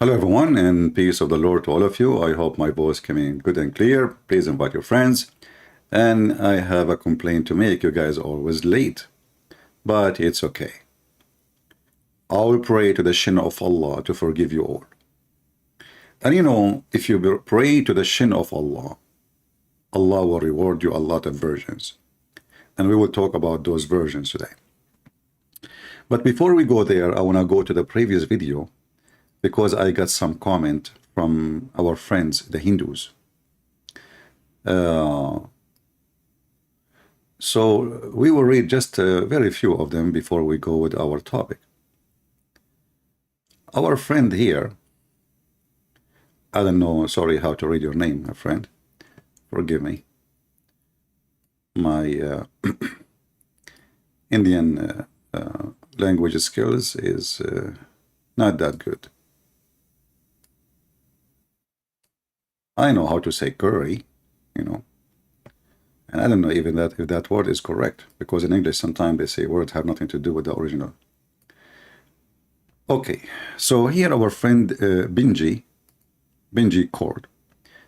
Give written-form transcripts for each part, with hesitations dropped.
Hello everyone, and peace of the Lord to all of you. I hope my voice came in good and clear. Please invite your friends. And I have a complaint to make. You guys are always late, but it's okay. I will pray to the shin of Allah to forgive you all. And you know, if you pray to the shin of Allah, Allah will reward you a lot of versions. And we will talk about those versions today. But before we go there, I want to go to the previous video, because I got some comment from our friends, the Hindus. So we will read just very few of them before we go with our topic. Our friend here, I don't know, sorry how to read your name, my friend. Forgive me. My Indian language skills is not that good. I know how to say curry, you know, and I don't know even that if that word is correct, because in English sometimes they say words have nothing to do with the original. Okay, so here our friend Benji Cord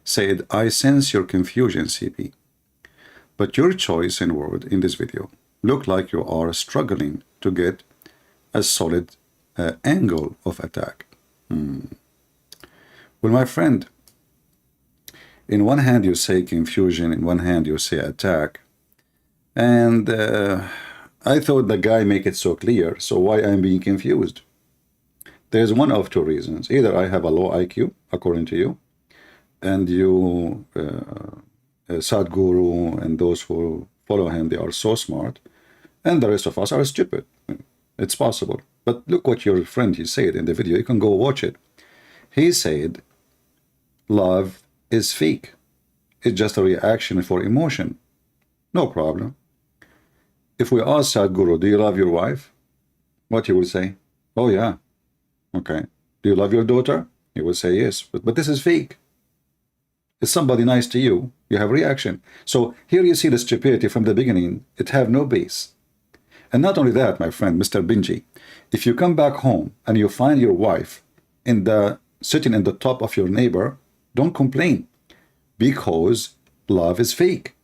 said, I sense your confusion, CP, but your choice in word in this video look like you are struggling to get a solid angle of attack. Well, my friend, in one hand you say confusion, in one hand you say attack, and I thought the guy make it so clear, so why I'm being confused? There's one of two reasons. Either I have a low IQ, according to you, and you, Sadhguru and those who follow him, they are so smart, and the rest of us are stupid. It's possible. But look what your friend, he said in the video. You can go watch it. He said, love is fake. It's just a reaction for emotion. No problem. If we ask Sadhguru, do you love your wife? What he will say? Oh yeah. Okay. Do you love your daughter? He will say yes. But this is fake. Is somebody nice to you? You have reaction. So here you see the stupidity from the beginning. It have no base. And not only that, my friend, Mr. Benji, if you come back home and you find your wife sitting in the top of your neighbor, don't complain, because love is fake.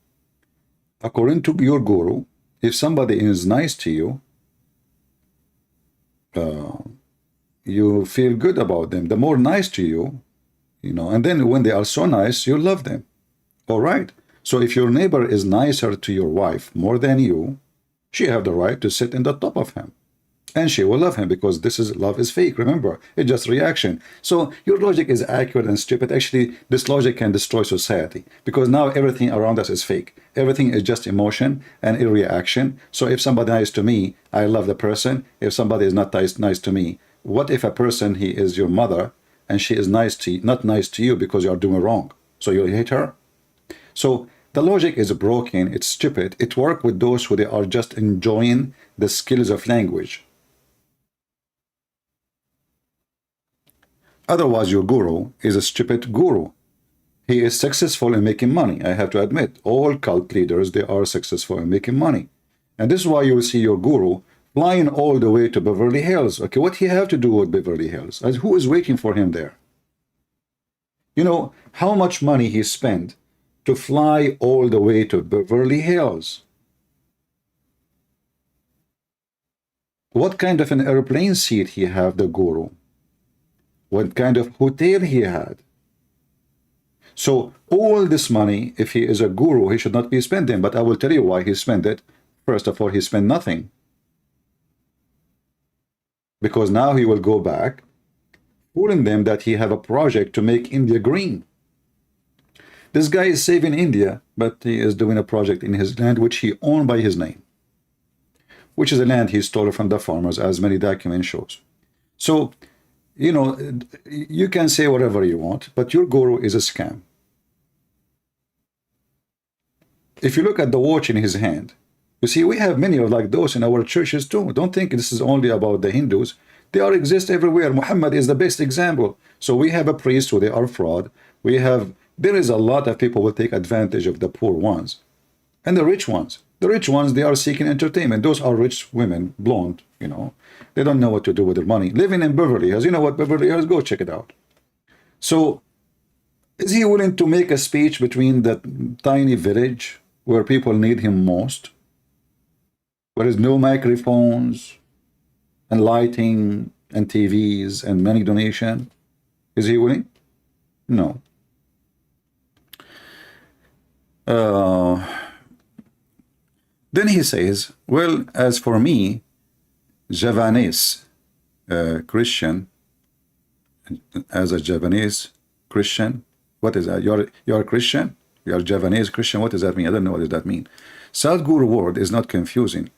According to your guru, if somebody is nice to you, you feel good about them. The more nice to you, you know, and then when they are so nice, you love them. All right. So if your neighbor is nicer to your wife more than you, she have the right to sit in the top of him, and she will love him, because this is love is fake. Remember, it's just reaction. So your logic is accurate and stupid. Actually, this logic can destroy society, because now everything around us is fake. Everything is just emotion and a reaction. So if somebody is nice to me, I love the person. If somebody is not nice to me, what if a person, he is your mother, and she is nice to you, not nice to you because you are doing wrong, so you hate her? So the logic is broken, it's stupid. It works with those who they are just enjoying the skills of language. Otherwise, your guru is a stupid guru. He is successful in making money. I have to admit, all cult leaders, they are successful in making money. And this is why you will see your guru flying all the way to Beverly Hills. Okay, what he have to do with Beverly Hills? As who is waiting for him there? You know how much money he spent to fly all the way to Beverly Hills? What kind of an airplane seat he have, the guru? What kind of hotel he had? So all this money, if he is a guru, he should not be spending. But I will tell you why he spent it. First of all, he spent nothing, because now he will go back fooling them that he have a project to make India green. This guy is saving India, but he is doing a project in his land which he owned by his name, which is a land he stole from the farmers, as many documents shows. So, you know, you can say whatever you want, but your guru is a scam. If you look at the watch in his hand, you see we have many of like those in our churches too. Don't think this is only about the Hindus. They are exist everywhere. Mohammed is the best example. So we have a priest who they are fraud. There is a lot of people who will take advantage of the poor ones and the rich ones. The rich ones, they are seeking entertainment. Those are rich women, blonde, You know, they don't know what to do with their money. Living in Beverly Hills, you know what Beverly Hills? Go check it out. So, is he willing to make a speech between that tiny village where people need him most? Where there's no microphones and lighting and TVs and money donation? Is he willing? No. Then he says, well, as for me, Javanese Christian, as a Javanese Christian, what is that? You're a Christian? You're a Javanese Christian? What does that mean? I don't know what does that mean. Sadhguru word is not confusing.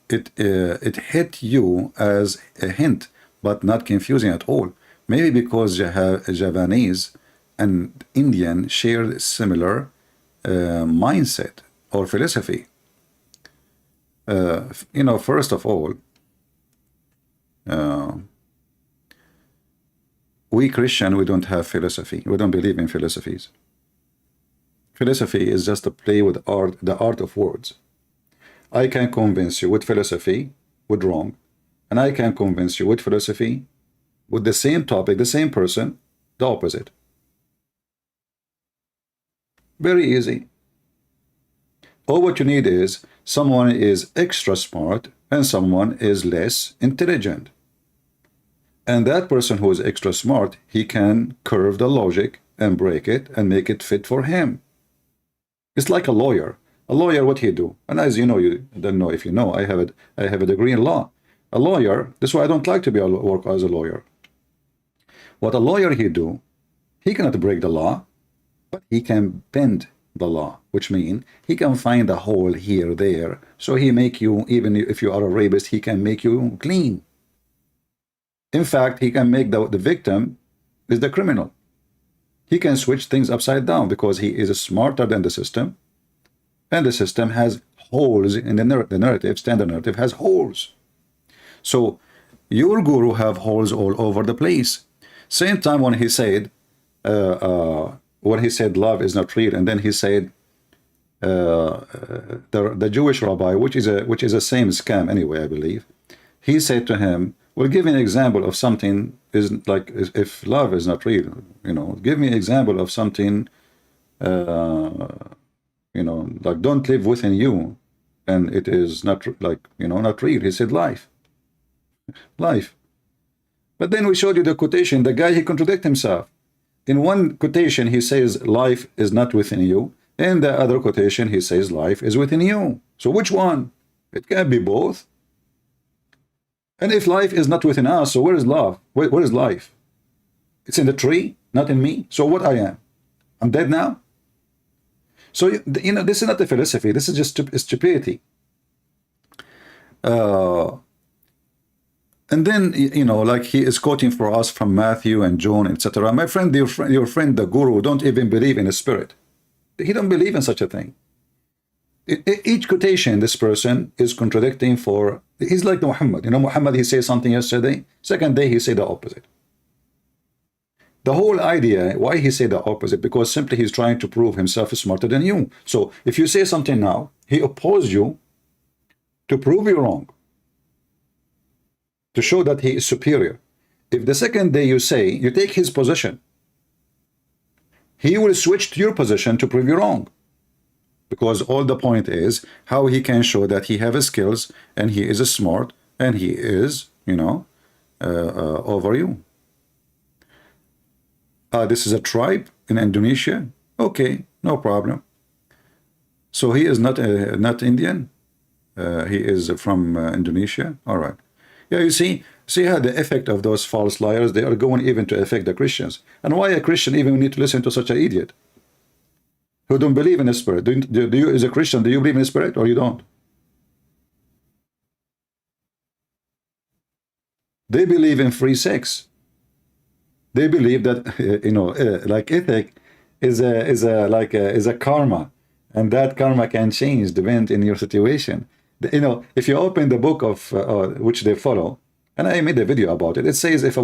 It hit you as a hint, but not confusing at all. Maybe because Javanese and Indian share similar mindset or philosophy. You know, first of all, we Christian, we don't have philosophy. We don't believe in philosophies. Philosophy is just a play with art, the art of words. I can convince you with philosophy, with wrong, and I can convince you with philosophy, with the same topic, the same person, the opposite. Very easy. All what you need is someone is extra smart and someone is less intelligent. And that person who is extra smart, he can curve the logic and break it and make it fit for him. It's like a lawyer. A lawyer, what he do? And as you know, you don't know if you know, I have a degree in law. A lawyer, this is why I don't like to work as a lawyer. What a lawyer he do, he cannot break the law, but he can bend the law, which means he can find a hole here, there. So he make you, even if you are a rapist, he can make you clean. In fact, he can make the victim is the criminal. He can switch things upside down because he is smarter than the system. And the system has holes in the narrative, standard narrative has holes. So your guru have holes all over the place. Same time when he said love is not real, and then he said the Jewish rabbi, which is a same scam anyway, I believe, he said to him, well, give me an example of something is like, if love is not real, you know, give me an example of something, you know, like don't live within you, and it is not like, you know, not real. He said life. Life. But then we showed you the quotation, the guy, he contradicted himself. In one quotation, he says life is not within you. In the other quotation, he says life is within you. So which one? It can't be both. And if life is not within us, so where is love? Where is life? It's in the tree, not in me. So what I am? I'm dead now? So, you know, this is not a philosophy. This is just stupidity. And then, you know, like he is quoting for us from Matthew and John, etc. My friend, your friend, the guru, don't even believe in a spirit. He don't believe in such a thing. Each quotation, this person is contradicting for, he's like the Muhammad. You know, Muhammad, he said something yesterday, second day he said the opposite. The whole idea, why he said the opposite, because simply he's trying to prove himself is smarter than you. So if you say something now, he opposes you to prove you wrong, to show that he is superior. If the second day you say, you take his position, he will switch to your position to prove you wrong. Because all the point is how he can show that he has skills and he is smart and he is, you know, over you. This is a tribe in Indonesia. Okay, no problem. So he is not Indian. He is from Indonesia. All right. Yeah, you see how the effect of those false liars, they are going even to affect the Christians. And why a Christian even need to listen to such an idiot who don't believe in the spirit? Do you, as a Christian, do you believe in the spirit or you don't? They believe in free sex. They believe that, you know, like ethic is a karma, and that karma can change depending in your situation. You know, if you open the book of which they follow, and I made a video about it, it says if a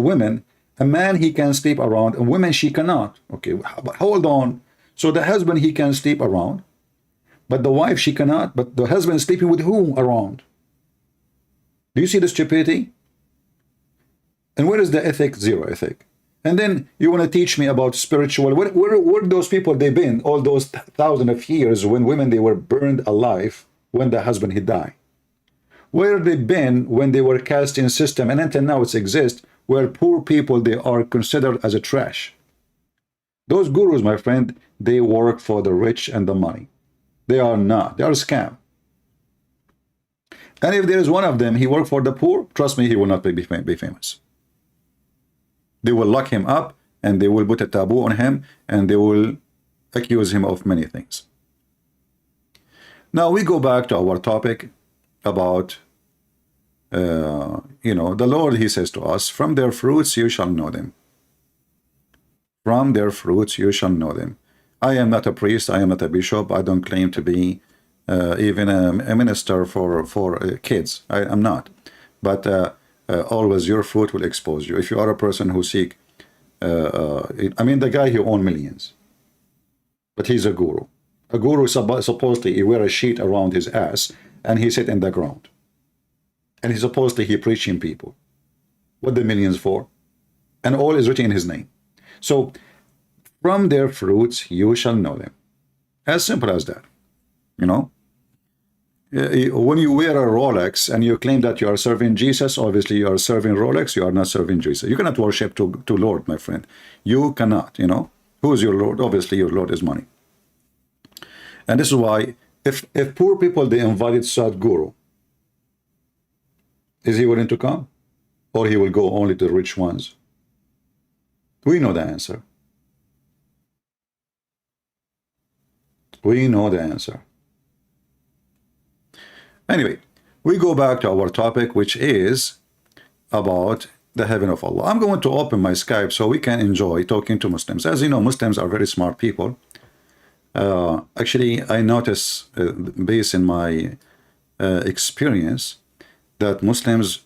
man he can sleep around, a woman she cannot. Okay, but hold on. So the husband he can sleep around, but the wife she cannot. But the husband is sleeping with who around? Do you see the stupidity? And where is the ethic? Zero ethic. And then you want to teach me about spiritual. Where those people they been all those thousands of years when women they were burned alive when the husband he died? Where they been when they were cast in system and until now it exists where poor people they are considered as a trash? Those gurus, my friend, they work for the rich and the money. They are not. They are a scam. And if there is one of them, he worked for the poor, trust me, he will not be famous. They will lock him up and they will put a taboo on him and they will accuse him of many things. Now we go back to our topic about, the Lord, he says to us, from their fruits you shall know them. From their fruits you shall know them. I am not a priest, I am not a bishop, I don't claim to be even a minister for kids. I'm not. But always your fruit will expose you. If you are a person who seek, the guy who owns millions, but he's a guru. A guru supposedly he wear a sheet around his ass and he sit in the ground. And he supposedly he preaching people. What the millions for? And all is written in his name. So, from their fruits you shall know them. As simple as that. When you wear a Rolex and you claim that you are serving Jesus, obviously you are serving Rolex, you are not serving Jesus. You cannot worship to Lord, my friend. You cannot, Who is your Lord? Obviously your Lord is money. And this is why, if poor people, they invited Sadhguru, is he willing to come? Or he will go only to the rich ones? We know the answer. We know the answer. Anyway, we go back to our topic, which is about the heaven of Allah. I'm going to open my Skype so we can enjoy talking to Muslims. As you know, Muslims are very smart people. Actually, I notice, based in my experience, that Muslims,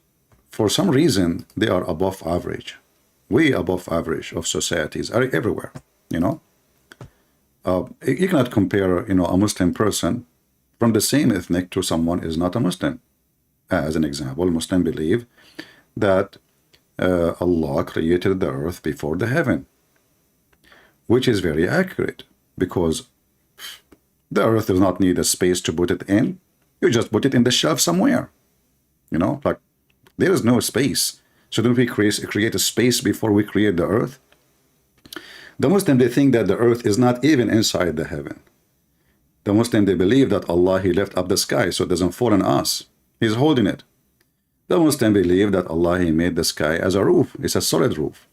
for some reason, they are above average. Way above average of societies are everywhere, You cannot compare, a Muslim person from the same ethnic to someone is not a Muslim. As an example, Muslims believe that Allah created the earth before the heaven, which is very accurate because the earth does not need a space to put it in. You just put it in the shelf somewhere. Like there is no space. So don't we create a space before we create the earth? The Muslim, they think that the earth is not even inside the heaven. The Muslim, they believe that Allah, he left up the sky so it doesn't fall on us. He's holding it. The Muslim believe that Allah, he made the sky as a roof. It's a solid roof.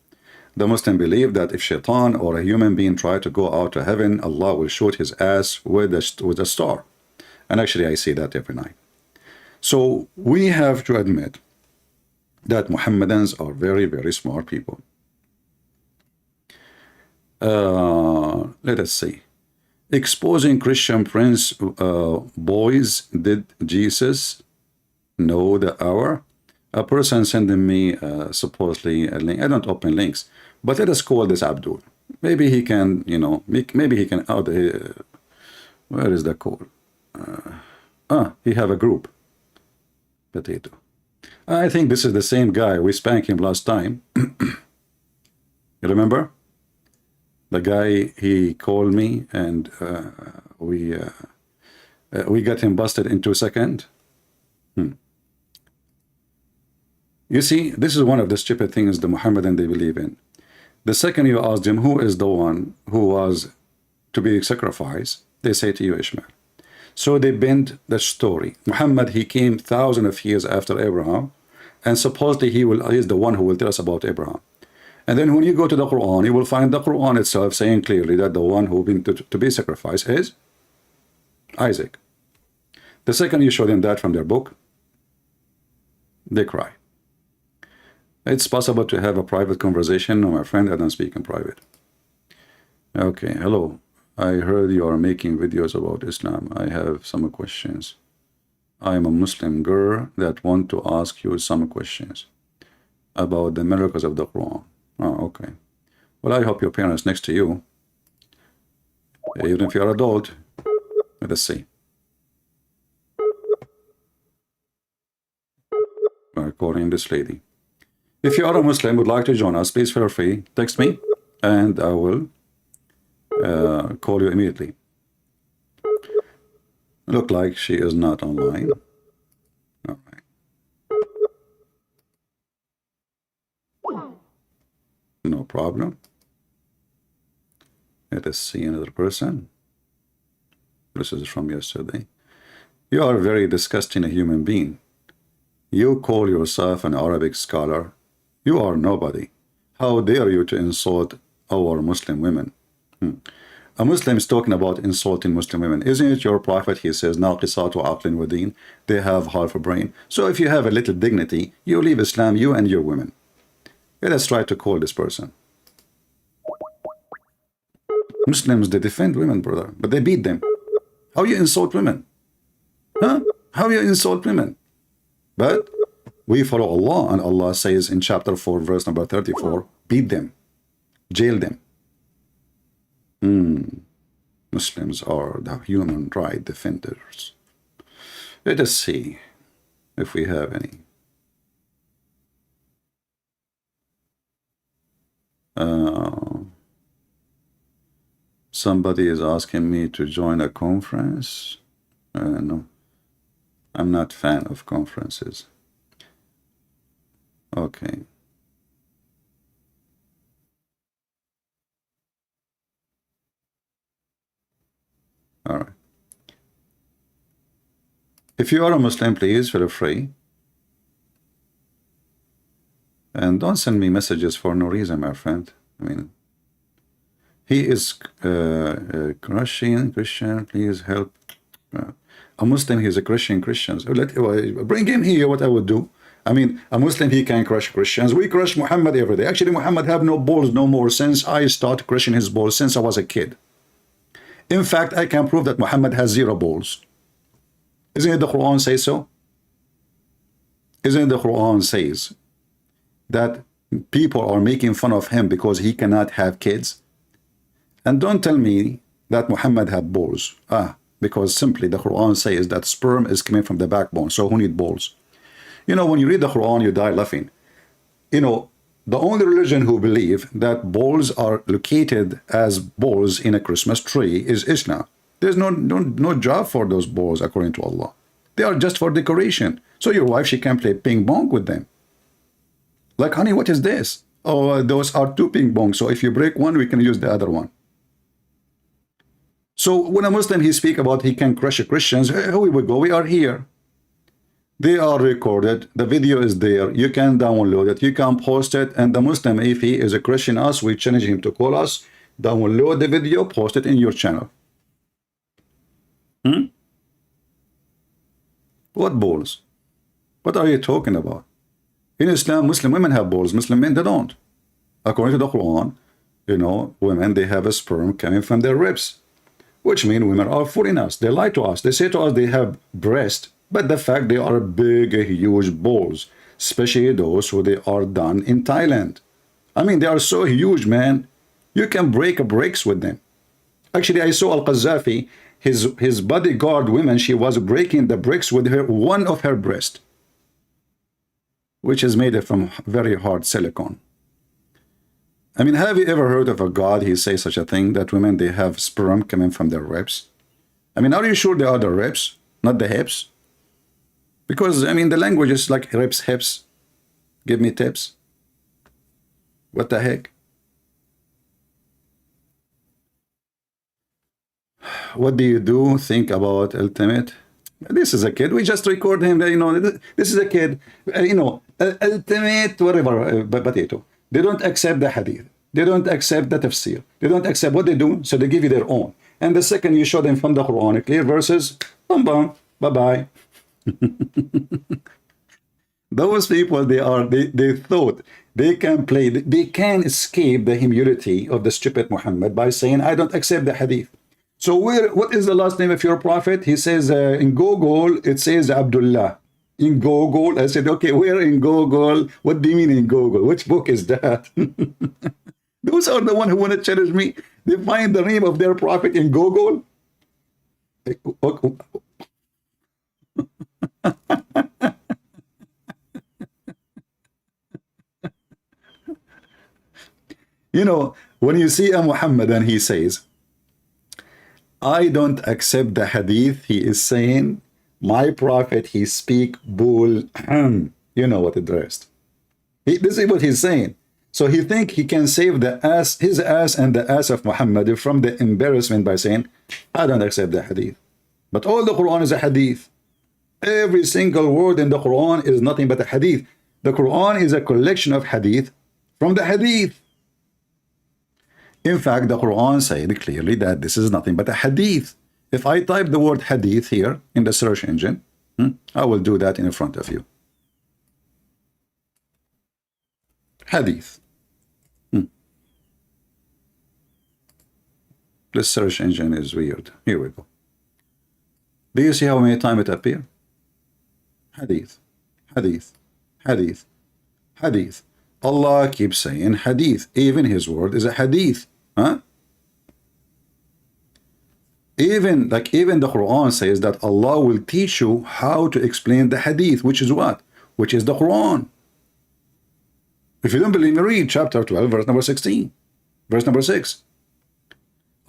The Muslim believe that if shaitan or a human being try to go out to heaven, Allah will shoot his ass with a star. And actually, I see that every night. So we have to admit that Muhammadans are very, very smart people. Let us see. Exposing Christian Prince boys, did Jesus know the hour? A person sending me supposedly a link. I don't open links, but let us call this Abdul. Maybe he can, maybe he can out. Where is the call? He have a group. Potato. I think this is the same guy. We spanked him last time. You remember? The guy, he called me and we got him busted in 2 seconds. You see, this is one of the stupid things the Muhammadan they believe in. The second you ask them who is the one who was to be sacrificed, they say to you Ishmael. So they bend the story. Muhammad, he came thousands of years after Abraham, and supposedly he is the one who will tell us about Abraham. And then when you go to the Quran, you will find the Quran itself saying clearly that the one who been to be sacrificed is Isaac. The second you show them that from their book, they cry. It's possible to have a private conversation. No, my friend, I don't speak in private. Okay, hello. I heard you are making videos about Islam. I have some questions. I am a Muslim girl that want to ask you some questions about the miracles of the Quran. Oh, okay. Well, I hope your parents next to you, even if you're an adult. Let us see. calling this lady. If you are a Muslim, would like to join us, please feel free. Text me, and I will call you immediately. Look like she is not online. All right. No problem. Let us see another person. This is from yesterday. You are very disgusting a human being. You call yourself an Arabic scholar. You are nobody. How dare you to insult our Muslim women? A Muslim is talking about insulting Muslim women. Isn't it your prophet? He says, ناقصات عقل ودين. They have half a brain. So if you have a little dignity, you leave Islam, you and your women. Let us try to call this person. Muslims, they defend women, brother, but they beat them. How you insult women? Huh? How you insult women? But we follow Allah, and Allah says in chapter 4, verse number 34, beat them, jail them. Muslims are the human right defenders. Let us see if we have any. Somebody is asking me to join a conference. No, I'm not a fan of conferences. Okay. All right. If you are a Muslim, please feel free. And don't send me messages for no reason, my friend. I mean, he is crushing Christian, please help. A Muslim, he is a Christian. Bring him here, what I would do. I mean, a Muslim, he can crush Christians. We crush Muhammad every day. Actually, Muhammad have no balls no more since I started crushing his balls since I was a kid. In fact, I can prove that Muhammad has 0 balls. Isn't it the Quran say so? Isn't it the Quran says that people are making fun of him because he cannot have kids? And don't tell me that Muhammad had balls. Because simply the Quran says that sperm is coming from the backbone. So who need balls? You know, when you read the Quran, you die laughing. You know, the only religion who believe that balls are located as balls in a Christmas tree is Islam. There's no job for those balls according to Allah. They are just for decoration. So your wife, she can play ping pong with them. Like, honey, what is this? Oh, those are 2 ping pongs. So if you break one, we can use the other one. So when a Muslim, he speak about he can crush Christians, here we go, we are here. They are recorded. The video is there. You can download it. You can post it. And the Muslim, if he is a Christian us, we challenge him to call us, download the video, post it in your channel. What balls? What are you talking about? In Islam, Muslim women have balls. Muslim men, they don't. According to the Quran, you know, women, they have a sperm coming from their ribs, which means women are fooling us. They lie to us. They say to us they have breast, but the fact they are big, huge balls, especially those who they are done in Thailand. I mean, they are so huge, man. You can break bricks with them. Actually, I saw Al-Qaddafi, his bodyguard women, she was breaking the bricks with one of her breast, which is made from very hard silicone. I mean, have you ever heard of a God, he says such a thing, that women, they have sperm coming from their ribs? I mean, are you sure they are the ribs, not the hips? Because, I mean, the language is like ribs, hips. Give me tips. What the heck? What do you do? Think about ultimate. This is a kid. We just record him. You know, this is a kid. You know, ultimate whatever potato. They don't accept the hadith. They don't accept the tafsir. They don't accept what they do. So they give you their own. And the second you show them from the Quran, clear verses, bum bum, bye bye. Those people, they thought they can play, they can escape the humility of the stupid Muhammad by saying, I don't accept the hadith. So what is the last name of your prophet? He says in Google, it says Abdullah. In Google, I said, okay, where in Google? What do you mean in Google? Which book is that? Those are the one who want to challenge me. They find the name of their prophet in Google. You know, when you see a Muhammad and he says, I don't accept the hadith, he is saying, my prophet, he speak bull. You know what the rest. This is what he's saying. So he think he can save the ass, his ass and the ass of Muhammad from the embarrassment by saying, I don't accept the hadith. But all the Quran is a hadith. Every single word in the Quran is nothing but a hadith. The Quran is a collection of hadith from the hadith. In fact, the Quran said clearly that this is nothing but a hadith. If I type the word hadith here in the search engine, I will do that in front of you. Hadith. The search engine is weird. Here we go. Do you see how many times it appears? Hadith, hadith, hadith, hadith. Allah keeps saying hadith. Even his word is a hadith. Huh? Even the Quran says that Allah will teach you how to explain the hadith, which is what? Which is the Quran. If you don't believe me, read chapter 12, verse number 16, verse number 6.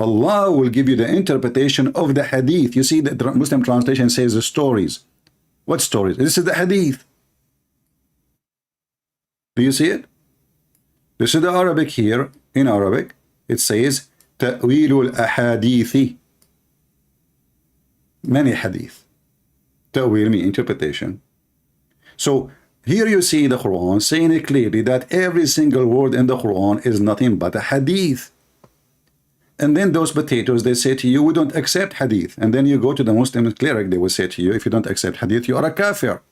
Allah will give you the interpretation of the hadith. You see, the Muslim translation says the stories. What stories? This is the hadith. Do you see it? This is the Arabic here. In Arabic, it says ta'wilul ahadithi. Many hadith. Ta'wil means interpretation. So here you see the Quran saying it clearly that every single word in the Quran is nothing but a hadith. And then those potatoes, they say to you, we don't accept hadith. And then you go to the Muslim cleric, they will say to you, if you don't accept hadith, you are a kafir.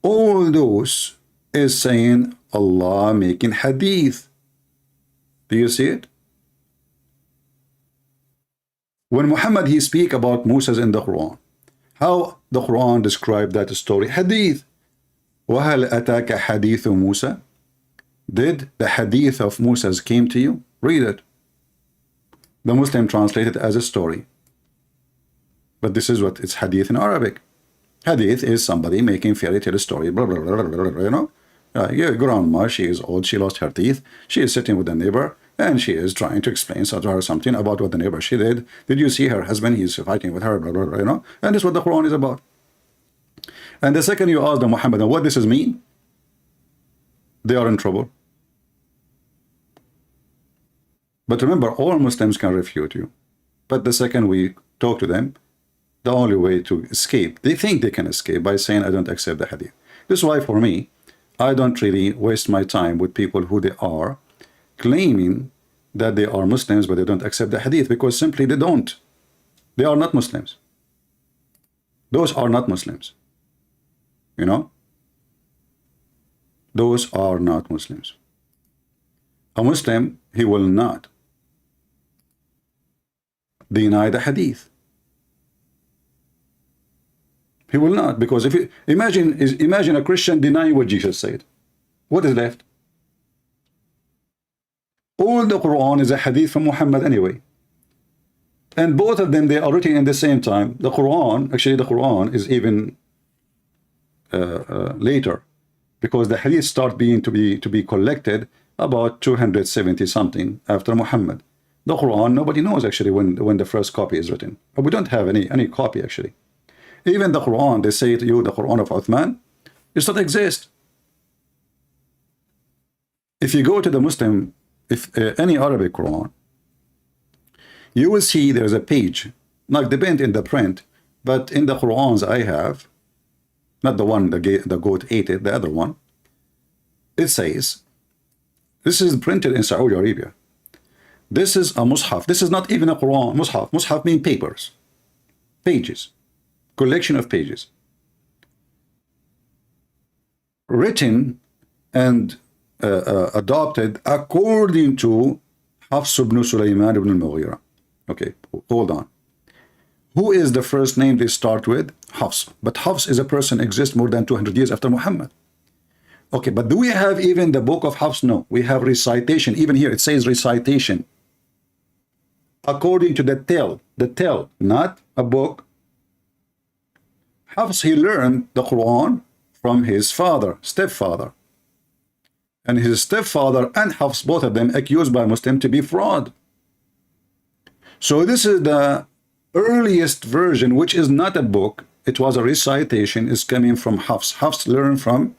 All those is saying Allah making hadith. Do you see it? When Muhammad, he speak about Moses in the Quran, how the Quran described that story? Hadith. وَهَلْ أَتَاكَ حَدِيثُ مُوسَى? Did the hadith of Moses came to you? Read it. The Muslim translated as a story. But this is what it's hadith in Arabic. Hadith is somebody making fairy tale story, blah, blah, blah, blah, blah, you know. Your grandma, she is old, she lost her teeth. She is sitting with the neighbor, and she is trying to explain to her something about what the neighbor she did. Did you see her husband? He's fighting with her, blah, blah, blah, you know. And this is what the Quran is about. And the second you ask the Muhammad, what this is mean? They are in trouble. But remember, all Muslims can refute you. But the second we talk to them, the only way to escape, they think they can escape by saying, I don't accept the hadith. This is why for me, I don't really waste my time with people who they are claiming that they are Muslims, but they don't accept the hadith, because simply they don't. They are not Muslims. Those are not Muslims. You know? Those are not Muslims. A Muslim, he will not deny the hadith. He will not, because if you imagine a Christian denying what Jesus said, what is left? All the Quran is a hadith from Muhammad anyway, and both of them, they are written in the same time. The Quran, actually, the Quran is even later, because the hadith start being to be collected about 270 something after Muhammad. The Quran, nobody knows actually when the first copy is written. We don't have any copy actually. Even the Quran, they say to you, the Quran of Uthman, does not exist. If you go to the Muslim, any Arabic Quran, you will see there's a page, not depend in the print, but in the Qurans I have, not the one the goat ate it, the other one, it says, this is printed in Saudi Arabia. This is a mushaf. This is not even a Quran. Mushaf. Mushaf means papers, pages, collection of pages, written and adopted according to Hafs ibn Sulaiman ibn al-Mughira. Okay, hold on. Who is the first name they start with? Hafs. But Hafs is a person exists more than 200 years after Muhammad. Okay, but do we have even the book of Hafs? No, we have recitation. Even here it says recitation. According to the tell, not a book. Hafs, he learned the Quran from his father, stepfather. and his stepfather and Hafs, both of them accused by Muslim to be fraud. So this is the earliest version, which is not a book. It was a recitation. Is coming from Hafs. Hafs learned from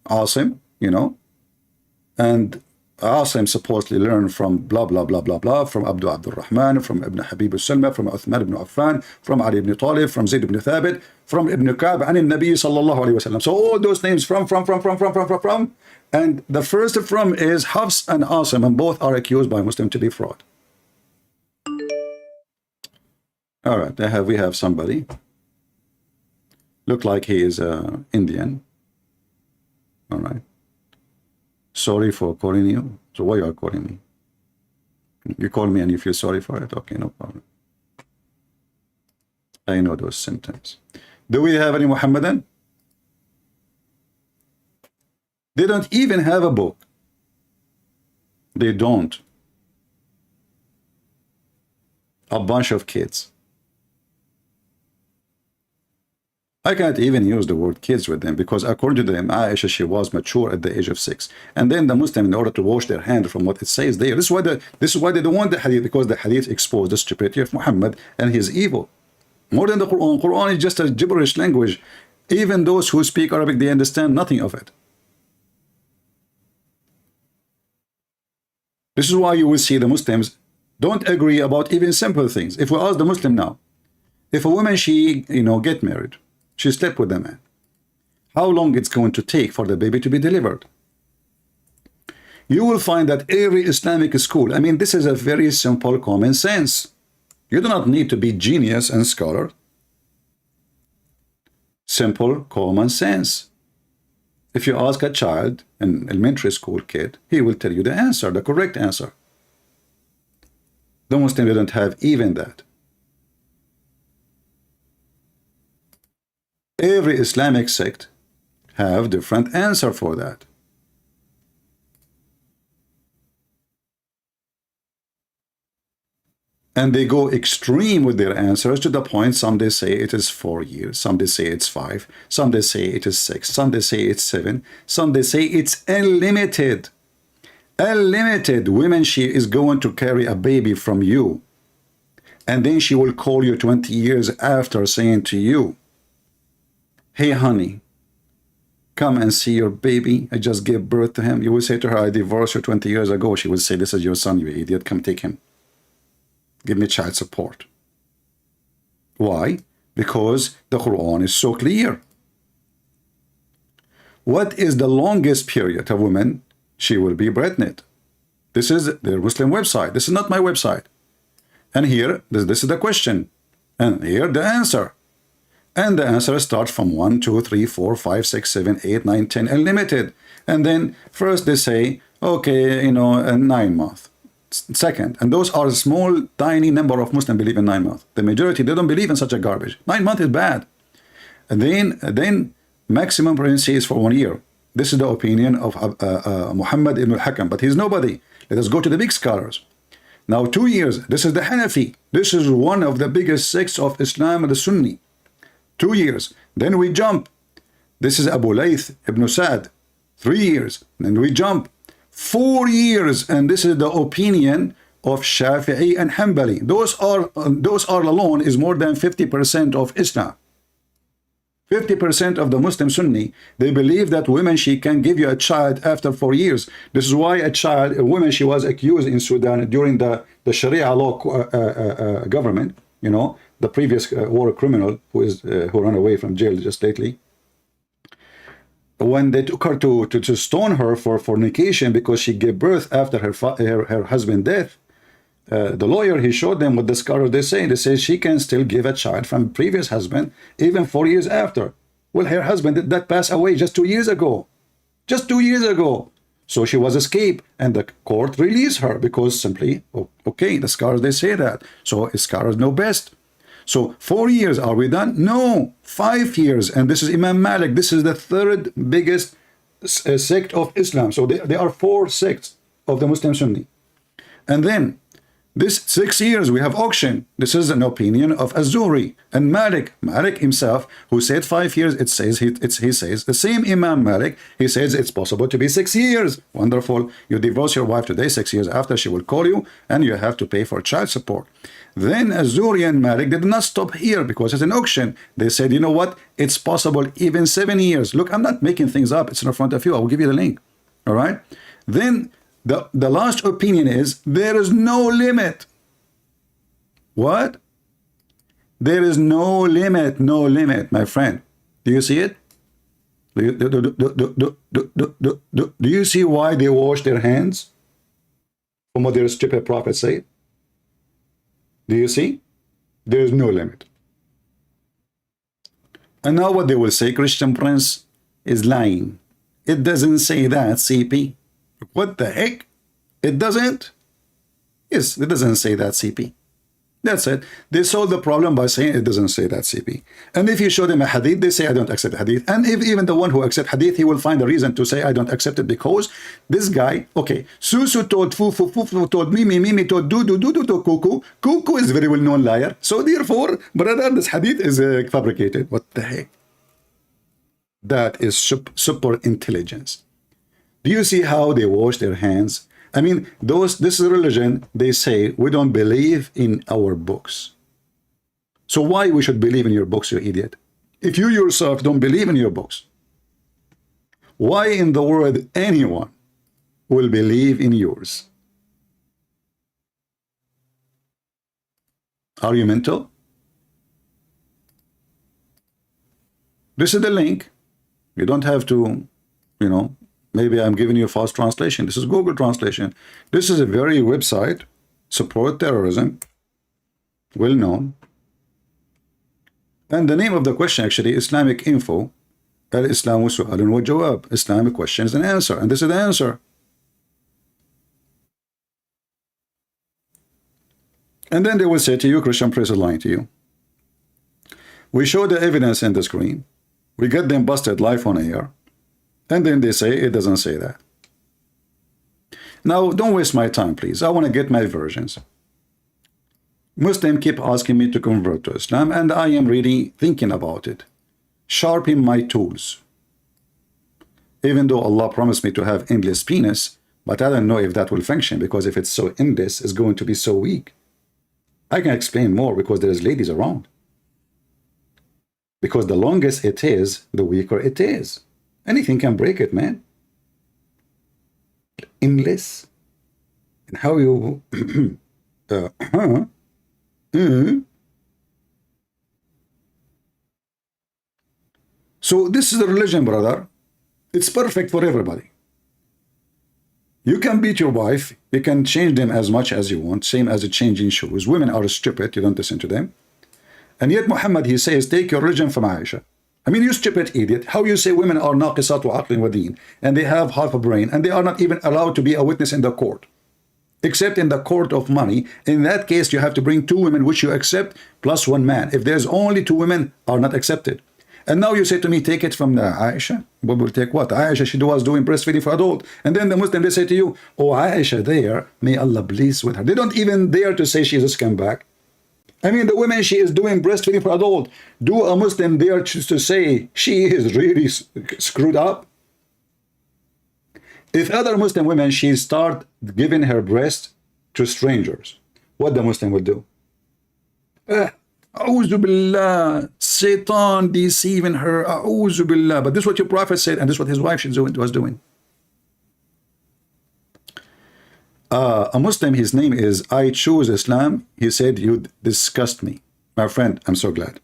Asim, you know, and Asim supposedly learned from blah, blah, blah, blah, blah, from Abdul Rahman, from Ibn Habib al-Salma, from Uthman ibn Affan, from Ali ibn Talib, from Zayd ibn Thabit, from Ibn Ka'b, and in Nabi sallallahu alayhi wa sallam. So all those names from, and the first from is Hafs and Asim, and both are accused by Muslim to be fraud. All right, we have somebody. Look like he is Indian. All right. Sorry for calling you. So why you are calling me? You call me and you feel sorry for it? Okay, no problem. I know those symptoms. Do we have any Mohammedan? They don't even have a book. They don't. A bunch of kids. I can't even use the word kids with them, because according to them, Aisha, she was mature at the age of 6. And then the Muslim, in order to wash their hand from what it says there, this is why they don't want the hadith, because the hadith exposed the stupidity of Muhammad and his evil. More than the Quran. Quran is just a gibberish language. Even those who speak Arabic, they understand nothing of it. This is why you will see the Muslims don't agree about even simple things. If we ask the Muslim now, if a woman, she, get married, she slept with the man, how long it's going to take for the baby to be delivered? You will find that every Islamic school, I mean, this is a very simple common sense. You do not need to be genius and scholar. Simple common sense. If you ask a child, an elementary school kid, he will tell you the answer, the correct answer. The Muslim didn't have even that. Every Islamic sect have different answer for that. And they go extreme with their answers to the point some they say it is 4 years, some they say it's 5, some they say it is 6, some they say it's 7, some they say it's unlimited. Unlimited. Women, she is going to carry a baby from you, and then she will call you 20 years after saying to you, hey honey, come and see your baby. I just gave birth to him. You will say to her, I divorced you 20 years ago. She will say, this is your son, you idiot. Come take him. Give me child support. Why? Because the Quran is so clear. What is the longest period a woman, she will be pregnant? This is their Muslim website. This is not my website. And here, this is the question. And here the answer. And the answer starts from 1, 2, 3, 4, 5, 6, 7, 8, 9, 10, unlimited. And then first they say, okay, 9 months. Second, and those are a small, tiny number of Muslims believe in 9 months. The majority, they don't believe in such a garbage. 9 months is bad. And then maximum pregnancy is for 1 year. This is the opinion of Muhammad ibn al-Hakam, but he's nobody. Let us go to the big scholars. Now 2 years, this is the Hanafi. This is one of the biggest sects of Islam, the Sunni. 2 years. Then we jump. This is Abu Layth ibn Sa'd. 3 years. Then we jump. 4 years. And this is the opinion of Shafi'i and Hanbali. Those are alone is more than 50% of Islam. 50% of the Muslim Sunni, they believe that women, she can give you a child after 4 years. This is why a woman, she was accused in Sudan during the Sharia law government, the previous war criminal who ran away from jail just lately. When they took her to stone her for fornication because she gave birth after her husband's death, the lawyer, he showed them what the scholars they say she can still give a child from previous husband even 4 years after. Well, her husband did that pass away just 2 years ago. Just 2 years ago. So she was escaped, and the court released her because simply, okay, the scholars, they say that. So scholars know best. So 4 years, are we done? No, 5 years. And this is Imam Malik. This is the third biggest sect of Islam. So there are 4 sects of the Muslim Sunni. And then This 6 years we have auction. This is an opinion of Azuri and Malik. Malik himself, who said 5 years, it says he says the same Imam Malik. He says it's possible to be 6 years. Wonderful. You divorce your wife today, 6 years after she will call you, and you have to pay for child support. Then Azuri and Malik did not stop here because it's an auction. They said, you know what? It's possible even 7 years. Look, I'm not making things up. It's in front of you. I will give you the link. All right. Then the last opinion is there is no limit. What? There is no limit, my friend. Do you see it? Do you see why they wash their hands? From what their stupid prophets say? Do you see? There is no limit. And now what they will say, Christian Prince is lying. It doesn't say that, CP. What the heck? It doesn't? Yes, it doesn't say that, CP. That's it. They solve the problem by saying it doesn't say that, CP. And if you show them a hadith, they say I don't accept hadith. And if even the one who accepts hadith, he will find a reason to say I don't accept it because this guy, okay, Susu told Fufu, Fufu told Mimi told Dudu, Dudu told Kuku. Kuku is a very well-known liar. So therefore, brother, this hadith is fabricated. What the heck? That is super intelligence. Do you see how they wash their hands? I mean, this religion, they say, we don't believe in our books. So why we should believe in your books, you idiot? If you yourself don't believe in your books, why in the world anyone will believe in yours? Are you mental? This is the link. You don't have to, you know, maybe I'm giving you a false translation. This is Google translation. This is a very website, support terrorism, well known. And the name of the question actually, Islamic info, Al-Islamu su'alun wa jawab, Islamic questions and answer. And this is the answer. And then they will say to you, Christian Prince is lying to you. We show the evidence in the screen. We get them busted live on air. And then they say, it doesn't say that. Now, don't waste my time, please. I want to get my versions. Muslims keep asking me to convert to Islam, and I am really thinking about it. Sharpen my tools. Even though Allah promised me to have endless penis, but I don't know if that will function, because if it's so endless, it's going to be so weak. I can explain more because there's ladies around. Because the longest it is, the weaker it is. Anything can break it, man. Endless. And how you... So this is the religion, brother. It's perfect for everybody. You can beat your wife. You can change them as much as you want. Same as changing shoes. Women are stupid. You don't listen to them. And yet Muhammad, he says, take your religion from Aisha. I mean, you stupid idiot. How you say women are naqisat wa aqlin wa deen, and they have half a brain, and they are not even allowed to be a witness in the court, except in the court of money. In that case, you have to bring 2 women, which you accept, plus 1 man. If there's only 2 women, are not accepted. And now you say to me, take it from Aisha. But we'll take what? Aisha, she was doing breastfeeding for adult. And then the Muslim, they say to you, oh, Aisha there, may Allah please with her. They don't even dare to say she's a scumbag. I mean, the woman, she is doing breastfeeding for adult. Do a Muslim dare to say she is really screwed up? If other Muslim women, she start giving her breast to strangers, what the Muslim will do? A'udhu billah, Satan deceiving her, a'udhu billah. But this is what your prophet said, and this is what his wife was doing. A Muslim, his name is I Choose Islam. He said, you disgust me. My friend, I'm so glad.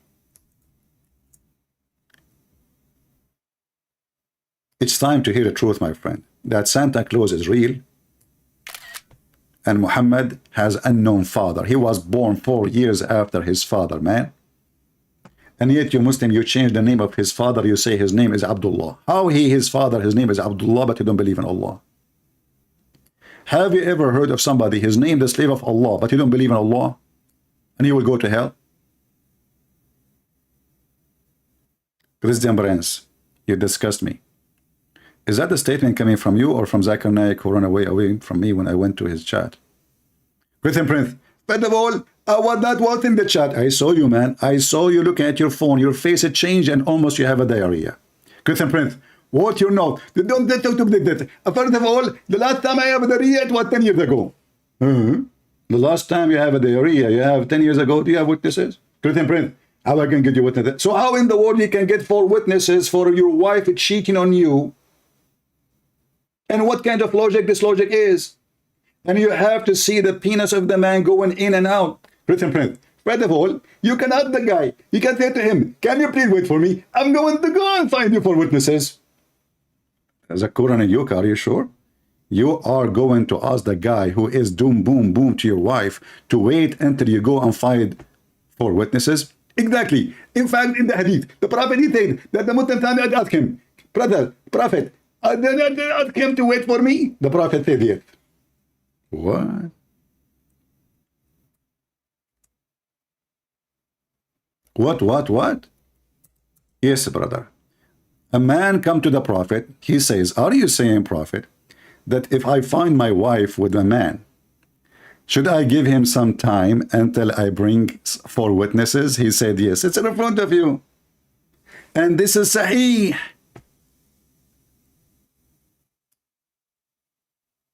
It's time to hear the truth, my friend, that Santa Claus is real and Muhammad has an unknown father. He was born 4 years after his father, man. And yet you Muslim, you change the name of his father. You say his name is Abdullah. How his father, his name is Abdullah, but you don't believe in Allah? Have you ever heard of somebody, his name the slave of Allah, but you don't believe in Allah, and he will go to hell? Christian Prince, you disgust me. Is that the statement coming from you or from Zakir Naik, who ran away from me when I went to his chat? Christian Prince, First of all, I was not what in the chat. I saw you, man. I saw you looking at your phone. Your face had changed and almost you have a diarrhea. Christian Prince, what you know? Don't talk to that. First of all, the last time I have a diarrhea, it was 10 years ago. The last time you have a diarrhea, you have 10 years ago, do you have witnesses? Christian Prince, how I can get you witnesses? So how in the world you can get 4 witnesses for your wife cheating on you? And what kind of logic this logic is? And you have to see the penis of the man going in and out. Christian Prince, first of all, you can ask the guy. You can say to him, can you please wait for me? I'm going to go and find you 4 witnesses. Zakir and Yuka, are you sure? You are going to ask the guy who is doom boom boom to your wife to wait until you go and find 4 witnesses? Exactly. In fact, in the hadith, the Prophet he said that the Muslim family had asked him, brother, Prophet, I did not ask him to wait for me. The Prophet said yes. What? What? Yes, brother. A man come to the Prophet. He says, are you saying, Prophet, that if I find my wife with a man, should I give him some time until I bring 4 witnesses? He said, yes. It's in front of you. And this is Sahih.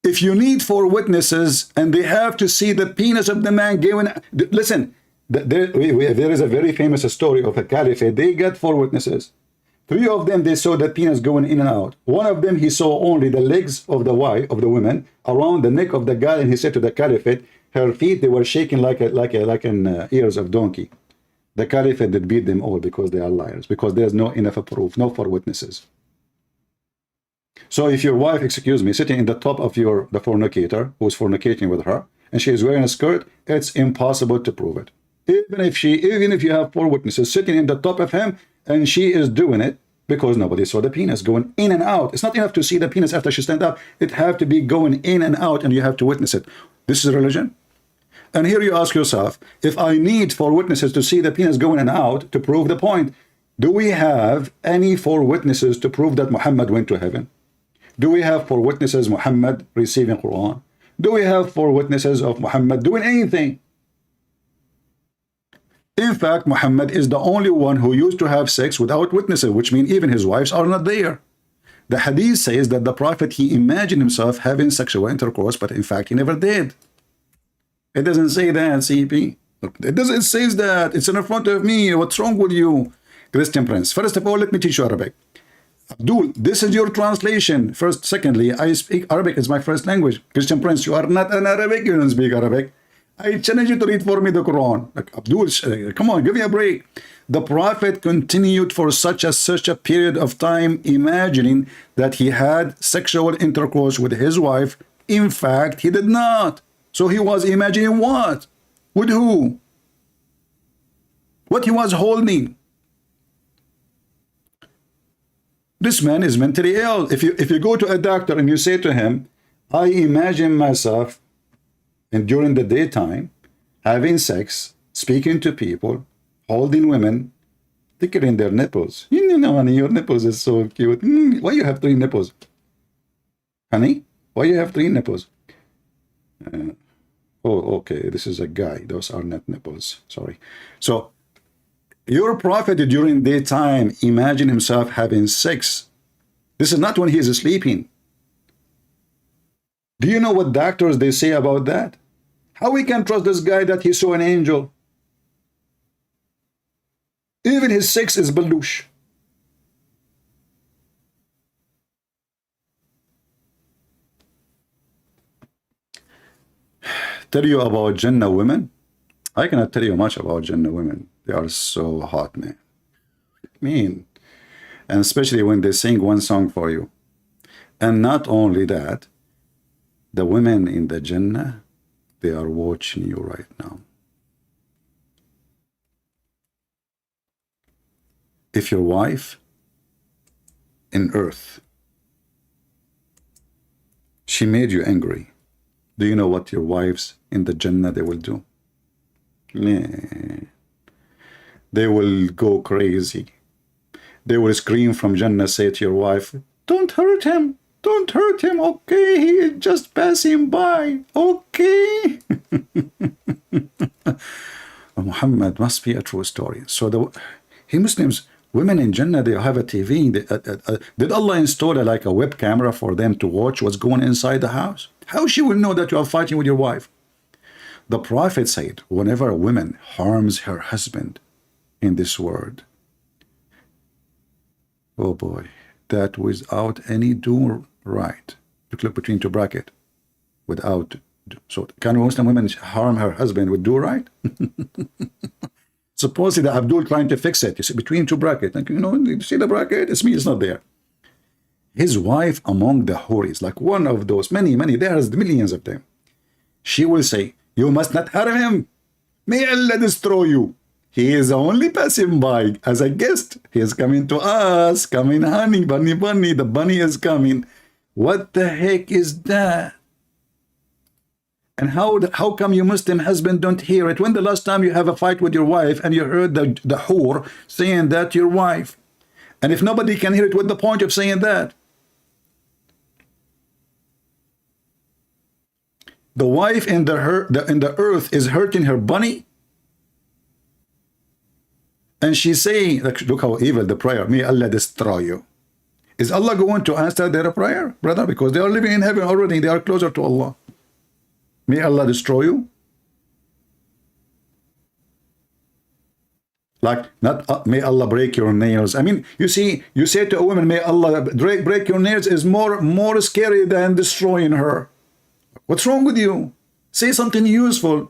If you need 4 witnesses and they have to see the penis of the man given, listen, there is a very famous story of a caliphate. They got 4 witnesses. 3 of them, they saw the penis going in and out. 1 of them, he saw only the legs of the wife, of the woman, around the neck of the guy, and he said to the caliphate, her feet, they were shaking like an ears of donkey. The caliphate did beat them all because they are liars, because there's no enough proof, no 4 witnesses. So if your wife, excuse me, sitting in the top of the fornicator who's fornicating with her, and she is wearing a skirt, it's impossible to prove it. Even if you have 4 witnesses sitting in the top of him, and she is doing it because nobody saw the penis going in and out. It's not enough to see the penis after she stand up. It have to be going in and out, and you have to witness it. This is religion. And here you ask yourself, if I need 4 witnesses to see the penis going in and out to prove the point, do we have any 4 witnesses to prove that Muhammad went to heaven? Do we have 4 witnesses Muhammad receiving Quran? Do we have 4 witnesses of Muhammad doing anything? In fact, Muhammad is the only one who used to have sex without witnesses, which means even his wives are not there. The hadith says that the Prophet, he imagined himself having sexual intercourse, but in fact, he never did. It doesn't say that, CP. It doesn't say that. It's in front of me. What's wrong with you, Christian Prince? First of all, let me teach you Arabic. Abdul, this is your translation. First, secondly, I speak Arabic. It's my first language. Christian Prince, you are not an Arabic. You don't speak Arabic. I challenge you to read for me the Quran. Like, Abdul, come on, give me a break. The Prophet continued for such a period of time imagining that he had sexual intercourse with his wife. In fact, he did not. So he was imagining what? With who? What he was holding. This man is mentally ill. If you go to a doctor and you say to him, I imagine myself and during the daytime, having sex, speaking to people, holding women, tickling their nipples. You know, honey, your nipples is so cute. Why you have 3 nipples? Honey, why you have 3 nipples? Oh, okay, this is a guy. Those are not nipples. Sorry. So, your prophet during daytime imagine himself having sex. This is not when he is sleeping. Do you know what doctors they say about that? How we can trust this guy that he saw an angel? Even his sex is balush. Tell you about Jannah women? I cannot tell you much about Jannah women. They are so hot, man. Mean. And especially when they sing one song for you. And not only that, the women in the Jannah, they are watching you right now. If your wife in earth, she made you angry, do you know what your wives in the Jannah they will do? They will go crazy. They will scream from Jannah, say to your wife, don't hurt him. Don't hurt him, okay? He is just passing by, okay? Muhammad must be a true story. So he Muslims, women in Jannah, they have a TV. Did Allah install like a web camera for them to watch what's going inside the house? How she will know that you are fighting with your wife? The Prophet said, whenever a woman harms her husband in this world, oh boy, that without any do right, to click between two bracket, without, so can Muslim women harm her husband with do right? Supposedly the Abdul trying to fix it, you see, between two brackets, like, you know, you see the bracket, it's me, it's not there. His wife among the Houris, like one of those, many, there's millions of them. She will say, you must not harm him. May Allah destroy you. He is only passing by as a guest. He is coming to us, coming, honey, bunny, bunny, the bunny is coming. What the heck is that? And how come your Muslim husband don't hear it? When the last time you have a fight with your wife and you heard the whore saying that to your wife? And if nobody can hear it, what's the point of saying that? The wife in the earth is hurting her bunny, and she's saying, like, look how evil the prayer, may Allah destroy you. Is Allah going to answer their prayer, brother? Because they are living in heaven already, they are closer to Allah. May Allah destroy you. Like, not may Allah break your nails. I mean, you see, you say to a woman, may Allah break your nails, is more scary than destroying her. What's wrong with you? Say something useful.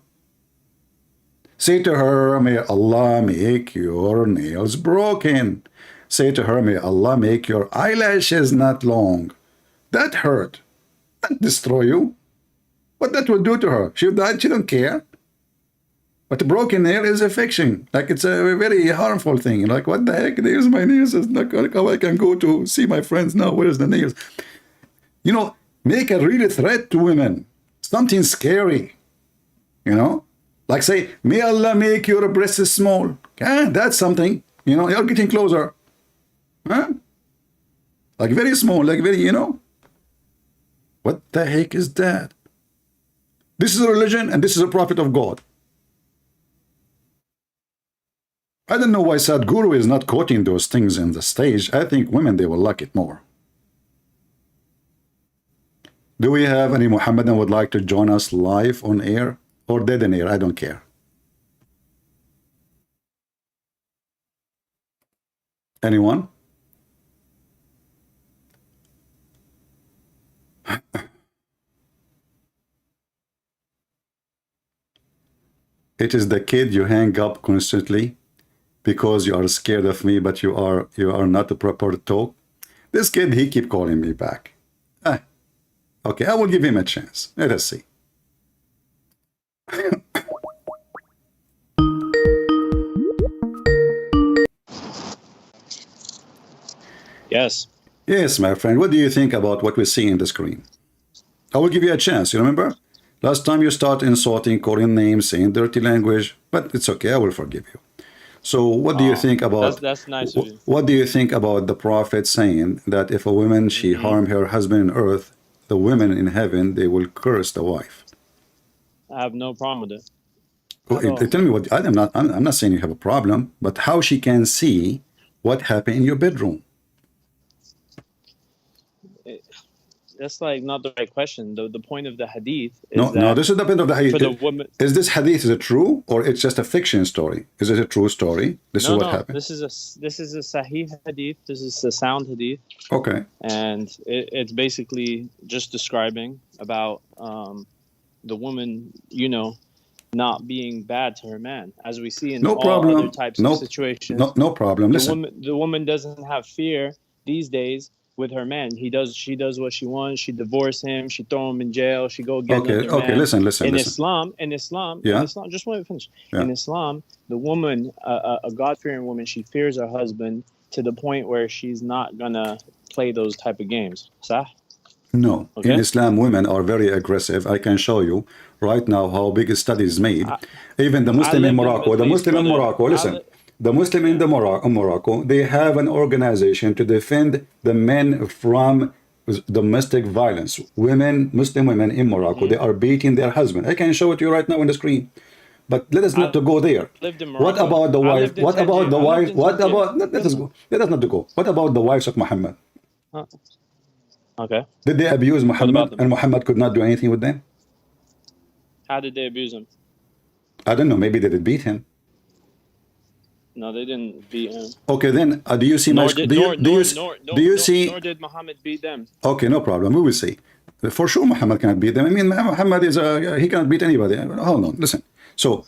Say to her, may Allah make your nails broken. Say to her, may Allah make your eyelashes not long. That hurt. That destroy you. What that will do to her? She died, she don't care. But a broken nail is a fiction. Like, it's a very harmful thing. Like, what the heck? There's my nails. It's not how I can go to see my friends now. Where's the nails? You know, make a real threat to women. Something scary. You know? Like, say, may Allah make your breasts small. That's something. You know, you're getting closer. Huh? Like, very small. Like, very, you know? What the heck is that? This is a religion and this is a prophet of God. I don't know why Sadhguru is not quoting those things in the stage. I think women, they will like it more. Do we have any Mohammedan would like to join us live on air or dead in air? I don't care. Anyone? It is the kid you hang up constantly because you are scared of me, but you are not a proper talk. This kid, he keep calling me back. Okay, I will give him a chance. Let us see. Yes. Yes, my friend. What do you think about what we see in the screen? I will give you a chance. You remember? Last time you start insulting, calling names, saying dirty language, but it's okay. I will forgive you. So what do you think about... That's nice of you. What do you think about the prophet saying that if a woman, she harm her husband on earth, the women in heaven, they will curse the wife? I have no problem with it. Well, tell me what... I'm not saying you have a problem, but how she can see what happened in your bedroom? That's like not the right question. The point of the hadith is no, this is the point of the hadith. For the woman, is this hadith, is it true or it's just a fiction story? Is it a true story? This is what happened. This is a sahih hadith. This is a sound hadith. Okay. And it's basically just describing about the woman, you know, not being bad to her man, as we see in other types of situations. No problem. Listen. The woman doesn't have fear these days with her man. She does what she wants. She divorce him. She throw him in jail. She go get another man. Listen. In Islam, just want to finish. Yeah. In Islam, the woman, a God-fearing woman, she fears her husband to the point where she's not gonna play those type of games. Sah? No. Okay? In Islam, women are very aggressive. I can show you right now how big a study is made. Even the Muslim in Morocco, the Muslim in Morocco, they have an organization to defend the men from with domestic violence. Women, Muslim women in Morocco, they are beating their husband. I can show it to you right now on the screen. But let us not to go there. Lived in What Morocco. about the wife? What about the wife? What about? Let us go. Let us not to go. What about the wives of Muhammad? Okay. Did they abuse Muhammad them? and Muhammad could not do anything with them? How did they abuse him? I don't know. Maybe they did beat him. No, they didn't beat him. Okay, then do you see Nor my? did, do nor, you, do nor, you, nor, do you nor, see? Nor did Muhammad beat them. Okay, no problem. We will see. For sure, Muhammad cannot beat them. I mean, Muhammad is he cannot beat anybody. Hold on, listen. So,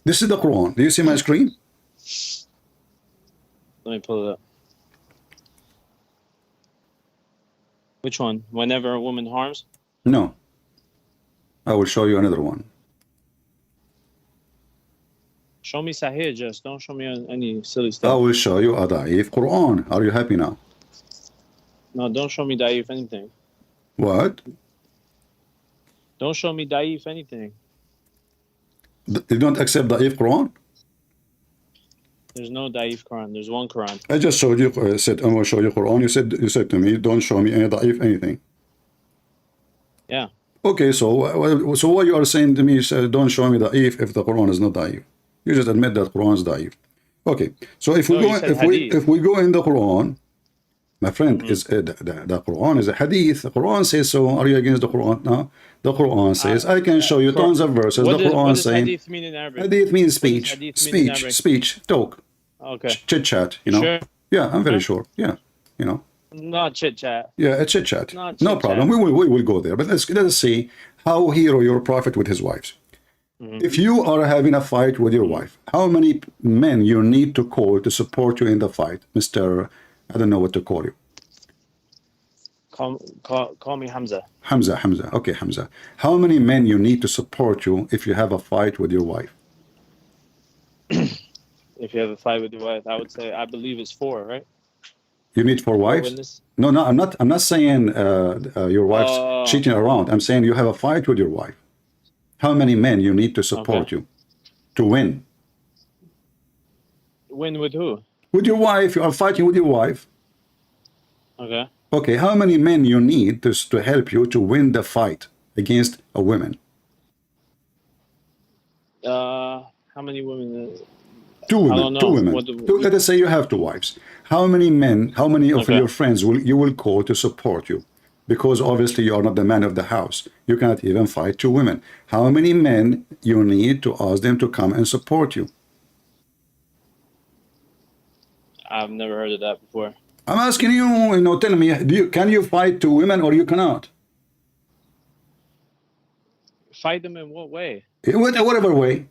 this is the Quran. Do you see my screen? Let me pull it up. Which one? Whenever a woman harms? No. I will show you another one. Show me Sahih, just don't show me any silly stuff. I will show you a da'if Quran. Are you happy now? No, don't show me da'if anything. What? Don't show me da'if anything. You don't accept da'if Quran? There's no da'if Quran. There's one Quran. I just showed you, said, I'm going to show you Quran. You said to me, don't show me any da'if anything. Yeah. Okay, so what you are saying to me is don't show me da'if if the Quran is not da'if. You just admit that Quran is da'if. Okay, so if we go in the Quran, my friend, is the Quran is a hadith. The Quran says so. Are you against the Quran? No. The Quran says, I can show you tons of verses. The Quran saying, hadith mean in Arabic? Hadith means speech, talk. Okay. Chit chat, you know. Sure. Yeah, I'm very sure. Yeah, you know. Not chit chat. Yeah, a chit chat. No problem. We will go there. But let's see how your prophet with his wives. If you are having a fight with your wife, how many men you need to call to support you in the fight, Mr. I don't know what to call you. Call me Hamzah. Hamzah. Okay, Hamzah. How many men you need to support you if you have a fight with your wife? If you have a fight with your wife, I would say I believe it's 4, right? You need 4 wives? No, I'm not saying your wife's cheating around. I'm saying you have a fight with your wife. How many men you need to support you to win? Win with who? With your wife. You are fighting with your wife. Okay. Okay, how many men you need to help you to win the fight against a woman? How many women? 2 women. 2 women. Let us say you have 2 wives. How many men, how many of your friends you will call to support you? Because obviously you are not the man of the house. You cannot even fight 2 women. How many men you need to ask them to come and support you? I've never heard of that before. I'm asking you, tell me, can you fight 2 women or you cannot? Fight them in what way? Whatever way.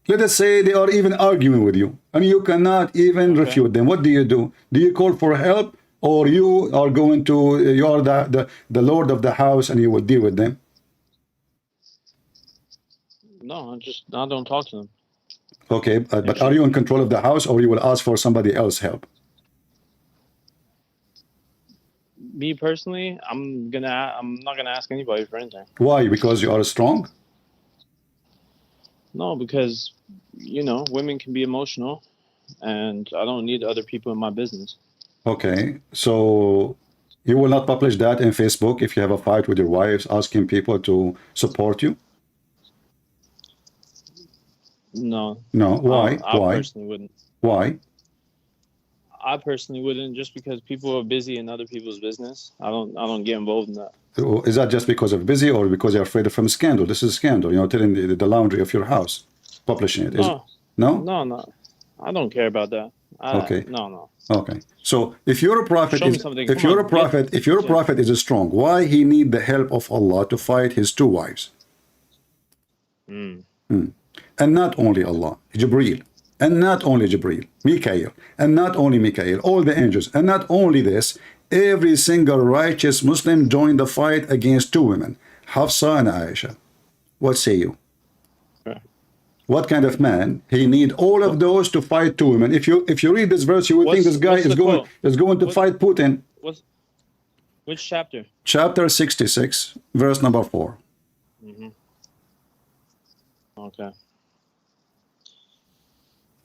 Let us say they are even arguing with you and you cannot even refute them. What do? Do you call for help, or you are going to, you are the lord of the house and you will deal with them? No, I don't talk to them. Okay, but are you in control of the house, or you will ask for somebody else's help? Me personally, I'm not gonna ask anybody for anything. Why? Because you are strong? No, because women can be emotional, and I don't need other people in my business. Okay, so you will not publish that in Facebook if you have a fight with your wives, asking people to support you? No. No. Why? I personally wouldn't. Why? I personally wouldn't, just because people are busy in other people's business. I don't get involved in that. Is that just because of busy, or because you're afraid of from scandal? This is scandal, telling the laundry of your house, publishing it. No? No. I don't care about that. Okay. No. Okay. So if you're a prophet, if you're a prophet is strong, why he need the help of Allah to fight his 2 wives? And not only Allah, Jibreel, and not only Jibreel, Mikael, and not only Mikael, all the angels, and not only this, every single righteous Muslim joined the fight against 2 women, Hafsa and Aisha. What say you? What kind of man he need all of those to fight 2 women? If you read this verse, you will think this guy is going to fight Putin. Which chapter? Chapter 66, verse number 4. Okay.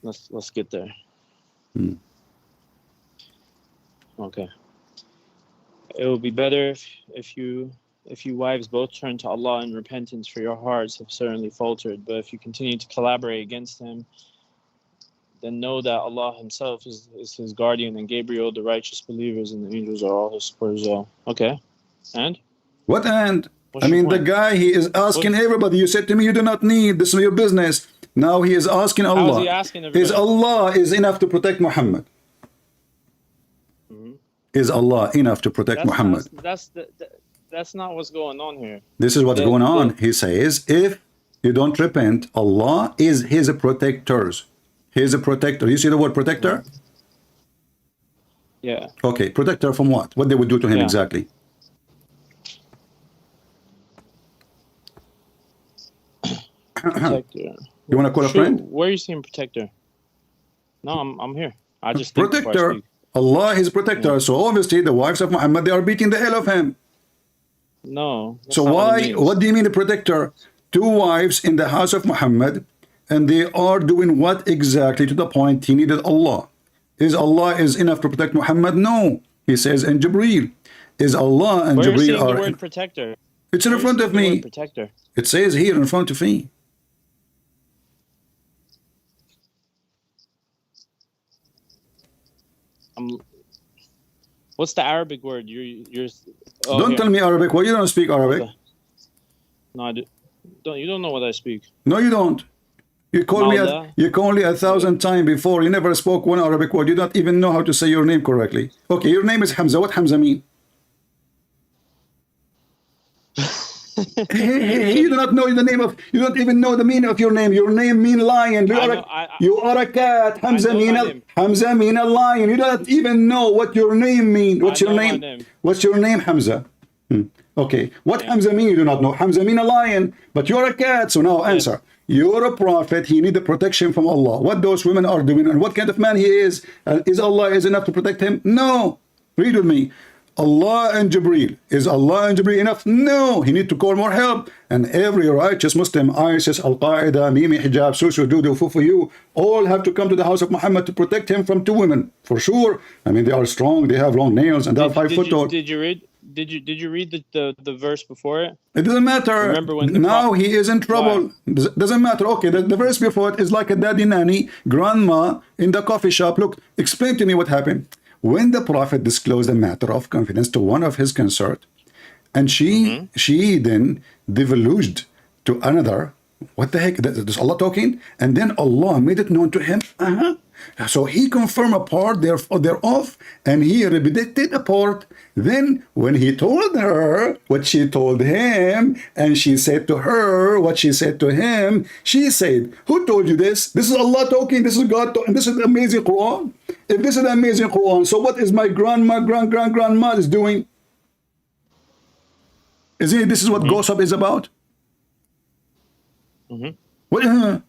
Let's get there. Okay. It will be better if you wives both turn to Allah in repentance, for your hearts have certainly faltered. But if you continue to collaborate against him, then know that Allah himself is his guardian, and Gabriel, the righteous believers, and the angels are all his supporters. Okay. And? What and? What's I your mean, the point? guy, he is asking everybody. You said to me, you do not need. This is your business. Now he is asking Allah. How is he asking everybody? Is Allah is enough to protect Muhammad? Is Allah enough to protect Muhammad? That's not what's going on here. This is what's going on. He says, if you don't repent, Allah is his protectors. He is a protector. You see the word protector? Yeah. Okay, protector from what? What they would do to him Yeah. exactly? Protector. You want to call a friend? Where are you seeing protector? No, I'm here. I just think before I Protector. speak. Allah is protector. So obviously the wives of Muhammad, they are beating the hell of him. No. So why? What do you mean the protector? Two wives in the house of Muhammad, and they are doing what exactly to the point he needed Allah? Is Allah is enough to protect Muhammad? No. He says in Jibreel. Is Allah and Where are you Jibreel seeing the are? word protector? It's in front of me. Protector. It says here in front of me. What's the Arabic word? You're. Don't tell me Arabic. Why you don't speak Arabic? No, I do. You don't know what I speak. No, you don't. You called me. You called me 1,000 times before. You never spoke one Arabic word. You don't even know how to say your name correctly. Okay, your name is Hamzah. What Hamzah mean? Hey, you do not know the name of. You don't even know the meaning of your name. Your name mean lion. You are a cat. Hamzah mean a lion. You don't even know what your name mean. What's your name? What's your name, Hamzah? Okay. What Hamzah mean? You do not know. Hamzah mean a lion, but you're a cat. So now answer. You're a prophet. He need the protection from Allah. What those women are doing and what kind of man he is. Is Allah is enough to protect him? No. Read with me. Allah and Jibreel. Is Allah and Jibreel enough? No. He need to call more help. And every righteous Muslim, ISIS, Al-Qaeda, Mimi, Hijab, Susu, Dudu, Fufuyu, all have to come to the house of Muhammad to protect him from two women. For sure. I mean, they are strong. They have long nails and they are 5 foot tall. Did you read the verse before it? It doesn't matter. Remember when now he is in trouble. Doesn't matter. Okay, the verse before it is like a daddy nanny, grandma in the coffee shop. Look, explain to me what happened. When the Prophet disclosed a matter of confidence to one of his consort, and she then divulged to another, what the heck, is Allah talking? And then Allah made it known to him. So he confirmed a part thereof, and he repeated a part. Then when he told her what she told him, and she said to her what she said to him, she said, who told you this? This is Allah talking, this is God talking, this is the amazing Quran. If this is the amazing Quran, so what is my grandma is doing? This is what gossip is about? What?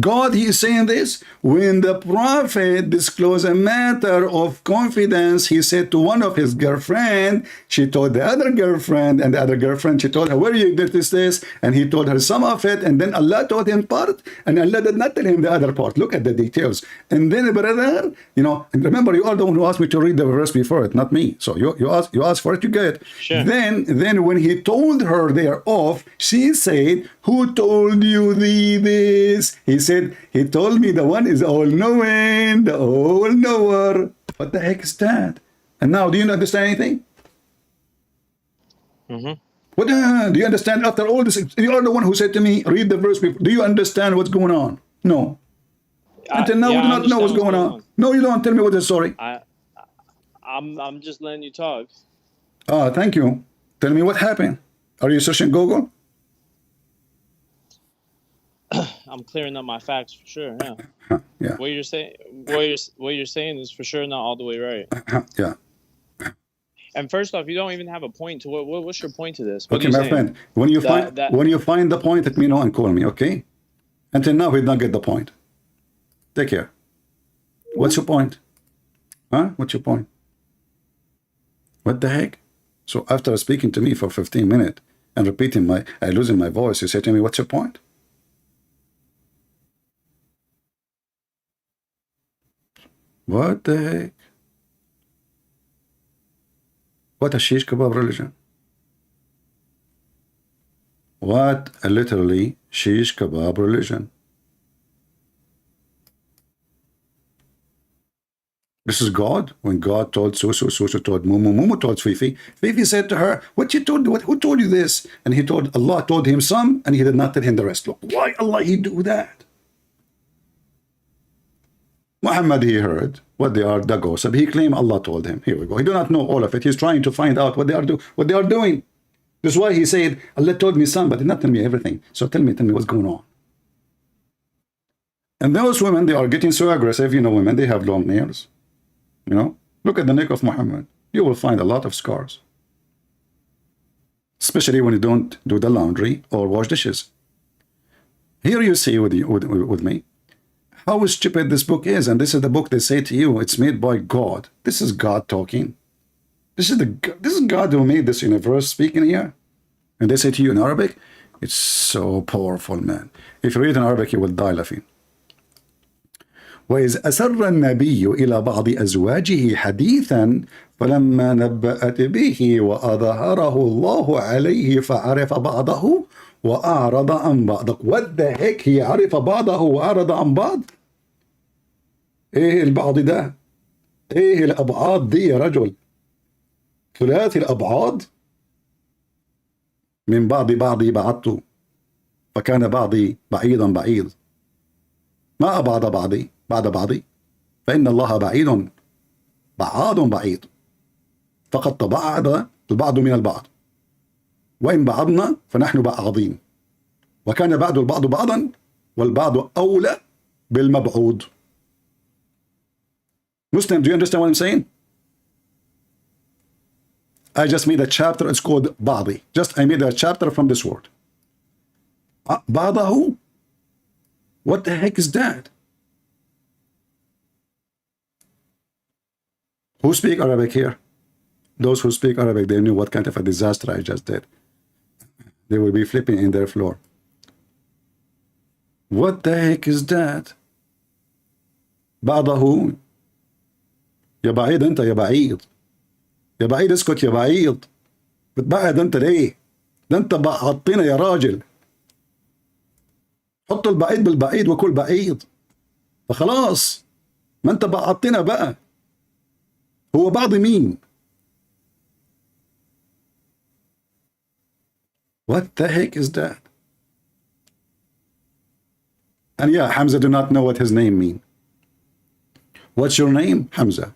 God, he is saying this. When the Prophet disclosed a matter of confidence, he said to one of his girlfriend, she told the other girlfriend, and the other girlfriend, she told her, where you did this? And he told her some of it, and then Allah told him part, and Allah did not tell him the other part. Look at the details. And then, brother, and remember, you are the one who asked me to read the verse before it, not me. So you ask for it, you get it. Sure. Then when he told her thereof, she said, who told you this? He said, he told me the one is all-knowing, the all-knower. What the heck is that? And now, do you understand anything? What do you understand after all this? You are the one who said to me, read the verse before. Do you understand what's going on? No. Until now, we do not know what's going on. No, you don't. Tell me what the story. I'm just letting you talk. Thank you. Tell me what happened. Are you searching Google? I'm clearing up my facts for sure. Yeah. Yeah. What you're saying is for sure not all the way right. Yeah. And first off, you don't even have a point to what's your point to this? Okay, my friend. When you find the point, let me know and call me. Okay. Until now, we don't get the point. Take care. What's your point? What's your point? What the heck? So after speaking to me for 15 minutes and repeating losing my voice, you say to me, what's your point? What the heck? What a shish kebab religion. What a literally shish kebab religion. This is God. When God told Susu, Susu told Mumu, Mumu told Fifi. Fifi said to her, "What you told? Who told you this?" And he told Allah told him some, and he did not tell him the rest. Look, why Allah he do that? Muhammad, he heard what they are, the gossip. He claimed Allah told him. Here we go. He do not know all of it. He's trying to find out what they are doing. This is why he said, Allah told me some, but did not tell me everything. So tell me what's going on. And those women, they are getting so aggressive. You know, women, they have long nails. You know, look at the neck of Muhammad. You will find a lot of scars. Especially when you don't do the laundry or wash dishes. Here you see with me how stupid this book is. And this is the book they say to you, it's made by God. This is God talking. This is God who made this universe speaking here. And they say to you in Arabic, it's so powerful, man. If you read in Arabic, you will die laughing. وإذ أسر النبي إلى بعض أزواجه حديثا فلما نبأت به وأظهره الله عليه فعرف بعضه وأعرض عن بعض. What the heck هي عرف بعضه وأعرض عن بعض؟ إيه البعض ده؟ إيه الأبعاد دي يا رجل؟ ثلاثي الأبعاد من بعضي بعدت فكان بعضي بعيدا بعيد ما أبعد بعضي بعد بعضي فإن الله بعيد بعيد فقد تباعد البعض من البعض وإن بعضنا فنحن بعاضين وكان بعض البعض بعضا والبعض أولى بالمبعوض. Muslim, do you understand what I'm saying? I just made a chapter, it's called بعضي. I made a chapter from this word. بعضه? What the heck is that? Who speak Arabic here? Those who speak Arabic, they knew what kind of a disaster I just did. They will be flipping in their floor. What the heck is that? بعضه يا بعيد انت يا بعيد يا بعيد اسكت يا بعيد بتبعد انت ليه؟ ده انت بعضتنا يا راجل. حط البعيد بالبعيد وكل بعيد فخلاص ما انت بعضتنا بقى. هو بعض مين؟ What the heck is that? And yeah, Hamzah do not know what his name mean. What's your name? Hamzah.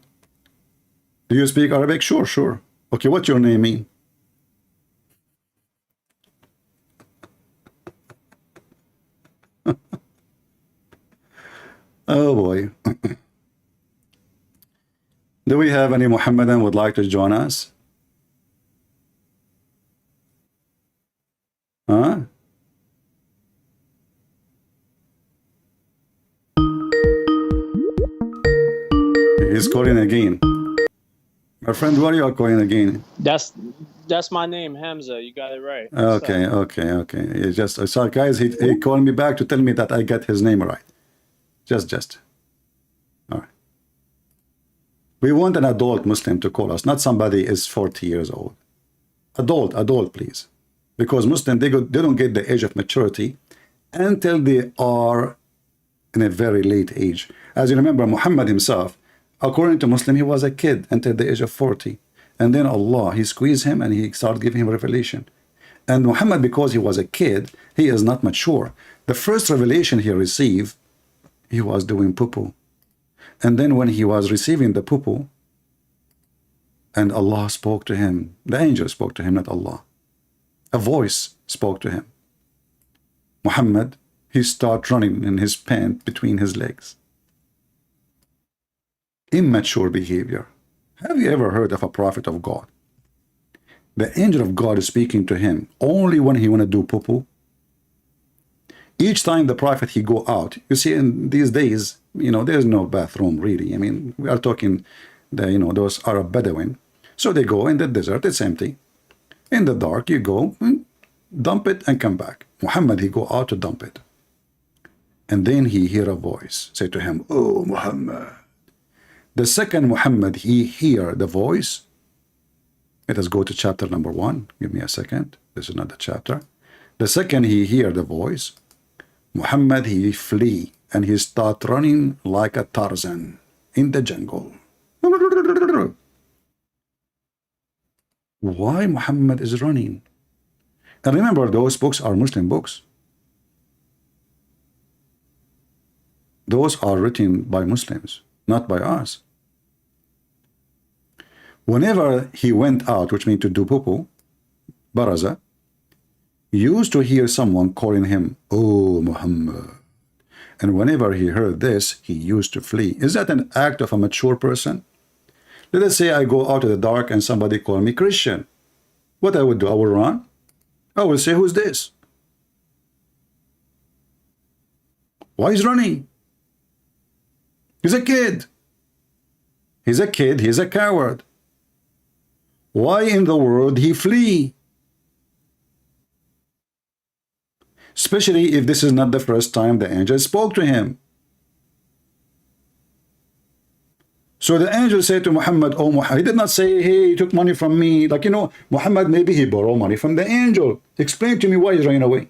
Do you speak Arabic? Sure. Okay, what's your name mean? Oh boy. Do we have any Mohammedan would like to join us? Huh? He's calling again. My friend, what are you calling again? That's my name, Hamzah. You got it right. Okay. He just so guys, he called me back to tell me that I got his name right. Just. All right. We want an adult Muslim to call us, not somebody is 40 years old. Adult, please. Because Muslim, they don't get the age of maturity until they are in a very late age. As you remember, Muhammad himself, according to Muslim, he was a kid until the age of 40. And then Allah, he squeezed him and he started giving him revelation. And Muhammad, because he was a kid, he is not mature. The first revelation he received, he was doing poo-poo. And then when he was receiving the poo-poo, and Allah spoke to him, the angel spoke to him, not Allah. A voice spoke to him. Muhammad, he started running in his pant between his legs. Immature behavior. Have you ever heard of a prophet of God? The angel of God is speaking to him only when he want to do poo-poo. Each time the prophet he go out, you see, in these days, there's no bathroom really. I mean, we are talking those Arab Bedouin. So they go in the desert, it's empty. In the dark, you go, dump it and come back. Muhammad, he go out to dump it. And then he hear a voice say to him, "Oh, Muhammad." The second Muhammad, he hear the voice, Let us go to chapter number 1. Give me a second. This is not the chapter. The second he hear the voice, Muhammad, he flee and he start running like a Tarzan in the jungle. Why Muhammad is running? And remember, those books are Muslim books. Those are written by Muslims, not by us. Whenever he went out, which means to do poo-poo, baraza, he used to hear someone calling him, "Oh, Muhammad." And whenever he heard this, he used to flee. Is that an act of a mature person? Let us say I go out in the dark and somebody call me Christian. What I would do? I will run. I will say, "Who's this? Why is running? He's a kid. He's a kid. He's a coward. Why in the world he flee?" Especially if this is not the first time the angel spoke to him. So the angel said to Muhammad, "Oh, Muhammad," he did not say, "Hey, he took money from me." Like, you know, Muhammad, maybe he borrowed money from the angel. Explain to me why he's running away.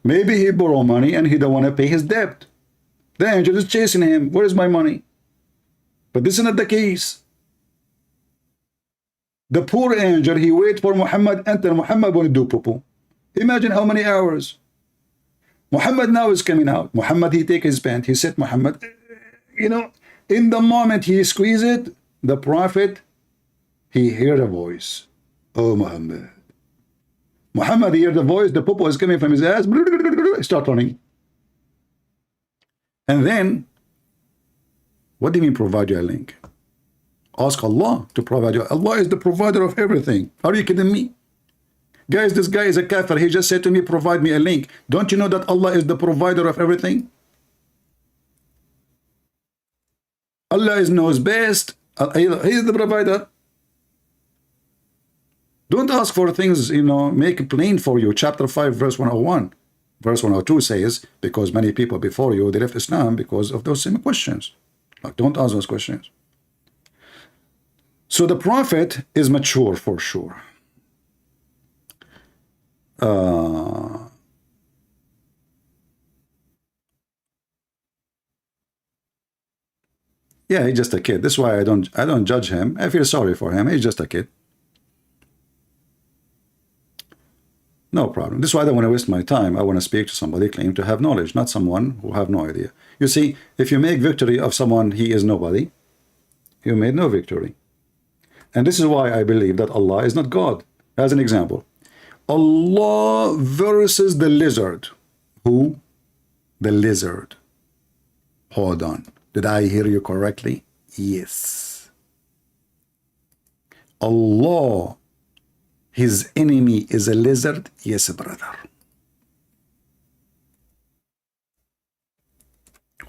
Maybe he borrowed money and he don't want to pay his debt. The angel is chasing him. Where is my money? But this is not the case. The poor angel, he wait for Muhammad, enter. Muhammad want to do poo-poo. Imagine how many hours. Muhammad now is coming out. Muhammad, he take his pant. He said, Muhammad, you know, in the moment he squeeze it, the prophet, he heard a voice. "Oh, Muhammad." Muhammad heard the voice. The poo-poo is coming from his ass. Start running. And then, what do you mean provide you a link? Ask Allah to provide you. Allah is the provider of everything. Are you kidding me? Guys, this guy is a kafir. He just said to me, provide me a link. Don't you know that Allah is the provider of everything? Allah knows best. He is the provider. Don't ask for things, you know, make it plain for you. Chapter 5, verse 101. Verse 102 says, because many people before you, they left Islam because of those same questions. Like, don't ask those questions. So the prophet is mature for sure. Yeah, he's just a kid. That's why I don't judge him. I feel sorry for him. He's just a kid. No problem. This is why I don't want to waste my time. I want to speak to somebody claim to have knowledge, not someone who have no idea. You see, if you make victory of someone he is nobody, you made no victory. And this is why I believe that Allah is not God. As an example, Allah versus the lizard. Who? The lizard. Hold on. Did I hear you correctly? Yes. Allah, his enemy is a lizard? Yes, brother.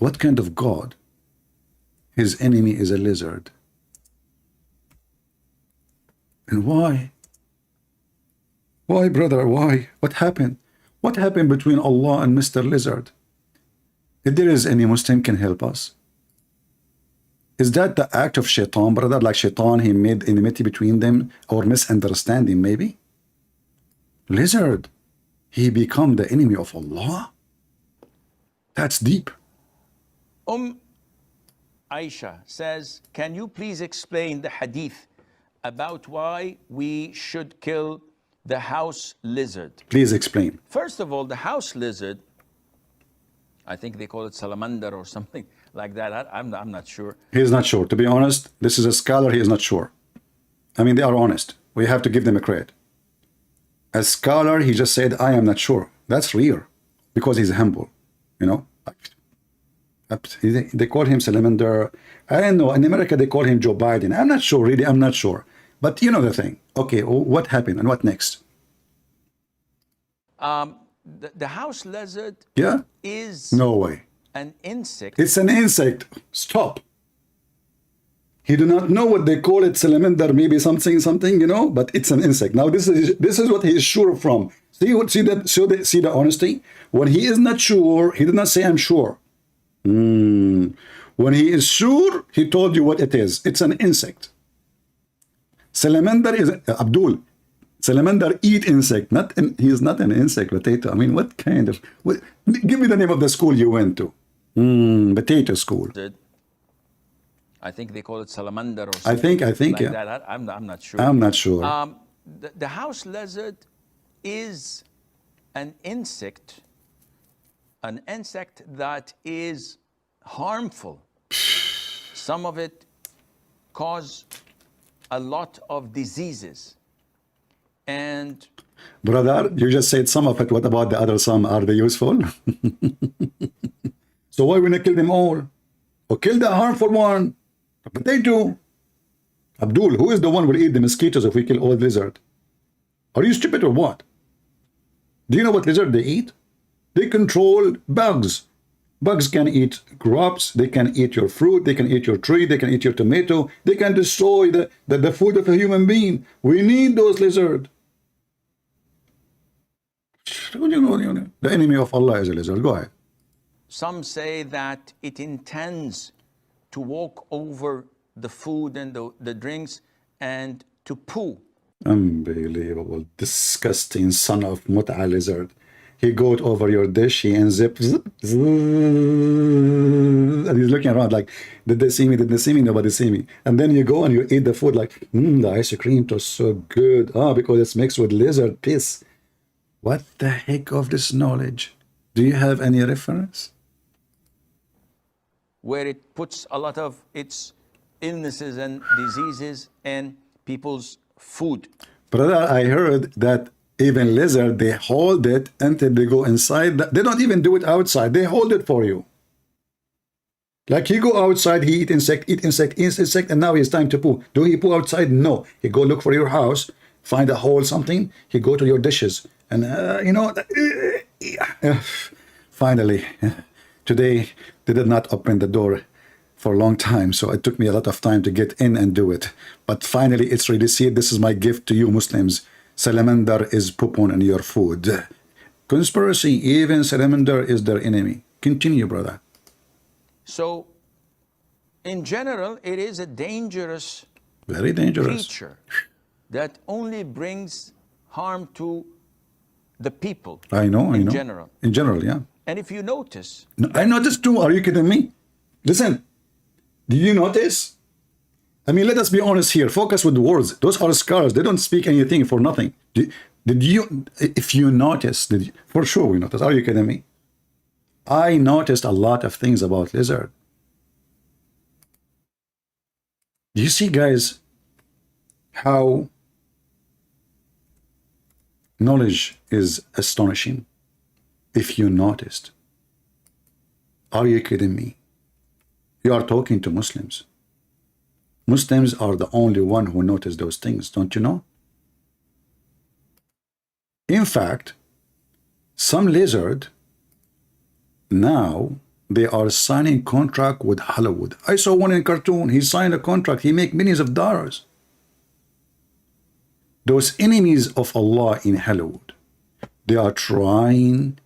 What kind of God? His enemy is a lizard. And why? Why, brother? Why? What happened? What happened between Allah and Mr. Lizard? If there is any Muslim can help us. Is that the act of shaitan, brother? Like shaitan, he made enmity between them or misunderstanding maybe? Lizard, he become the enemy of Allah? That's deep. Aisha says, can you please explain the hadith about why we should kill the house lizard? Please explain. First of all, the house lizard, I think they call it salamander or something like that. I'm not sure. He is not sure. To be honest, this is a scholar. He is not sure. I mean, they are honest. We have to give them a credit. As scholar, he just said, I am not sure. That's rare because he's humble, you know. They call him salamander. I don't know. In America, they call him Joe Biden. I'm not sure, really. I'm not sure. But you know the thing. Okay, what happened and what next? The house lizard is no way. An insect. It's an insect. Stop. He do not know what they call it, salamander, maybe something, you know, but it's an insect. Now this is what he is sure from. See the honesty? When he is not sure, he did not say I'm sure. When he is sure, he told you what it is. It's an insect. Salamander is Abdul. Salamander eat insect. He is not an insect potato. I mean, what kind of? Give me the name of the school you went to. Potato school. I think they call it salamander or something. I think like yeah. that. I'm not sure. I'm not sure. The house lizard is an insect that is harmful. Some of it cause a lot of diseases. And brother, you just said some of it. What about the other some? Are they useful? So why we not kill them all? Or kill the harmful one? A potato. Abdul, who is the one who will eat the mosquitoes if we kill all lizard? Are you stupid or what? Do you know what lizard they eat? They control bugs. Bugs can eat crops, they can eat your fruit, they can eat your tree, they can eat your tomato, they can destroy the food of a human being. We need those lizards. The enemy of Allah is a lizard. Go ahead. some say that it intends to walk over the food and the drinks and to poo. Unbelievable, disgusting son of Mut'a lizard. He goes over your dish, he ends up, and he's looking around like, did they see me? Did they see me? Nobody see me. And then you go and you eat the food like, the ice cream was so good. Because it's mixed with lizard piss. What the heck of this knowledge? Do you have any reference? Where it puts a lot of its illnesses and diseases in people's food. Brother, I heard that even lizard, they hold it until they go inside. They don't even do it outside. They hold it for you. Like he go outside, he eat insect, and now it's time to poo. Do he poo outside? No. He go look for your house, find a hole, something. He go to your dishes. And, finally, today, they did not open the door for a long time. So it took me a lot of time to get in and do it. But finally, it's ready. See, this is my gift to you Muslims. Salamander is pooping in your food. Conspiracy, even salamander is their enemy. Continue, brother. So, in general, it is a dangerous, very dangerous creature that only brings harm to the people. I know. In general. In general, yeah. And if you notice... No, I noticed too. Are you kidding me? Listen, did you notice? I mean, let us be honest here. Focus with the words. Those are scars. They don't speak anything for nothing. Did you, if you notice, for sure we noticed. Are you kidding me? I noticed a lot of things about lizard. Do you see, guys, how knowledge is astonishing? If you noticed. Are you kidding me? You are talking to Muslims. Muslims are the only one who notice those things, don't you know? In fact, some lizard, now they are signing contract with Hollywood. I saw one in cartoon. He signed a contract. He make millions of dollars. Those enemies of Allah in Hollywood, they are trying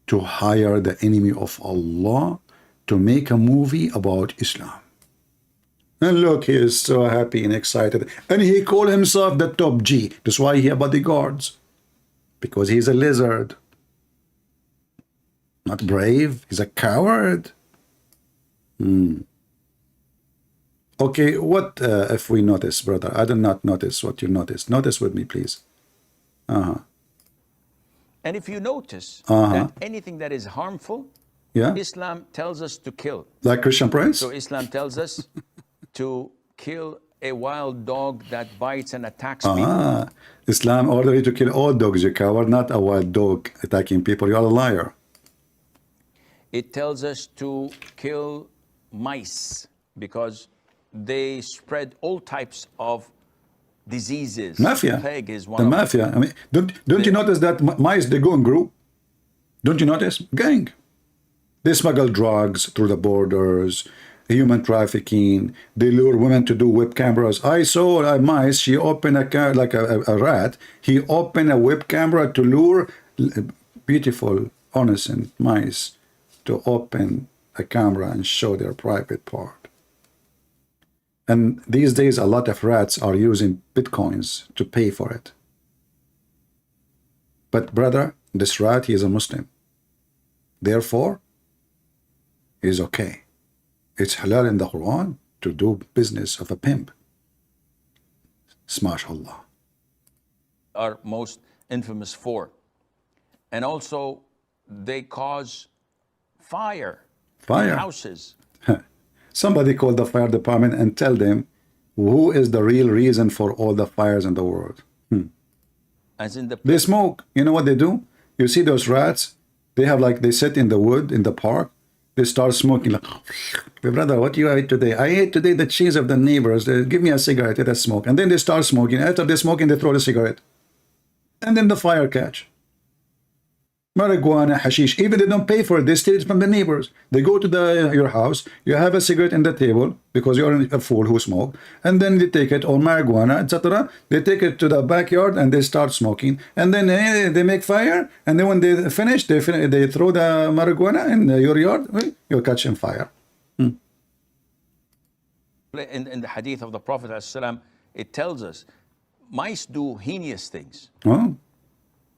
to hire the enemy of Allah to make a movie about Islam. And look, he is so happy and excited. And he called himself the top G. That's why he has bodyguards. Because he's a lizard. Not brave. He's a coward. Okay, what if we notice, brother? I did not notice what you noticed. Notice with me, please. And if you notice that anything that is harmful, Islam tells us to kill. Like Christian Prince? So Islam tells us to kill a wild dog that bites and attacks people. Islam ordered you to kill all dogs, you coward, not a wild dog attacking people. You are a liar. It tells us to kill mice because they spread all types of diseases. Mafia. Plague is one the of mafia. I mean, don't you notice that mice, they go in group? Don't you notice? Gang. They smuggle drugs through the borders, human trafficking. They lure women to do web cameras. I saw a mice. She opened a rat. He opened a web camera to lure beautiful, innocent mice to open a camera and show their private part. And these days, a lot of rats are using bitcoins to pay for it. But brother, this rat, he is a Muslim. Therefore, he's okay. It's halal in the Quran to do business of a pimp. Smash Allah. Are most infamous for. And also, they cause fire in houses. Somebody call the fire department and tell them who is the real reason for all the fires in the world. As in they smoke. You know what they do? You see those rats? They have like, they sit in the wood in the park. They start smoking like, brother, what you ate today? I ate today the cheese of the neighbors. They give me a cigarette, let us smoke. And then they start smoking. After they're smoking, they throw the cigarette. And then the fire catch. Marijuana, hashish, even they don't pay for it, they steal it from the neighbors. They go to your house, you have a cigarette in the table because you're a fool who smoke, and then they take it, or marijuana, etc. They take it to the backyard and they start smoking, and then they make fire, and then when they finish, they throw the marijuana in your yard, you're catching fire. In the hadith of the Prophet ﷺ, it tells us mice do heinous things. Oh.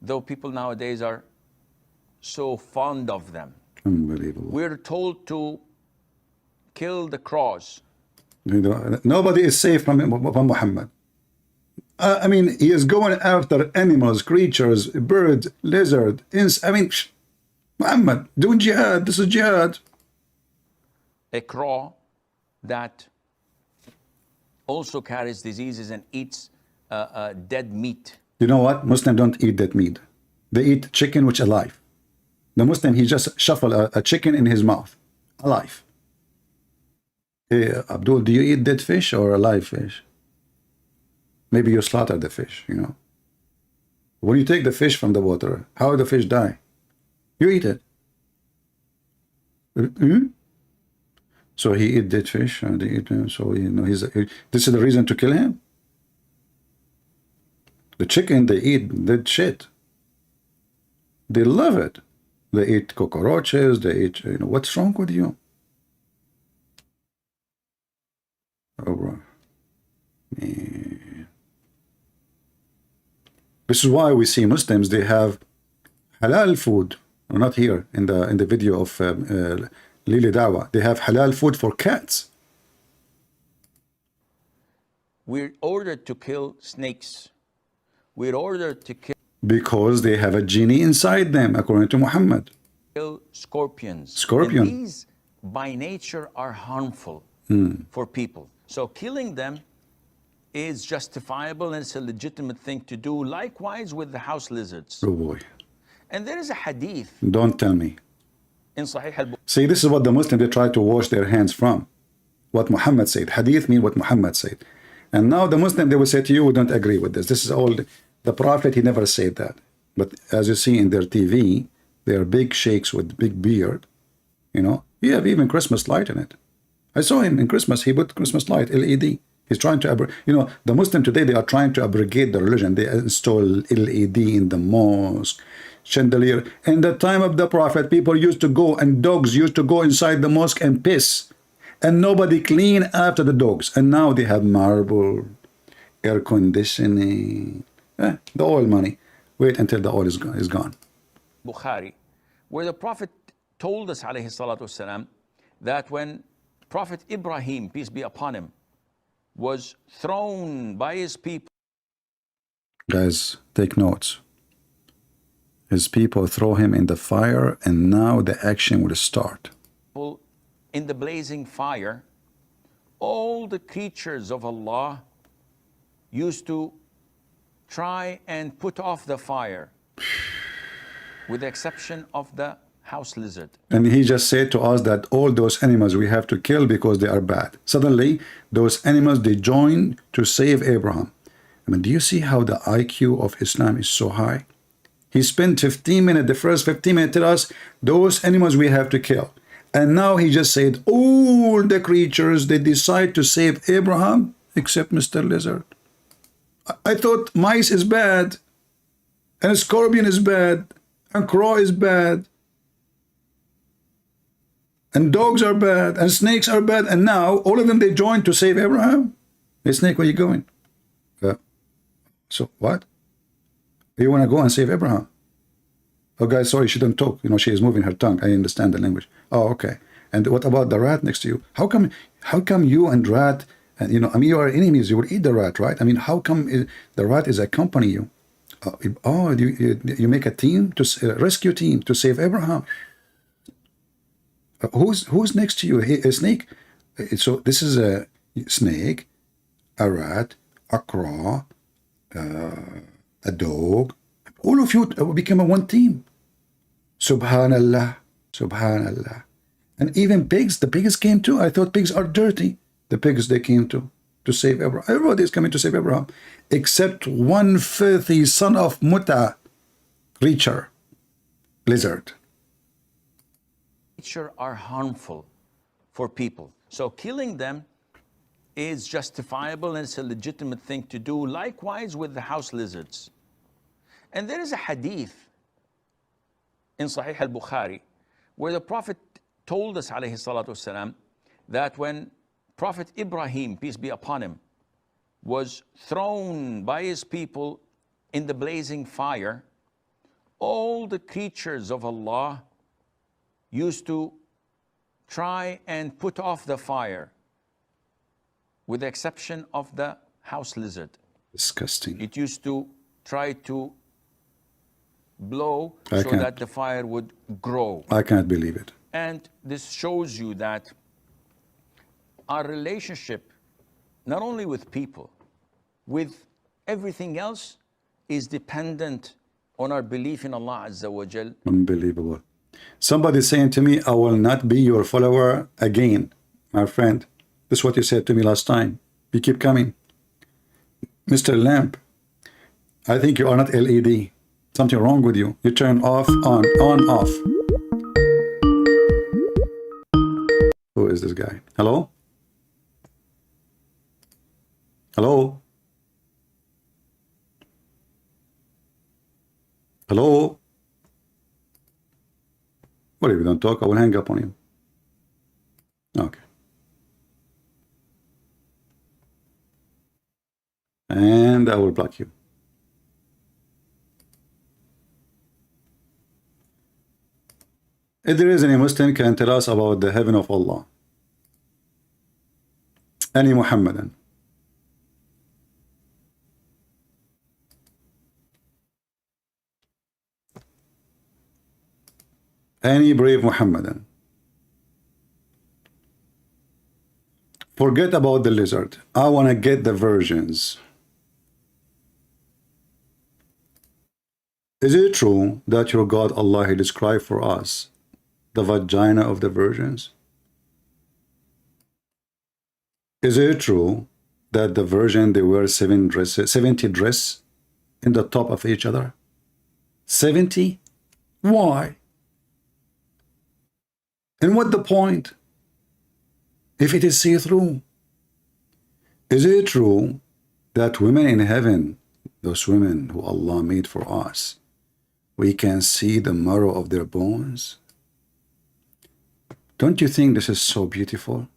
Though people nowadays are so fond of them. Unbelievable. We're told to kill the crows. Nobody is safe from Muhammad. I mean, he is going after animals, creatures, birds, lizard, I mean, Muhammad, doing jihad. This is jihad. A crow that also carries diseases and eats dead meat. You know what? Muslims don't eat dead meat. They eat chicken which alive. The Muslim, he just shuffle a chicken in his mouth, alive. Hey, Abdul, do you eat dead fish or alive fish? Maybe you slaughter the fish, you know. When you take the fish from the water, how the fish die? You eat it. So he eat dead fish, and they eat, so you know this is the reason to kill him. The chicken, they eat dead shit. They love it. They eat cockroaches, they eat, you know, what's wrong with you? Oh, bro. Man. This is why we see Muslims, they have halal food. Not here, in the video of Lili Dawah. They have halal food for cats. We're ordered to kill snakes. We're ordered to kill... Because they have a genie inside them, according to Muhammad. Kill scorpions. Scorpion. And these, by nature, are harmful for people. So killing them is justifiable and it's a legitimate thing to do. Likewise with the house lizards. Oh boy. And there is a hadith. Don't tell me. In Sahih al-Bukhari. See, this is what the Muslims, they try to wash their hands from. What Muhammad said. Hadith mean what Muhammad said. And now the Muslim, they will say to you, we don't agree with this. This is all... The Prophet, he never said that. But as you see in their TV, they are big sheikhs with big beard. You know, you have even Christmas light in it. I saw him in Christmas. He put Christmas light, LED. He's trying to, you know, the Muslim today, they are trying to abrogate the religion. They install LED in the mosque, chandelier. In the time of the Prophet, people used to go, and dogs used to go inside the mosque and piss. And nobody clean after the dogs. And now they have marble, air conditioning. The oil money. Wait until the oil is gone. Bukhari, where the Prophet told us, alayhi salatu wasalam, that when Prophet Ibrahim, peace be upon him, was thrown by his people. Guys, take notes. His people throw him in the fire, and now the action will start. In the blazing fire, all the creatures of Allah used to try and put off the fire, with the exception of the house lizard. And he just said to us that all those animals we have to kill because they are bad. Suddenly, those animals, they join to save Abraham. I mean, do you see how the IQ of Islam is so high? He spent 15 minutes, the first 15 minutes, tell us those animals we have to kill. And now he just said all the creatures, they decide to save Abraham except Mr. Lizard. I thought mice is bad, and a scorpion is bad, and crow is bad. and dogs are bad, and snakes are bad, and now all of them, they joined to save Abraham. Hey, snake, where you going? So what? You want to go and save Abraham? Oh, guys, sorry, she didn't talk. You know, she is moving her tongue. I understand the language. Oh, okay. And what about the rat next to you? How come you and rat, and you know, I mean, you are enemies. You will eat the rat, right? I mean, how come the rat is accompanying you? You make a team to rescue team to save Abraham. Who's next to you? A snake. So this is a snake, a rat, a crow, a dog. All of you become a one team. Subhanallah, Subhanallah. And even pigs, the pigs came too. I thought pigs are dirty. The pigs, they came to save Abraham. Everybody is coming to save Abraham, except one filthy son of Muta creature, lizard. Nature are harmful for people. So killing them is justifiable and it's a legitimate thing to do. Likewise with the house lizards. And there is a hadith in Sahih al-Bukhari where the Prophet told us, alayhi salatu wasalam, that when Prophet Ibrahim, peace be upon him, was thrown by his people in the blazing fire, all the creatures of Allah used to try and put off the fire, with the exception of the house lizard. Disgusting. It used to try to blow so that the fire would grow. I can't believe it. And this shows you that our relationship, not only with people, with everything else, is dependent on our belief in Allah Azza wa Jal. Unbelievable. Somebody saying to me, I will not be your follower again, my friend. This is what you said to me last time. You keep coming. Mr. Lamp, I think you are not LED. Something wrong with you. You turn off, on, off. Who is this guy? Hello? Hello? Hello? What if you don't talk? I will hang up on you. Okay. And I will block you. If there is any Muslim can tell us about the heaven of Allah. Any Muhammadan. Any brave Muhammadan. Forget about the lizard. I want to get the virgins. Is it true that your God Allah, He described for us the vagina of the virgins? Is it true that the virgin, they wear 70 dresses in the top of each other? 70? Why? And what the point? If it is see-through. Is it true that women in heaven, those women who Allah made for us, we can see the marrow of their bones? Don't you think this is so beautiful?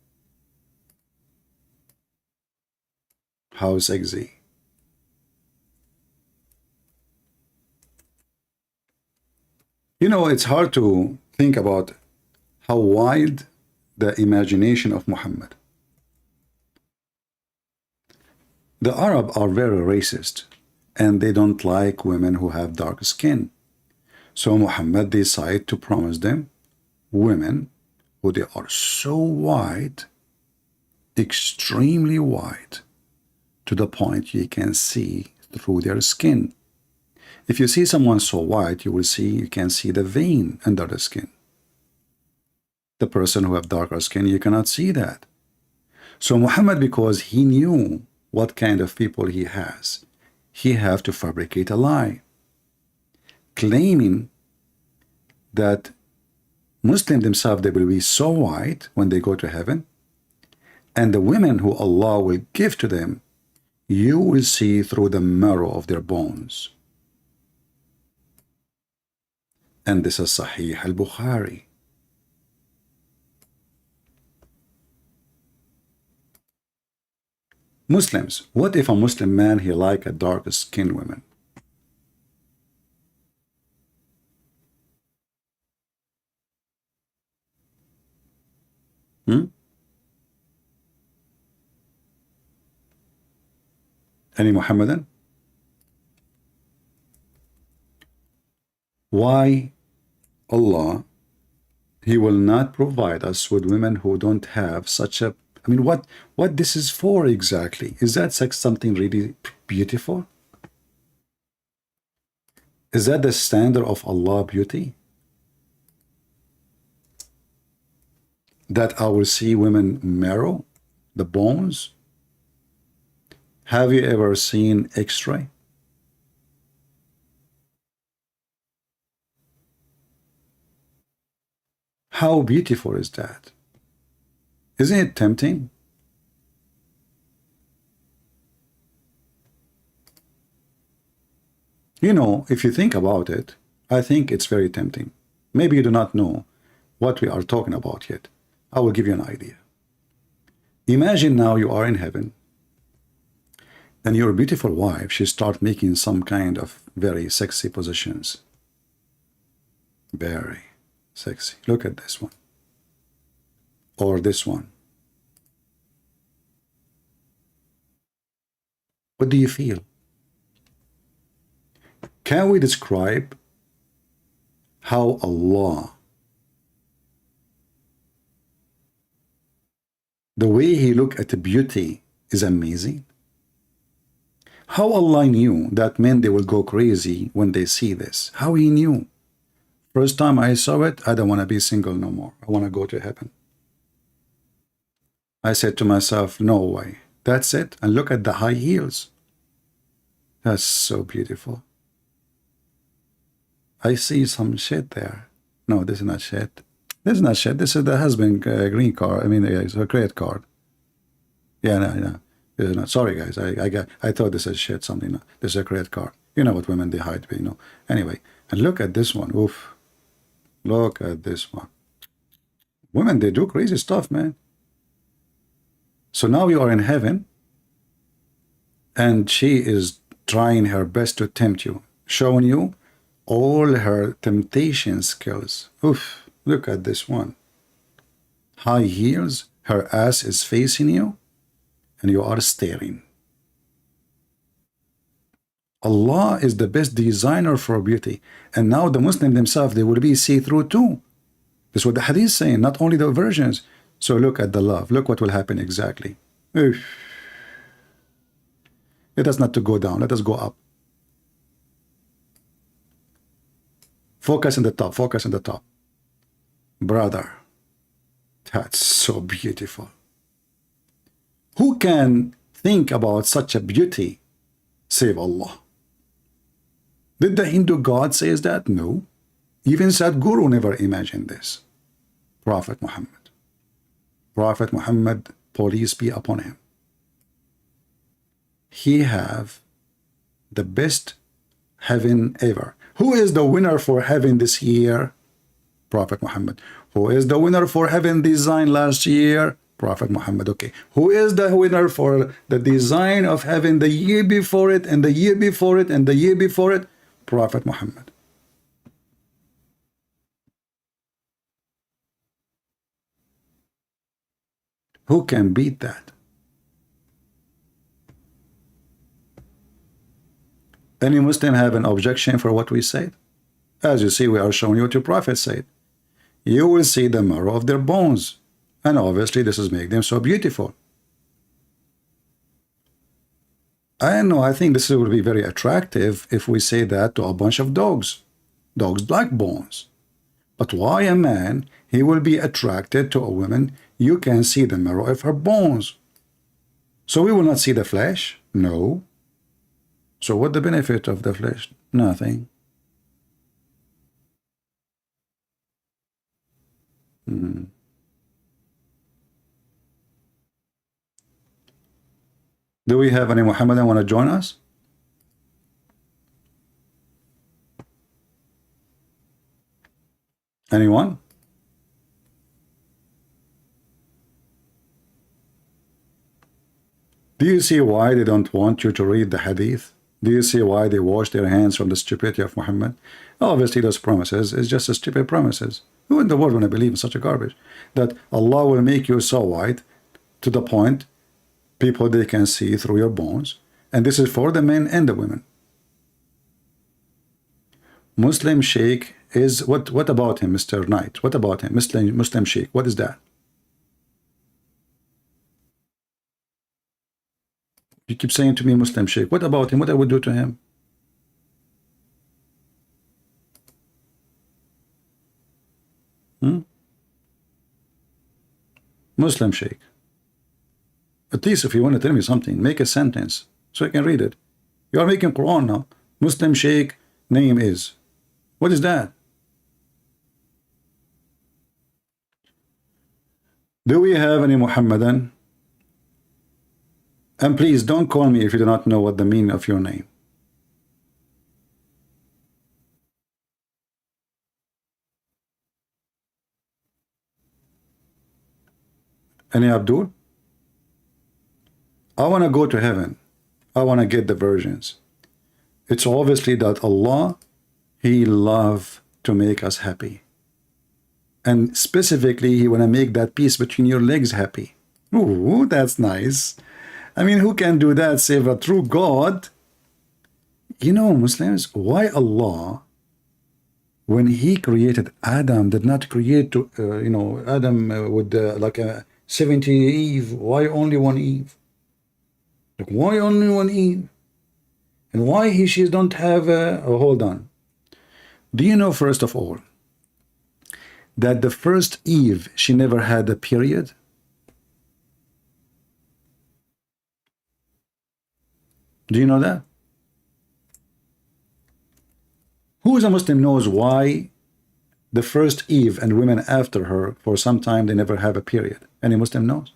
How sexy. You know, it's hard to think about how wild the imagination of Muhammad. The Arab are very racist and they don't like women who have dark skin. So Muhammad decided to promise them women who they are so white, extremely white, to the point you can see through their skin. If you see someone so white, you can see the vein under the skin. The person who have darker skin, you cannot see that. So Muhammad, because he knew what kind of people he has, he have to fabricate a lie, claiming that Muslims themselves, they will be so white when they go to heaven, and the women who Allah will give to them, you will see through the marrow of their bones. And this is Sahih al-Bukhari. Muslims, what if a Muslim man, he like a dark skinned woman? Any Mohammedan? Why Allah, he will not provide us with women who don't have such a, I mean, what this is for exactly? Is that sex something really beautiful? Is that the standard of Allah beauty? That I will see women marrow, the bones? Have you ever seen X-ray? How beautiful is that? Isn't it tempting? You know, if you think about it, I think it's very tempting. Maybe you do not know what we are talking about yet. I will give you an idea. Imagine now you are in heaven and your beautiful wife, she starts making some kind of very sexy positions. Very sexy. Look at this one. Or this one. What do you feel? Can we describe how Allah, the way he look at the beauty is amazing? How Allah knew that men, they will go crazy when they see this? How he knew? First time I saw it, I don't want to be single no more. I want to go to heaven. I said to myself, no way. That's it. And look at the high heels. That's so beautiful. I see some shit there. No, this is not shit. This is not shit. This is the husband green card. I mean, it's a credit card. Yeah, no. Not. Sorry, guys. I thought this is shit. Something. No. This is a credit card. You know what women they hide. You know. Anyway, and look at this one. Oof. Look at this one. Women, they do crazy stuff, man. So now you are in heaven, and she is trying her best to tempt you, showing you all her temptation skills. Oof, look at this one. High heels, her ass is facing you, and you are staring. Allah is the best designer for beauty. And now the Muslims themselves, they will be see-through too. This is what the hadith is saying, not only the versions. So look at the love. Look what will happen exactly. Oof. Let us not to go down. Let us go up. Focus on the top. Focus on the top. Brother, that's so beautiful. Who can think about such a beauty save Allah? Did the Hindu God says that? No. Even Sadhguru never imagined this. Prophet Muhammad. Prophet Muhammad, peace be upon him. He have the best heaven ever. Who is the winner for heaven this year? Prophet Muhammad. Who is the winner for heaven design last year? Prophet Muhammad. Okay. Who is the winner for the design of heaven the year before it, and the year before it, and the year before it? Prophet Muhammad. Who can beat that? Any Muslim have an objection for what we said? As you see, we are showing you what your Prophet said. You will see the marrow of their bones. And obviously this is making them so beautiful. I know, I think this will be very attractive if we say that to a bunch of dogs. Dogs like bones. But why a man, he will be attracted to a woman, you can see the marrow of her bones. So we will not see the flesh? No. So what the benefit of the flesh? Nothing. Do we have any Muhammadan want to join us? Anyone? Do you see why they don't want you to read the hadith? Do you see why they wash their hands from the stupidity of Muhammad? Obviously, those promises is just a stupid promises. Who in the world want to believe in such a garbage? That Allah will make you so white to the point people they can see through your bones. And this is for the men and the women. Muslim Sheikh is what about him, Mr. Knight? What about him? Muslim Sheikh, what is that? You keep saying to me Muslim Sheikh. What about him? What I would do to him? Muslim Sheikh. At least if you want to tell me something, make a sentence so I can read it. You are making Quran now. Muslim Sheikh name is. What is that? Do we have any Muhammadan? And please don't call me if you do not know what the meaning of your name. Any Abdul? I want to go to heaven. I want to get the virgins. It's obviously that Allah, He loves to make us happy. And specifically, He want to make that piece between your legs happy. Ooh, that's nice. I mean, who can do that save a true God? You know, Muslims, why Allah, when He created Adam, did not create, Adam with like a 70 Eve? Why only one Eve? Like, why only one Eve? And why she don't have a... Oh, hold on. Do you know, first of all, that the first Eve, she never had a period? Do you know that? Who is a Muslim knows why the first Eve and women after her, for some time, they never have a period? Any Muslim knows?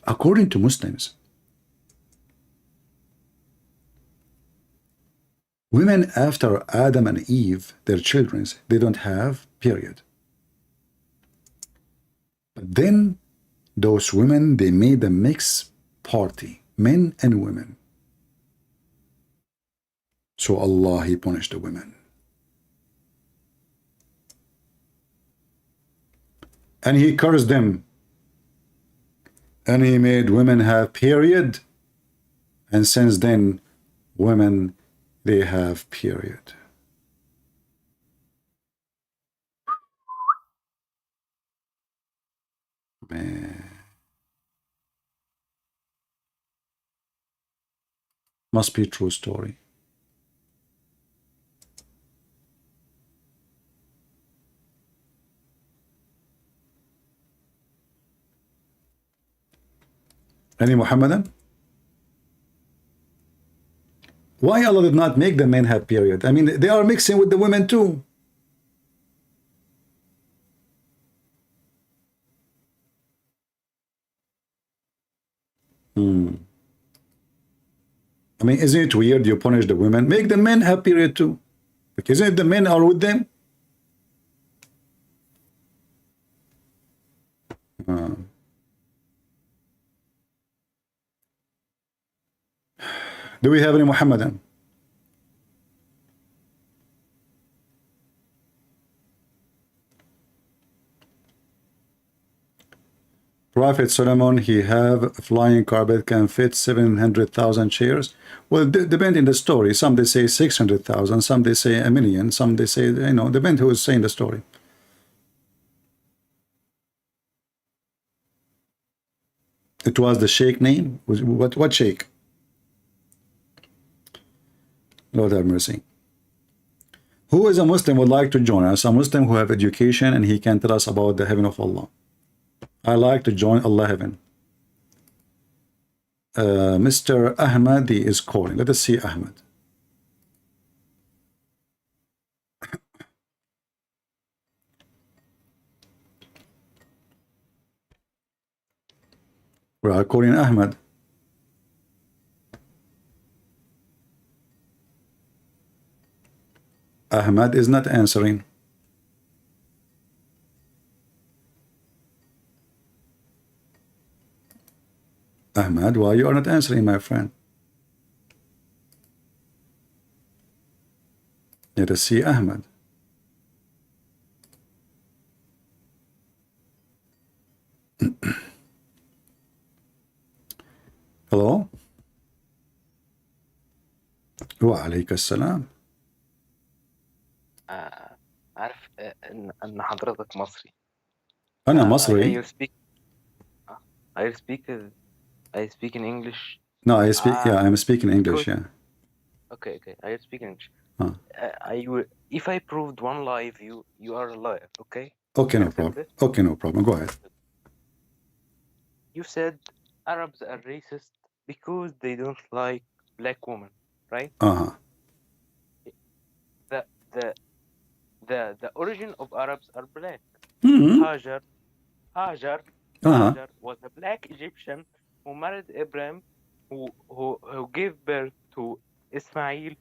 According to Muslims, women after Adam and Eve, their children, they don't have period. But then those women, they made a mixed party, men and women. So Allah, He punished the women. And He cursed them. And He made women have period. And since then, women, they have period. Man. Must be a true story. Any Muhammadan? Why Allah did not make the men have period? I mean, they are mixing with the women too. I mean, isn't it weird you punish the women? Make the men have period too. Like, isn't it the men are with them? Do we have any Muhammadan? Prophet Solomon, he have a flying carpet can fit 700,000 chairs. Well, depending the story. Some they say 600,000, some they say a million, some they say, depend who is saying the story. It was the sheikh name? What sheikh? Lord have mercy. Who is a Muslim would like to join us? A Muslim who have education and he can tell us about the heaven of Allah. I like to join Allah heaven. Mr. Ahmed is calling. Let us see Ahmed. We are calling Ahmed. Ahmed is not answering. Ahmed, why you are not answering, my friend? Let us see Ahmed. Hello? وعليك السلام. عارف ان حضرتك مصري. أنا مصري. I speak in English. No, I speak. Yeah, I'm speaking English. Good. Yeah. Okay. I speak English. If I proved one lie, you are a liar. Okay. Okay, no problem. Okay, no problem. Go ahead. You said Arabs are racist because they don't like black women, right? The origin of Arabs are black. Hajar was a black Egyptian who married Ibrahim, who gave birth to Ismail,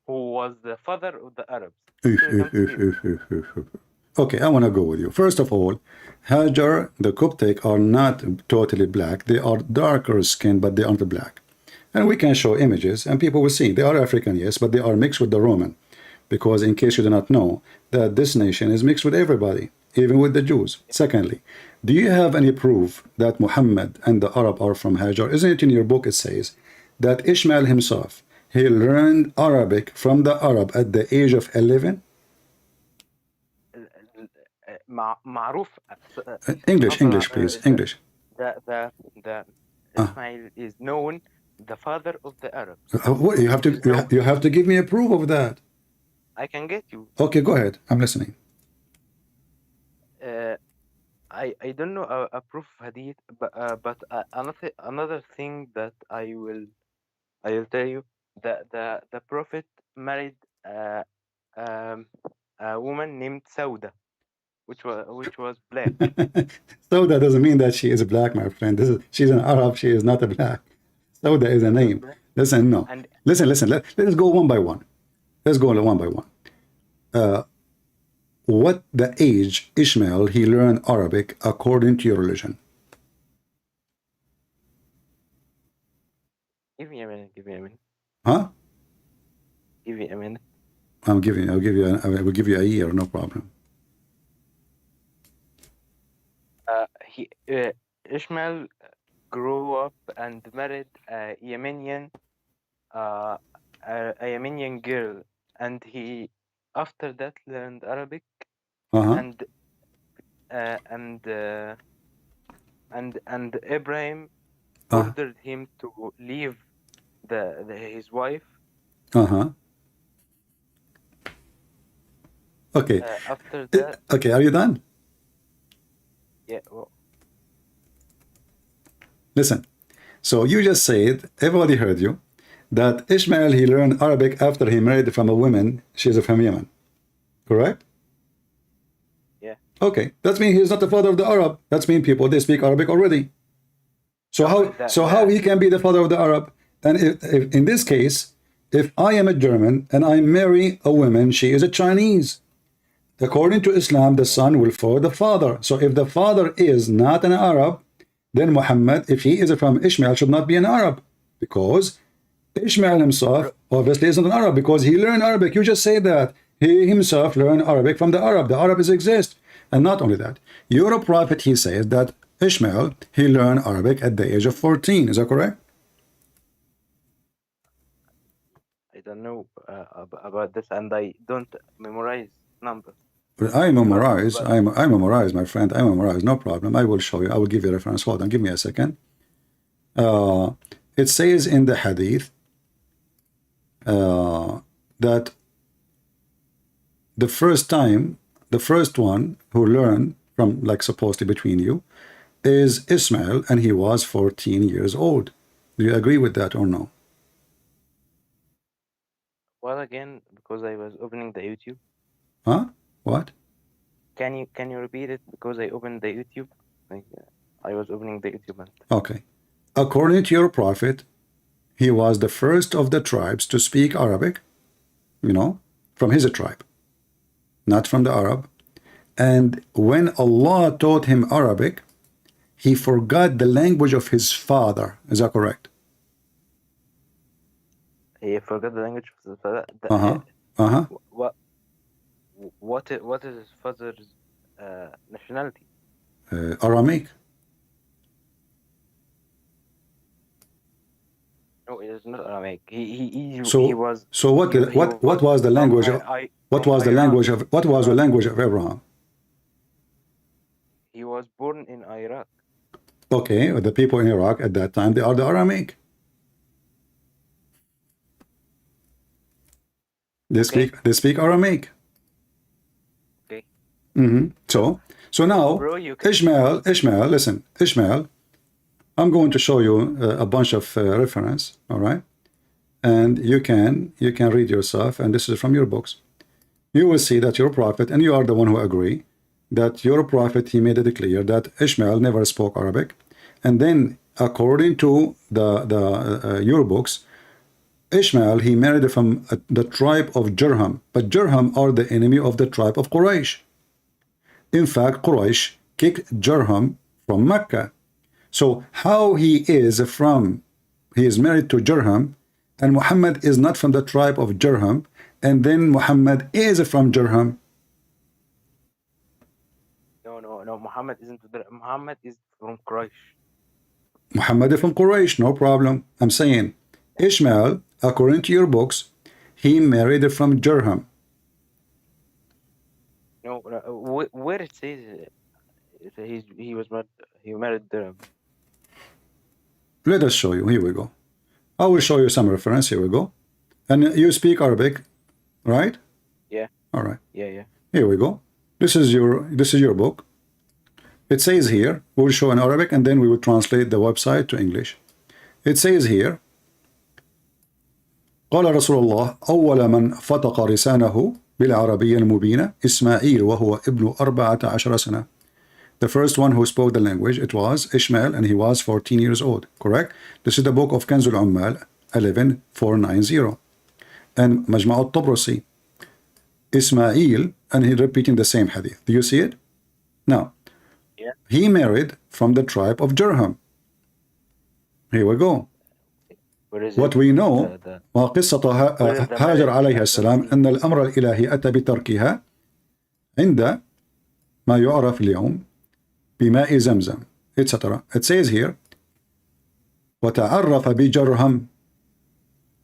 who was the father of the Arabs. Okay, I want to go with you. First of all, Hajar, the Coptic, are not totally black. They are darker skinned, but they aren't black. And we can show images, and people will see. They are African, yes, but they are mixed with the Roman. Because in case you do not know, that this nation is mixed with everybody, even with the Jews. Secondly, do you have any proof that Mohammed and the Arab are from Hajar? Isn't it in your book it says that Ishmael himself, he learned Arabic from the Arab at the age of 11? English, please. English. The Ismail is known the father of the Arabs. You have to give me a proof of that. I can get you. Okay, go ahead. I'm listening. I don't know a proof of hadith, but another thing that I'll tell you that the Prophet married a woman named Sauda, which was black. Sauda doesn't mean that she is black, my friend. She's an Arab. She is not a black. Sauda is a name. Listen, no. Listen. Let's go one by one. Let's go one by one. What the age Ishmael he learned Arabic according to your religion? Give me a minute. Huh? Give me a minute. I will give you a year, no problem. Ishmael grew up and married a Yemenian girl, and he after that learned Arabic, and Ibrahim ordered him to leave his wife. Okay. After that. Okay, are you done? Yeah. Well. Listen. So you just said, everybody heard you, that Ishmael he learned Arabic after he married from a woman. She is from Yemen. Correct? Yeah. Okay. That means he's not the father of the Arab. That means people they speak Arabic already. So how he can be the father of the Arab? And if in this case, if I am a German and I marry a woman, she is a Chinese. According to Islam, the son will follow the father. So if the father is not an Arab, then Muhammad, if he is from Ishmael, should not be an Arab, because Ishmael himself obviously isn't an Arab, because he learned Arabic. You just say that he himself learned Arabic from the Arab. The Arabs exist. And not only that, your prophet, he says that Ishmael, he learned Arabic at the age of 14. Is that correct? I don't know about this, and I don't memorize numbers. But I memorize, my friend. I memorize, no problem. I will show you. I will give you a reference. Hold on, give me a second. It says in the hadith that the first one who learned from, like, supposedly between you, is Ismail, and he was 14 years old. Do you agree with that or no? Well, again, because I was opening the YouTube. Huh? What? Can you repeat it? Because I opened the YouTube. I was opening the YouTube. Okay. According to your prophet, he was the first of the tribes to speak Arabic, from his tribe, not from the Arab. And when Allah taught him Arabic, he forgot the language of his father. Is that correct? He forgot the language of his father. What is his father's nationality? Aramaic. No, it is not Aramaic. He was. So what was the language of what was the language of Abraham? He was born in Iraq. Okay, the people in Iraq at that time, they are the Aramaic. They speak Aramaic. Okay. So now, Bro, Ishmael, listen, Ishmael, I'm going to show you a bunch of reference, all right? And you can read yourself, and this is from your books. You will see that your prophet, and you are the one who agree, that your prophet, he made it clear that Ishmael never spoke Arabic. And then, according to your books, Ishmael, he married from the tribe of Jurham, but Jurham are the enemy of the tribe of Quraysh. In fact, Quraysh kicked Jurham from Mecca. So how he is married to Jurham, and Muhammad is not from the tribe of Jurham, and then Muhammad is from Jurham. No, Muhammad isn't. Muhammad is from Quraysh. Muhammad is from Quraysh, no problem. I'm saying, Ishmael, according to your books, he married from Jurham. No, where it says he married Durham. Let us show you. Here we go. I will show you some reference. Here we go. And you speak Arabic, right? Yeah. All right. Yeah. Here we go. This is your book. It says here, we will show in Arabic, and then we will translate the website to English. It says here, قال رسول الله أول من فتق لسانه بالعربية المبينة إسماعيل وهو ابن 14 سنة. The first one who spoke the language, it was Ishmael, and he was 14 years old. Correct? This is the book of Kanzul Ummal 11490. And Majma' al-Tabrasi, Ismail, and he repeating the same hadith. Do you see it? Now, yeah. He married from the tribe of Jurham. Here we go. What we know, وقصة هاجر عليها السلام أن الأمر الإلهي أتى بتركها عند ما يعرف اليوم بماء زمزم, etc. It says here, وتعرف بجرهم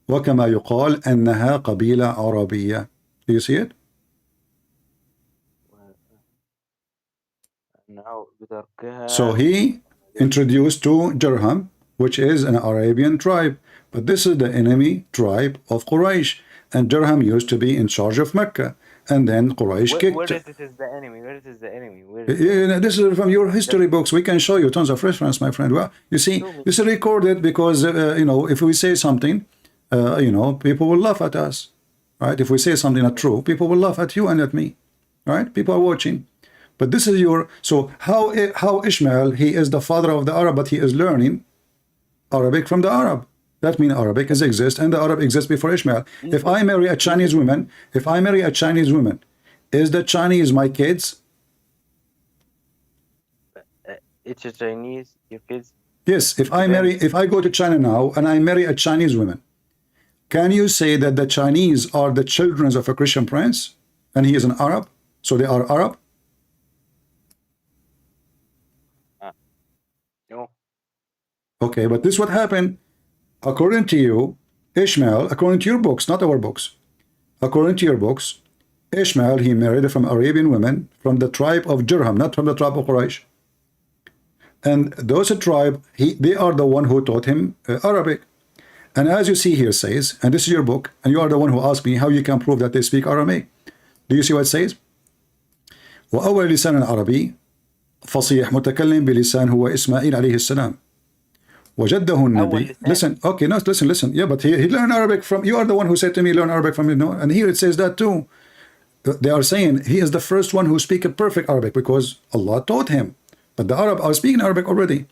وكما يقال أنها قبيلة عربية. Do you see it? So he introduced to Jurham, which is an Arabian tribe, but this is the enemy tribe of Quraysh, and Jurham used to be in charge of Mecca, and then Quraysh kicked. Where is the enemy? This is from your history books. We can show you tons of reference, my friend. Well, you see, this is recorded because if we say something, people will laugh at us, right? If we say something not true, people will laugh at you and at me, right? People are watching. But this is so how Ishmael, he is the father of the Arab, but he is learning Arabic from the Arab. That means Arabic exists, and the Arab exists before Ishmael. If I marry a Chinese woman, is the Chinese my kids? It's a Chinese, your kids? Yes, if I go to China now and I marry a Chinese woman, can you say that the Chinese are the children of a Christian prince and he is an Arab? So they are Arab? No. Okay, but this is what happened. According to you, Ishmael, according to your books, not our books, according to your books, Ishmael, he married from Arabian women from the tribe of Jurham, not from the tribe of Quraysh. And those tribe, they are the one who taught him Arabic. And as you see here says, and this is your book, and you are the one who asked me how you can prove that they speak Aramaic. Do you see what it says? وأول لسان عربي فصيح متكلم بلسان هو إسماعيل عليه السلام. وجده النبي. Listen, okay, no, listen. Yeah, but he learned Arabic from, you are the one who said to me, learn Arabic from, and here it says that too. They are saying he is the first one who speaks perfect Arabic because Allah taught him. But the Arab are speaking Arabic already.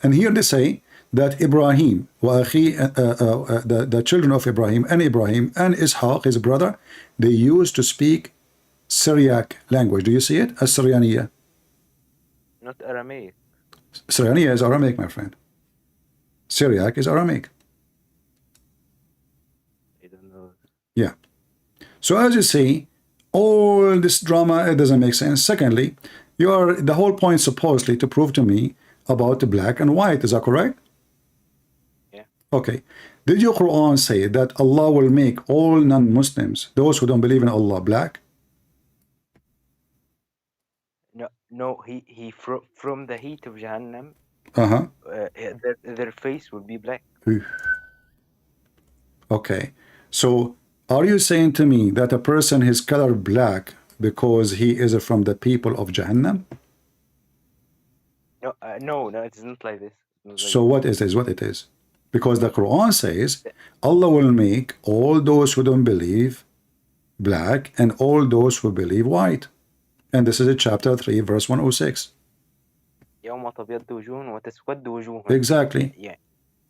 And here they say that Ibrahim, the children of Ibrahim and Ishaq, his brother, they used to speak Syriac language. Do you see it? As-Syrianiya. Not Aramaic. Syriania is Aramaic, my friend. Syriac is Aramaic. I don't know. Yeah. So as you see, all this drama, it doesn't make sense. Secondly, the whole point supposedly to prove to me about the black and white. Is that correct? Yeah. Okay. Did your Quran say that Allah will make all non-Muslims, those who don't believe in Allah, black? No. He from the heat of Jahannam. Uh-huh. Their face will be black. Okay. So are you saying to me that a person is colored black because he is from the people of Jahannam? No, it isn't like this. So what is this? What it is? Because the Quran says Allah will make all those who don't believe black and all those who believe white. And this is chapter 3, verse 106. يوم تبيض وجوه وتسود وجوه. Exactly. Yeah.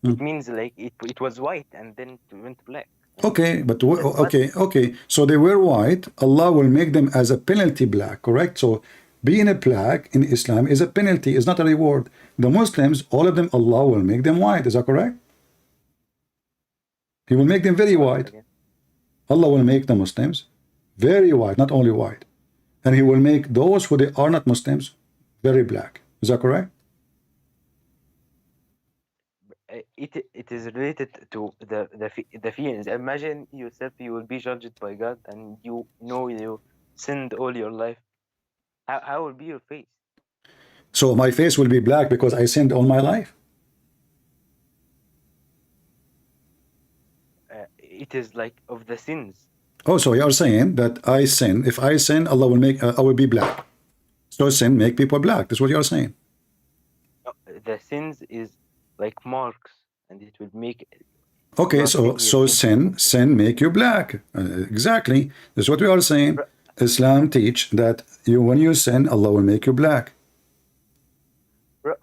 It means like it was white and then it went black. Okay, but okay. So they were white. Allah will make them as a penalty black, correct? So being a black in Islam is a penalty, is not a reward. The Muslims, all of them, Allah will make them white. Is that correct? He will make them very white. Allah will make the Muslims very white, not only white. And he will make those who they are not Muslims very black. Is that correct? It is related to the feelings. Imagine yourself, you will be judged by God, and you sinned all your life. How will be your face? So my face will be black because I sinned all my life? It is like of the sins. Oh, so you are saying that I sin. If I sin, Allah will make I will be black. So sin make people black. That's what you are saying. The sins is like marks, and it will make. Okay, so sin make you black. Exactly. That's what we are saying. Islam teach that when you sin, Allah will make you black.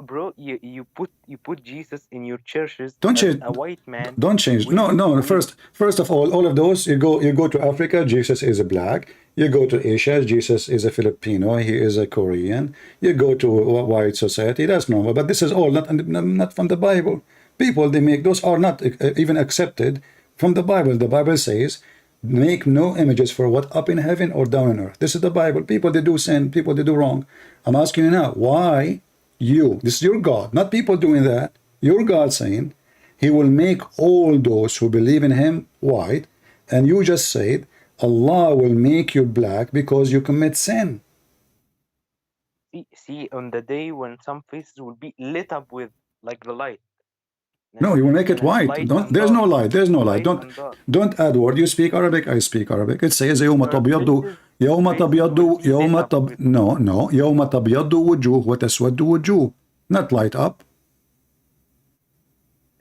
Bro, you put Jesus in your churches. Don't change. A white man. Don't change. No. First of all of those, you go to Africa, Jesus is a black. You go to Asia, Jesus is a Filipino. He is a Korean. You go to a white society, that's normal. But this is all not from the Bible. People they make those are not even accepted from the Bible. The Bible says, make no images for what up in heaven or down on earth. This is the Bible. People they do sin. People they do wrong. I'm asking you now, why? This is your God, not people doing that. Your God saying he will make all those who believe in him white, and you just said Allah will make you black because you commit sin. See, on the day when some faces will be lit up with like the light. No, you will make it white. There's no light. There's no light. Don't add word. You speak Arabic. I speak Arabic. It says يوم تبيض وجوه وتسود وجوه. Not light up.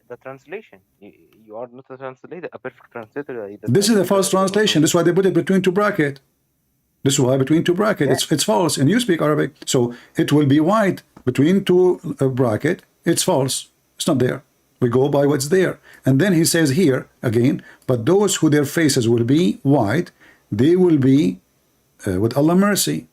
The translation. You are not a translator, a perfect translator. This is the false translation. That's why they put it between two brackets. This is why between two brackets. It's false. And you speak Arabic. So it will be white between two bracket. It's false. It's not there. We go by what's there. And then he says here again, but those who their faces will be white, they will be with Allah mercy.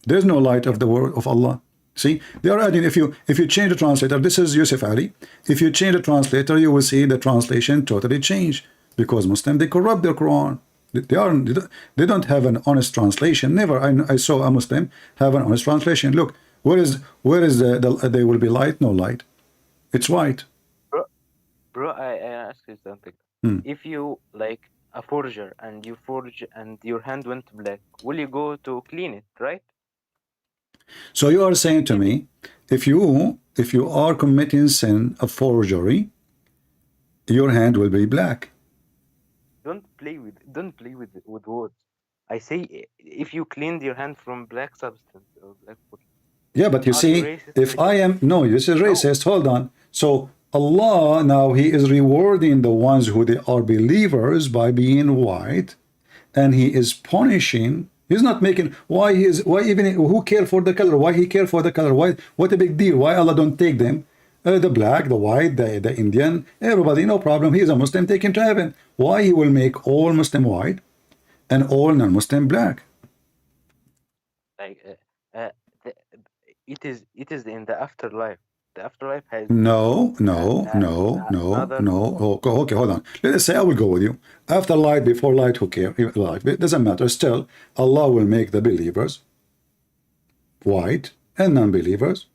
There's no light of the word of Allah. See, they are adding, if you change the translator, this is Yusuf Ali. If you change the translator, you will see the translation totally change, because Muslims, they corrupt their Quran. They don't have an honest translation. Never I saw a Muslim have an honest translation. Look, where is there will be light? No light. It's white. Bro, I ask you something. If you like a forger and you forge and your hand went black, will you go to clean it, right? So you are saying to me, if you are committing sin of forgery, your hand will be black. Don't play with words. I say if you cleaned your hand from black substance or black wood. Yeah, but you see, if I am this is racist. Hold on. So Allah now he is rewarding the ones who they are believers by being white, and he is punishing. He's not making why even who care for the color? Why he care for the color? Why? What a big deal? Why Allah don't take them? The black, the white, the Indian, everybody, no problem. He is a Muslim, take him to heaven. Why he will make all Muslim white and all non-Muslim black? Like it is in the afterlife. The afterlife has No, no, no, no, another. no. Okay, hold on. Let's say I will go with you. After light, before light, who cares? Life, it doesn't matter. Still, Allah will make the believers white and non-believers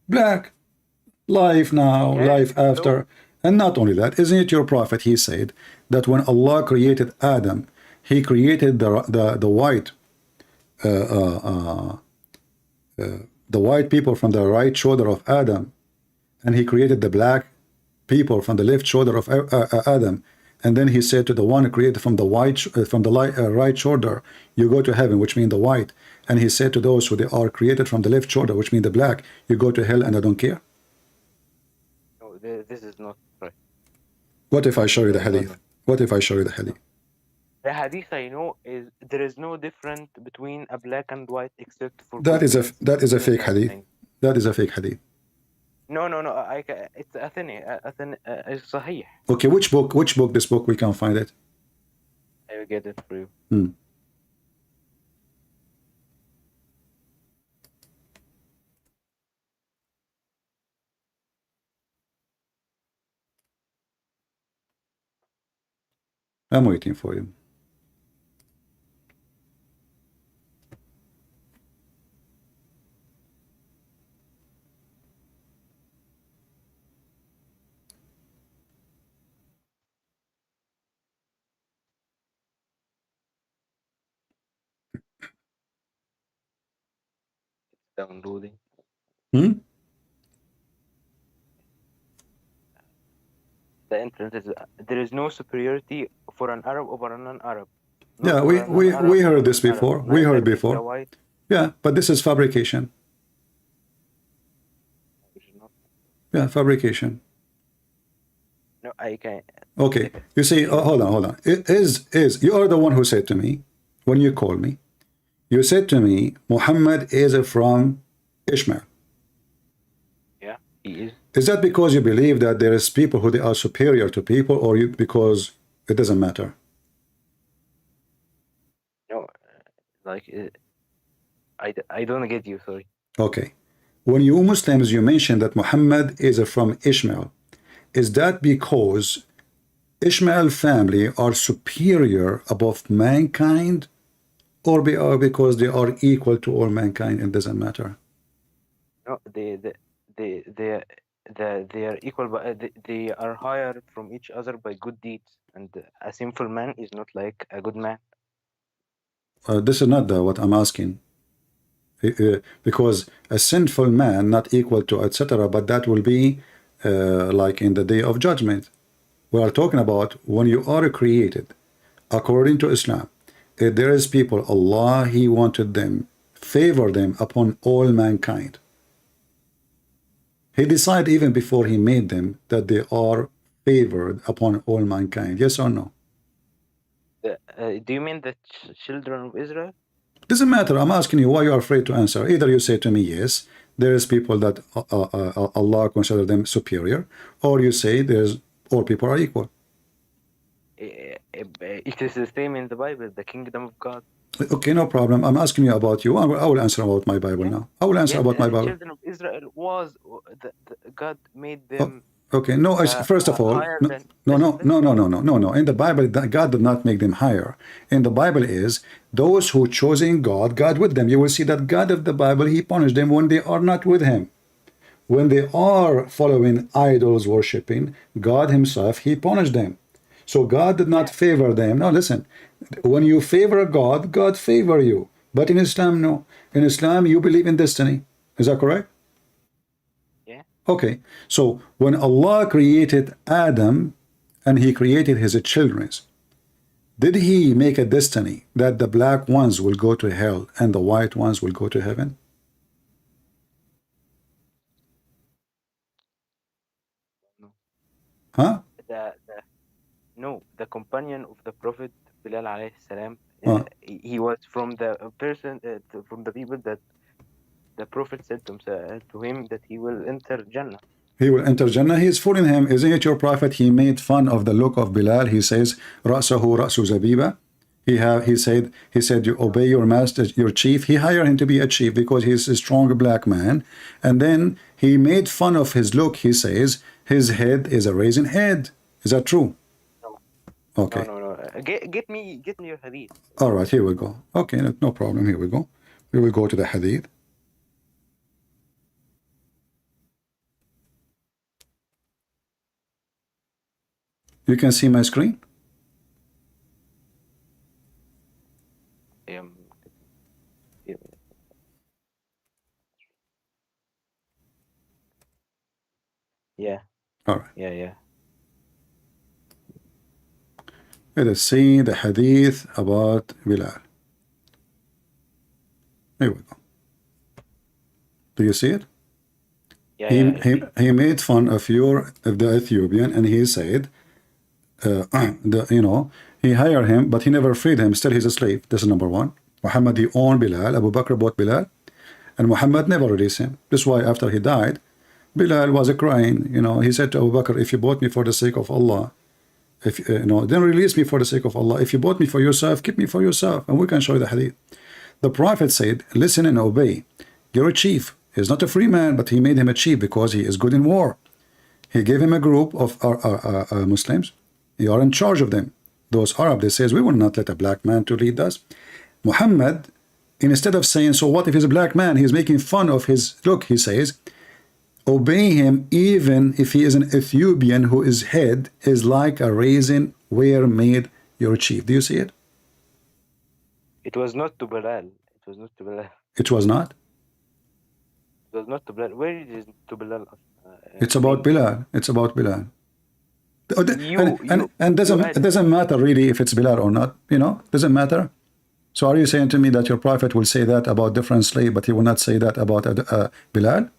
black. Life now, Yeah, life after. And not only that, isn't it your prophet? He said that when Allah created Adam, he created the white the white people from the right shoulder of Adam, and he created the black people from the left shoulder of Adam. And then he said to the one created from the right shoulder, you go to heaven, which means the white. And he said to those who they are created from the left shoulder, which means the black, you go to hell, and I don't care. no, this is not right. What if I show you the hadith? What if I show you the hadith? The hadith I know is there is no difference between a black and white except for That is a goodness fake and hadith. thing. That is a fake hadith. No, it's it's sahih. Okay, which book this book we can find it? I will get it for you. I'm waiting for you. Downloading. The internet is there is no superiority for an Arab over a non-Arab. Yeah, we heard this before. We heard before. Yeah, but this is fabrication. Yeah, fabrication. No, I can't. Okay, you see, hold on. You are the one who said to me, when you called me, you said to me, Muhammad is from Ishmael. Yeah, he is. Is that because you believe that there is people who they are superior to people, or because it doesn't matter? No, I don't get you, sorry. Okay. When you Muslims, you mentioned that Muhammad is from Ishmael. Is that because Ishmael family are superior above mankind, or because they are equal to all mankind and doesn't matter? No, they are equal, but they are higher from each other by good deeds, and a sinful man is not like a good man. This is not what I'm asking. Because a sinful man not equal to etc., but that will be like in the day of judgment. We are talking about when you are created according to Islam. If there is people, Allah, he wanted them, favor them upon all mankind. He decided even before he made them that they are favored upon all mankind. Yes or no? Do you mean the children of Israel? Doesn't matter. I'm asking you why you are afraid to answer. Either you say to me, yes, there is people that Allah consider them superior, or you say there's all people are equal. It is the same in the Bible, the kingdom of God. Okay, no problem. I'm asking you about you. I will answer about my Bible now. I will answer about my Bible. The children of Israel was God made them. Okay, no. First of all, no. In the Bible, God did not make them higher. In the Bible is those who chosen God, God with them. You will see that God of the Bible, he punished them when they are not with him. When they are following idols worshiping, God himself, he punished them. So God did not favor them. No, listen. When you favor God, God favor you. But in Islam, no. In Islam, you believe in destiny. Is that correct? Yeah. Okay. So when Allah created Adam and he created his children, did he make a destiny that the black ones will go to hell and the white ones will go to heaven? No. Huh? No, the companion of the Prophet Bilal alayhi salam, he was from the from the people that the Prophet said to him that he will enter Jannah. He will enter Jannah. He is fooling him. Isn't it your prophet? He made fun of the look of Bilal. He says, Ra'sahu ra'su zabiba. He said you obey your master, your chief. He hired him to be a chief because he's a strong black man. And then he made fun of his look. He says his head is a raisin head. Is that true? No. Okay. No. Get me your hadith. All right, here we go. Okay, no problem. Here we go. We will go to the hadith. You can see my screen? Yeah. All right. Yeah. Let us see the hadith about Bilal. Here we go. Do you see it? Yeah. He made fun of the Ethiopian, and he said, he hired him, but he never freed him. Still, he's a slave. This is number one. Muhammad, he owned Bilal. Abu Bakr bought Bilal, and Muhammad never released him. This is why after he died, Bilal was crying. He said to Abu Bakr, if you bought me for the sake of Allah, then release me for the sake of Allah. If you bought me for yourself, keep me for yourself. And we can show you the hadith. The Prophet said, listen and obey. You're a chief. He's not a free man, but he made him a chief because he is good in war. He gave him a group of Muslims. You are in charge of them. Those Arab, they says, we will not let a black man to lead us. Muhammad, instead of saying, so what if he's a black man? He's making fun of his look. He says, obey him even if he is an Ethiopian whose head is like a raisin where made your chief. Do you see it? It was not to Bilal. It was not to Bilal. It was not? It was not to Bilal. Where is to Bilal? It's about Bilal. It's about Bilal. And it doesn't matter really if it's Bilal or not. Doesn't matter. So are you saying to me that your prophet will say that about different slave, but he will not say that about Bilal?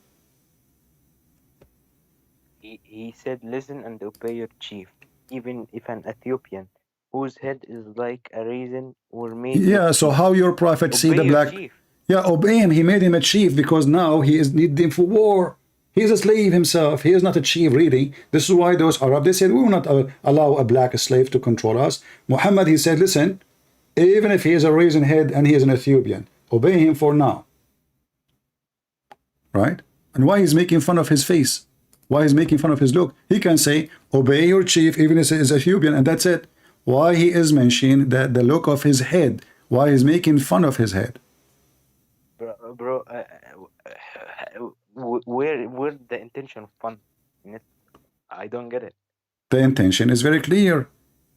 He said, listen and obey your chief, even if an Ethiopian whose head is like a raisin or made. Yeah, so how your prophet see the black? Chief. Yeah, obey him. He made him a chief because now he is needing for war. He is a slave himself. He is not a chief really. This is why those Arab, they said, we will not allow a black slave to control us. Muhammad, he said, listen, even if he is a raisin head and he is an Ethiopian, obey him for now. Right? And why he's making fun of his face? Why he's making fun of his look? He can say, obey your chief even if he is Ethiopian, and that's it. Why he is mentioning that the look of his head? Why he's making fun of his head? Bro, where's the intention of fun in it? I don't get it. The intention is very clear.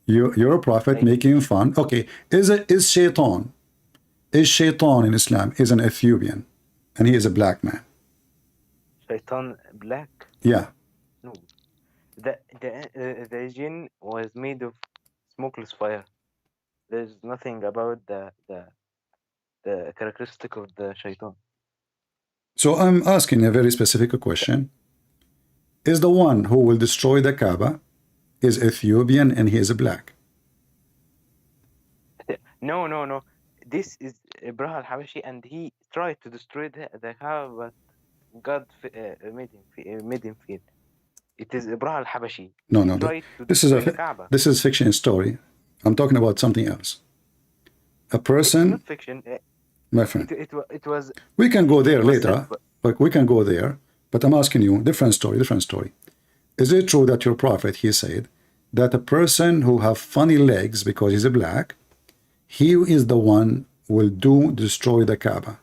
You're a prophet making fun. Okay, is shaitan in Islam is an Ethiopian, and he is a black man. Shaitan black? Yeah. No, the jinn was made of smokeless fire. There's nothing about the characteristic of the shaitan. So I'm asking a very specific question. Is the one who will destroy the Kaaba is Ethiopian and he is a black? No. This is Ibrahim al-Habashi, and he tried to destroy the Kaaba, but God made him feel. It is Ibrahim al-Habashi. No. This is fiction story. I'm talking about something else. A person. It's not fiction. My friend. It was. We can go there later. But we can go there. But I'm asking you, different story. Is it true that your prophet, he said, that a person who have funny legs because he's a black, he is the one will destroy the Kaaba?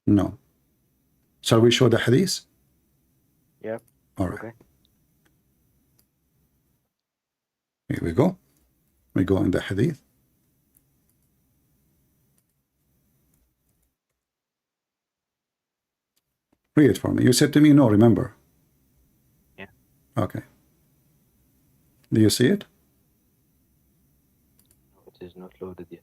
No. Shall we show the hadith? Yeah. All right. Okay. Here we go. We go in the hadith. Read it for me. You said to me, no, remember? Yeah. Okay. Do you see it? It is not loaded yet.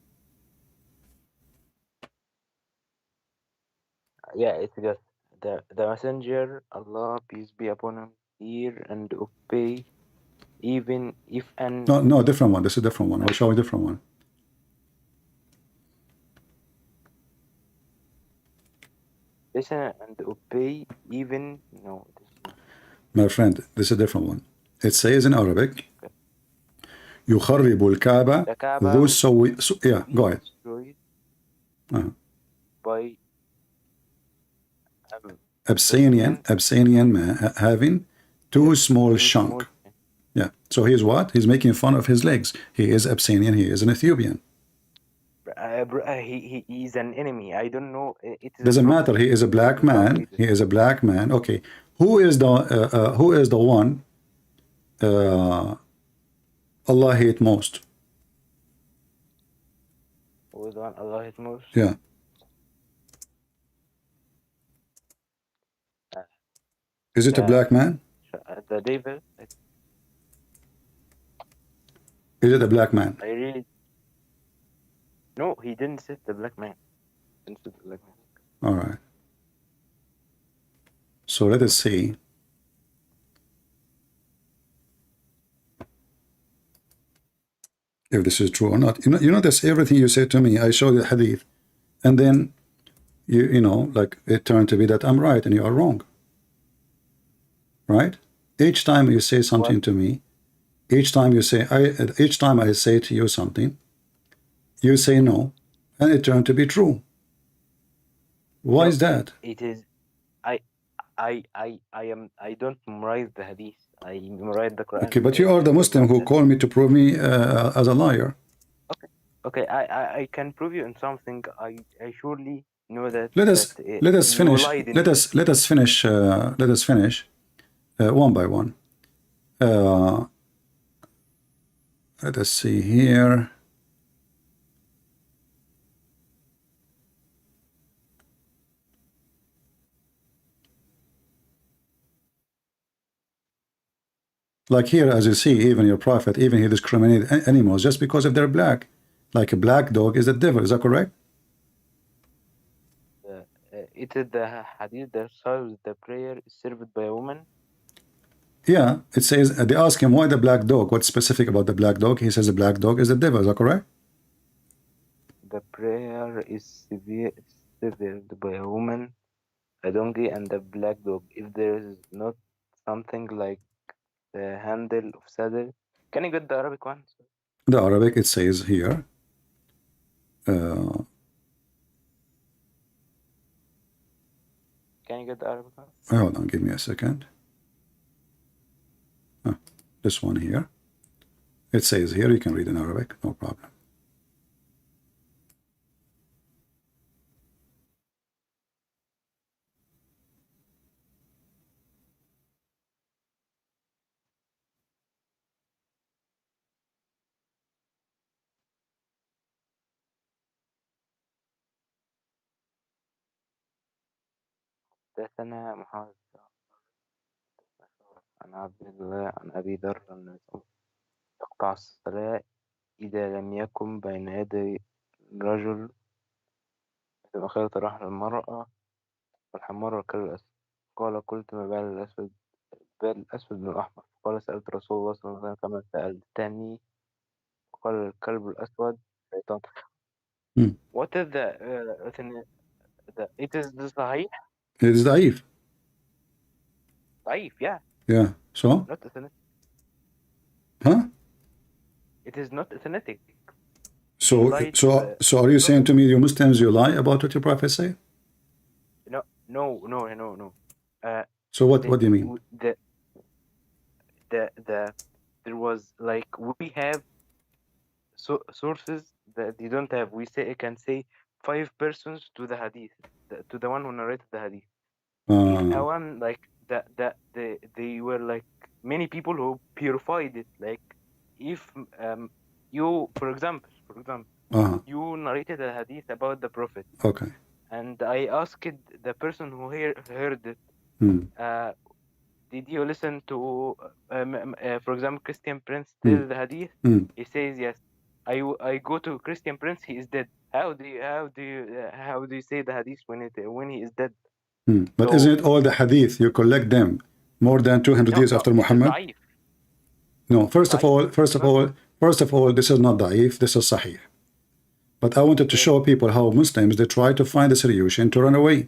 Yeah, it's just the messenger, Allah, peace be upon him, hear and obey, even if an... No, different one. This is a different one. I'll show you a different one. Listen and obey, even... No. My friend, this is a different one. It says in Arabic, يخرب الكعبة The Kaaba ذو will السوي. Yeah, be go ahead. destroyed Uh-huh. by Abyssinian man having two small chunk. Yeah. So he's what? He's making fun of his legs. He is Abyssinian. He is an Ethiopian. He is an enemy. I don't know. It is Doesn't matter. He is a black man. He is a black man. Okay. Who is the one Allah hate most? Who is the one Allah hate most? Yeah. Is it a black man? The devil. Is it a black man? I really. No, he didn't say the black man. He didn't say the black man. All right. So let us see. If this is true or not. You notice everything you say to me, I show you the hadith, and then you know, like it turned to be that I'm right and you are wrong. Right? Each time you say something to me, each time I say to you something, you say no, and it turned to be true. Why is that? It is. I don't memorize the hadith. I memorize the Quran. Okay, but you are the Muslim who called me to prove me as a liar. Okay. I can prove you in something. I surely know that. Let us finish. Let us finish one by one. Let us see here. Like here, as you see, even your prophet, even he discriminated animals just because if they're black. Like a black dog is the devil. Is that correct? It is the hadith that shows the prayer is served by a woman. Yeah, it says, they ask him why the black dog, what's specific about the black dog? He says the black dog is the devil. Is that correct? The prayer is served by a woman, a donkey, and a black dog. If there is not something like the handle of saddle. Can you get the Arabic one? The Arabic, it says here. Can you get the Arabic one? Hold on, give me a second. This one here. It says here, you can read in Arabic, no problem. حدثنا محمد عن عبد الله عن أبي ذر أن تقطع الصلاة إذا لم يكن بين يدي الرجل مثل خيط رحل المرأة والحمار والكلب الأسود. قال قلت ما بال الأسود من الأحمر. قال سألت رسول الله صلى الله عليه وسلم كما سألتني. قال الكلب الأسود شيطان. What is it is the صحيح? It is ضعيف. ضعيف, yeah. Yeah, so? Not authentic. Huh? It is not authentic. So are you saying to me, you Muslims, you lie about what your prophet say? No. So what do you mean? There was like, we have sources that you don't have. We can say 5 persons to the hadith, to the one who narrated the hadith. One like they were like many people who purified it. Like if you, for example, you narrated a hadith about the prophet. Okay. And I asked the person who heard it, did you listen to, for example, Christian Prince tell the hadith? He says yes. I go to Christian Prince. He is dead. How do you say the hadith when he is dead? But isn't it all the hadith you collect them more than 200 years after Muhammad? No. First of all, this is not da'if. This is sahih. But I wanted to show people how Muslims, they try to find a solution to run away.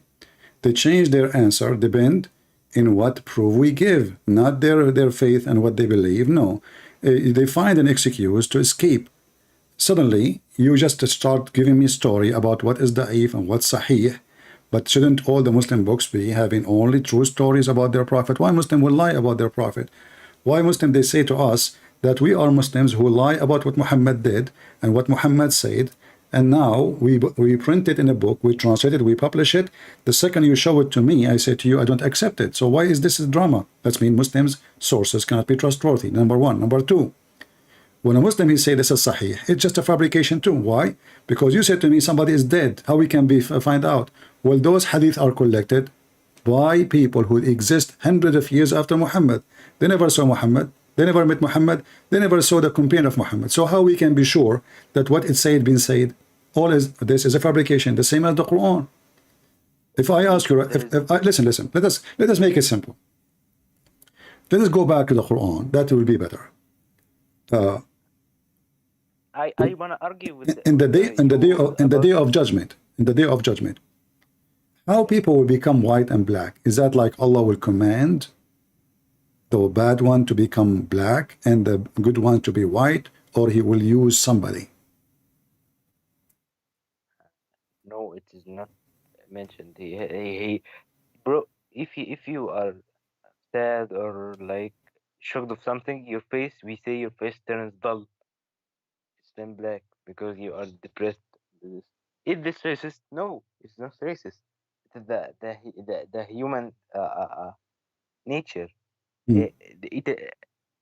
They change their answer, depend in what proof we give, not their faith and what they believe. No, they find an excuse to escape. Suddenly, you just start giving me a story about what is da'if and what's sahih. But shouldn't all the Muslim books be having only true stories about their prophet? Why Muslim will lie about their prophet? Why Muslim they say to us that we are Muslims who lie about what Muhammad did and what Muhammad said, and now we print it in a book, we translate it, we publish it. The second you show it to me, I say to you, I don't accept it. So why is this a drama? That means Muslims' sources cannot be trustworthy. Number one. Number two, when a Muslim he say this is sahih, it's just a fabrication too. Why? Because you said to me somebody is dead. How we can find out? Well, those hadith are collected by people who exist hundreds of years after Muhammad. They never saw Muhammad. They never met Muhammad. They never saw the companion of Muhammad. So how we can be sure that what it said been said? All is this is a fabrication, the same as the Quran. If I ask you, listen, let us make it simple. Let us go back to the Quran. That will be better. I want to argue with in the day of judgment. How people will become white and black? Is that like Allah will command the bad one to become black and the good one to be white, or he will use somebody? No, it is not mentioned. Bro, if you are sad or like shocked of something, we say your face turns dull. It's then black because you are depressed. Is this racist? No, it's not racist. It is the human nature.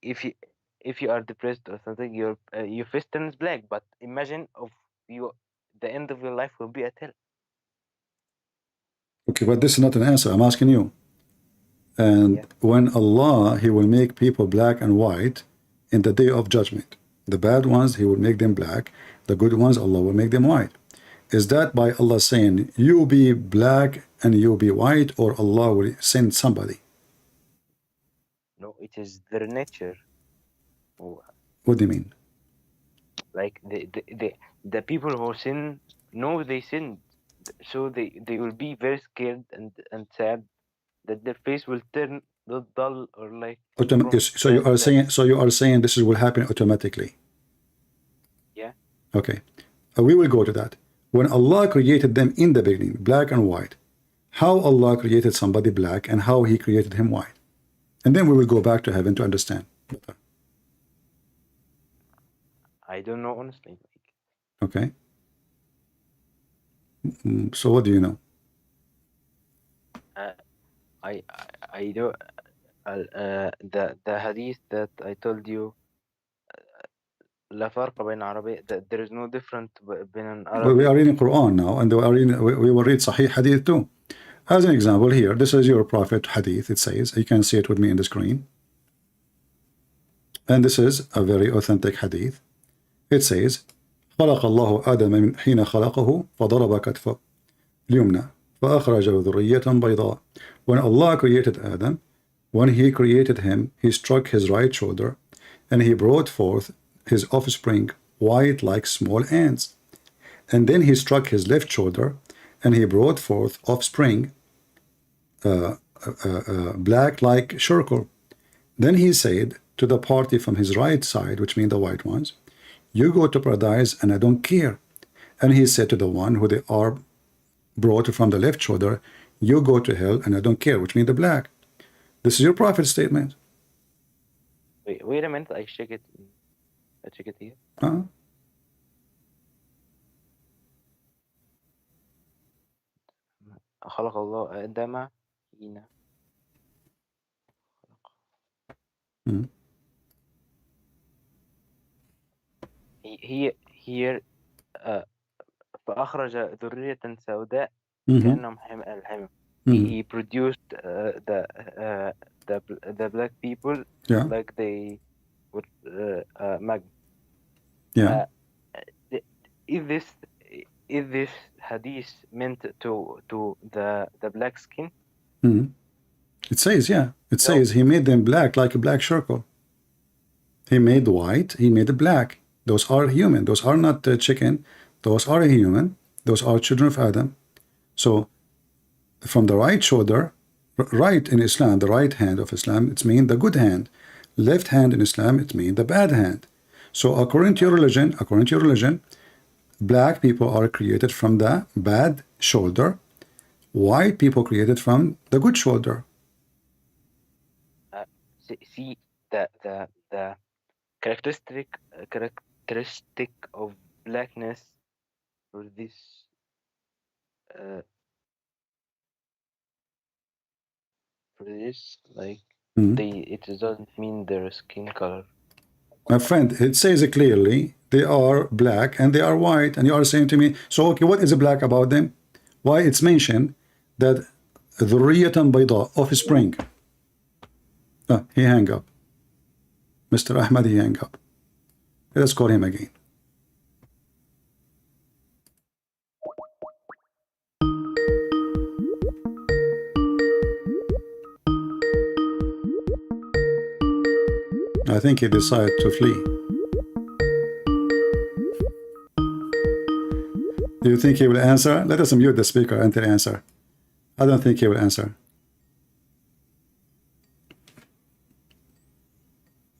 If you are depressed or something, your face turns black. But imagine the end of your life will be a hell. Okay, but this is not an answer. I'm asking you. And when Allah, he will make people black and white in the day of judgment. The bad ones, he will make them black. The good ones, Allah will make them white. Is that by Allah saying, you be black and you be white, or Allah will send somebody? No, it is their nature. What do you mean? Like the people who sin know they sinned, so they will be very scared and sad that their face will turn dull or like. So you are saying this will happen automatically? Yeah. Okay, we will go to that. When Allah created them in the beginning, black and white, how Allah created somebody black and how He created him white, and then we will go back to heaven to understand. I don't know honestly. Okay. So what do you know? I do. The hadith that I told you. لا فرق بين عربي. There is no difference between Arabic. Well, we are reading Quran now, and we will read Sahih Hadith too. As an example, here, this is your Prophet Hadith. It says, you can see it with me in the screen. And this is a very authentic Hadith. It says, خلق الله آدم من حين خلقه فضرب كتفه اليمنى فأخرج ذرية بيضاء. When Allah created Adam, when He created him, He struck his right shoulder, and He brought forth his offspring white like small ants. And then He struck his left shoulder, and He brought forth offspring black like charcoal. Then He said to the party from his right side, which mean the white ones, you go to paradise and I don't care. And He said to the one who they are brought from the left shoulder, you go to hell and I don't care, which mean the black. This is your Prophet's statement. Wait a minute, I check it here. خلق الله آدم حين here فأخرج ذرية سوداء كأنهم الحمم. He produced the black people like they would mag. Is this hadith meant to the black skin? It says, it says He made them black like a black charcoal. He made the white, He made the black. Those are human. Those are not chicken. Those are human. Those are children of Adam. So from the right shoulder, right in Islam, the right hand of Islam, it's mean the good hand. Left hand in Islam, it means the bad hand. So according to your religion, black people are created from the bad shoulder, white people created from the good shoulder. See the characteristic of blackness for this like it doesn't mean their skin color. My friend, it says it clearly, they are black and they are white, and you are saying to me, so okay, what is black about them? Why it's mentioned that ذرية بيضاء, offspring. He hang up. Mr. Ahmed, he hang up. Let's call him again. I think he decided to flee. Do you think he will answer? Let us mute the speaker until he answer. I don't think he will answer.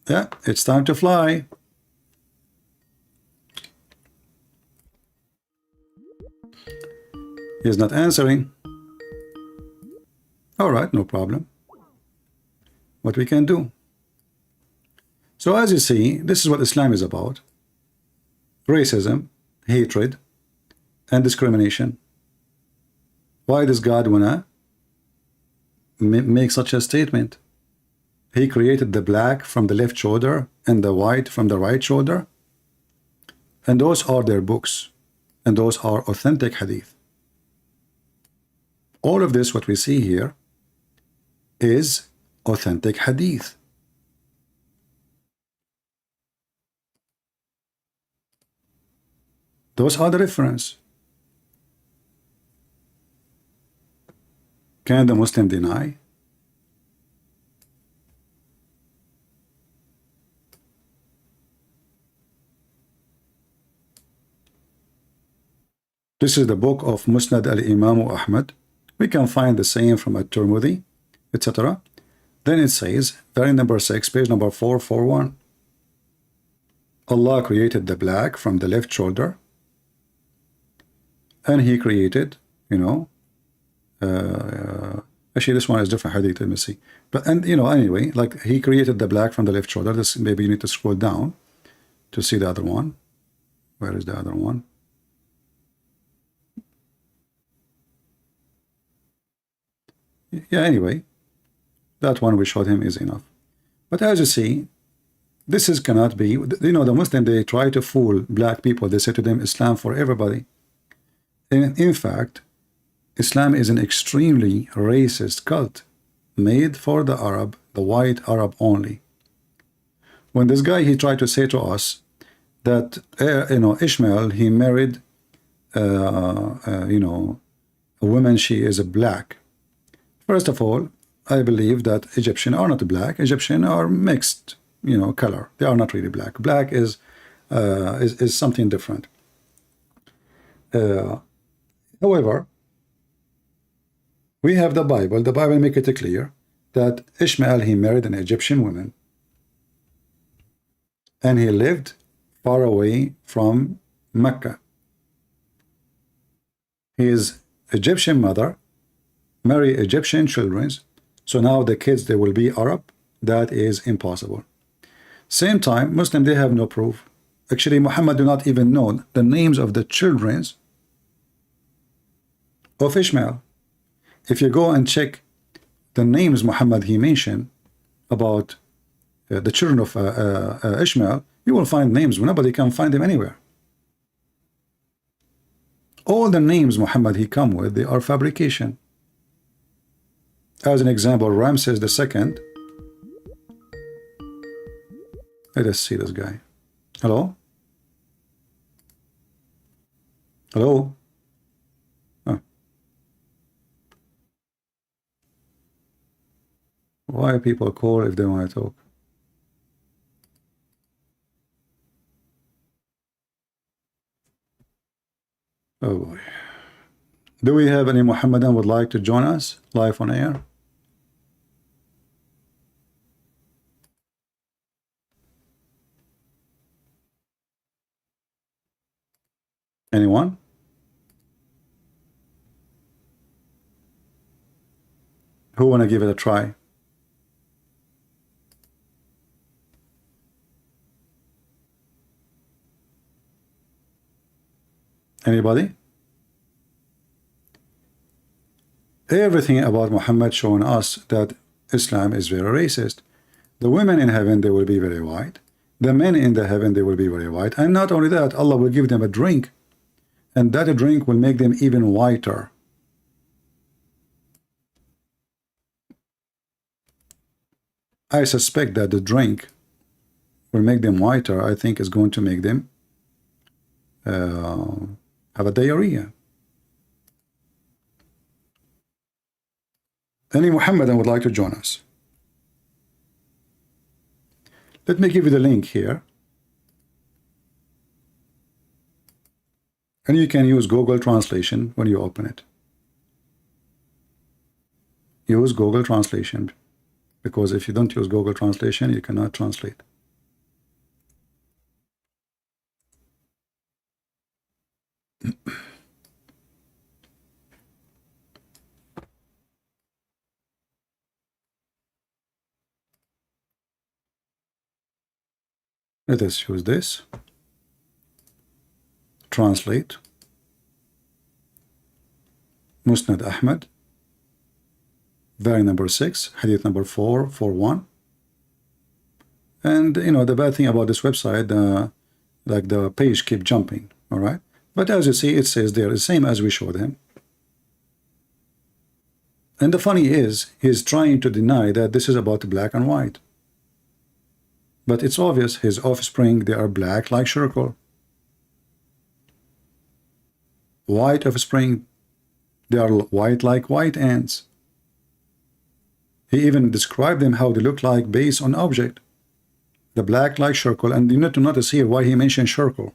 Yeah, it's time to fly. He's not answering. All right, no problem. What we can do? So as you see, this is what Islam is about. Racism, hatred, and discrimination. Why does God wanna make such a statement? He created the black from the left shoulder and the white from the right shoulder. And those are their books. And those are authentic hadith. All of this, what we see here, is authentic hadith. Those are the reference. Can the Muslim deny? This is the book of Musnad al-Imam Ahmed. We can find the same from at-Tirmidhi, etc. Then it says, very number 6, page number 441. Allah created the black from the left shoulder, and he created, actually this one is different hadith, let me see. But, and anyway, like he created the black from the left shoulder. This, maybe you need to scroll down to see the other one. Where is the other one? Yeah, anyway, that one we showed him is enough. But as you see, this is cannot be, the Muslim, they try to fool black people. They say to them, Islam for everybody. And in fact, Islam is an extremely racist cult made for the Arab, the white Arab only. When this guy, he tried to say to us that, Ishmael, he married, a woman, she is a black. First of all, I believe that Egyptians are not black. Egyptians are mixed, color. They are not really black. Black is something different. However, we have the Bible. The Bible makes it clear that Ishmael, he married an Egyptian woman, and he lived far away from Mecca. His Egyptian mother marry Egyptian children, so now the kids, they will be Arab. That is impossible. Same time, Muslim, they have no proof. Actually, Muhammad do not even know the names of the children of Ishmael. If you go and check the names Muhammad he mentioned about the children of Ishmael, you will find names. Nobody can find them anywhere. All the names Muhammad he come with, they are fabrication. As an example, Ramses II. Let us see this guy. Hello? Hello? Oh. Why people call if they want to talk? Oh boy. Do we have any Muhammadan would like to join us live on air? Anyone? Who want to give it a try? Anybody? Everything about Muhammad showing us that Islam is very racist. The women in heaven, they will be very white. The men in the heaven, they will be very white. And not only that, Allah will give them a drink, and that drink will make them even whiter. I suspect that the drink will make them whiter. I think is going to make them have a diarrhea. Any Muhammadan would like to join us? Let me give you the link here. And you can use Google Translation when you open it. Use Google Translation, because if you don't use Google Translation, you cannot translate. Let us use this. Translate. Musnad Ahmed. Very number 6. Hadith number 441. And you know, the bad thing about this website, like the page keep jumping. All right. But as you see, it says there the same as we showed him. And the funny is, he's trying to deny that this is about black and white. But it's obvious his offspring, they are black like charcoal. White offspring, they are white like white ants. He even described them how they look like based on object. The black like charcoal, and you need to notice here why he mentioned charcoal.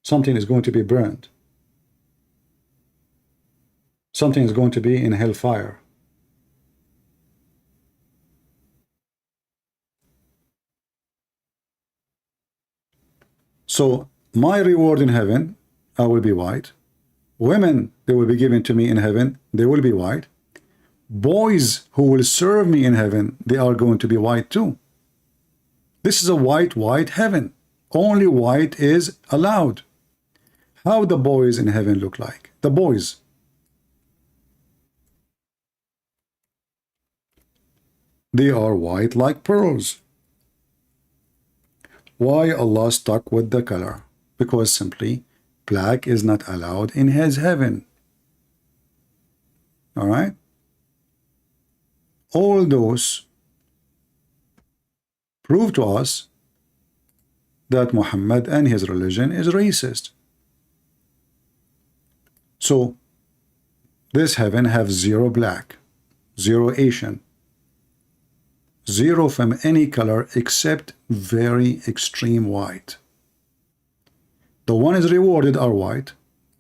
Something is going to be burned. Something is going to be in hellfire. So my reward in heaven, I will be white. Women, they will be given to me in heaven, they will be white. Boys who will serve me in heaven, they are going to be white too. This is a white heaven. Only white is allowed. How the boys in heaven look like? The boys. They are white like pearls. Why Allah stuck with the color? Because simply black is not allowed in his heaven. All right? All those prove to us that Muhammad and his religion is racist. So this heaven have 0 black, 0 Asian, 0 from any color except very extreme white. The one is rewarded are white,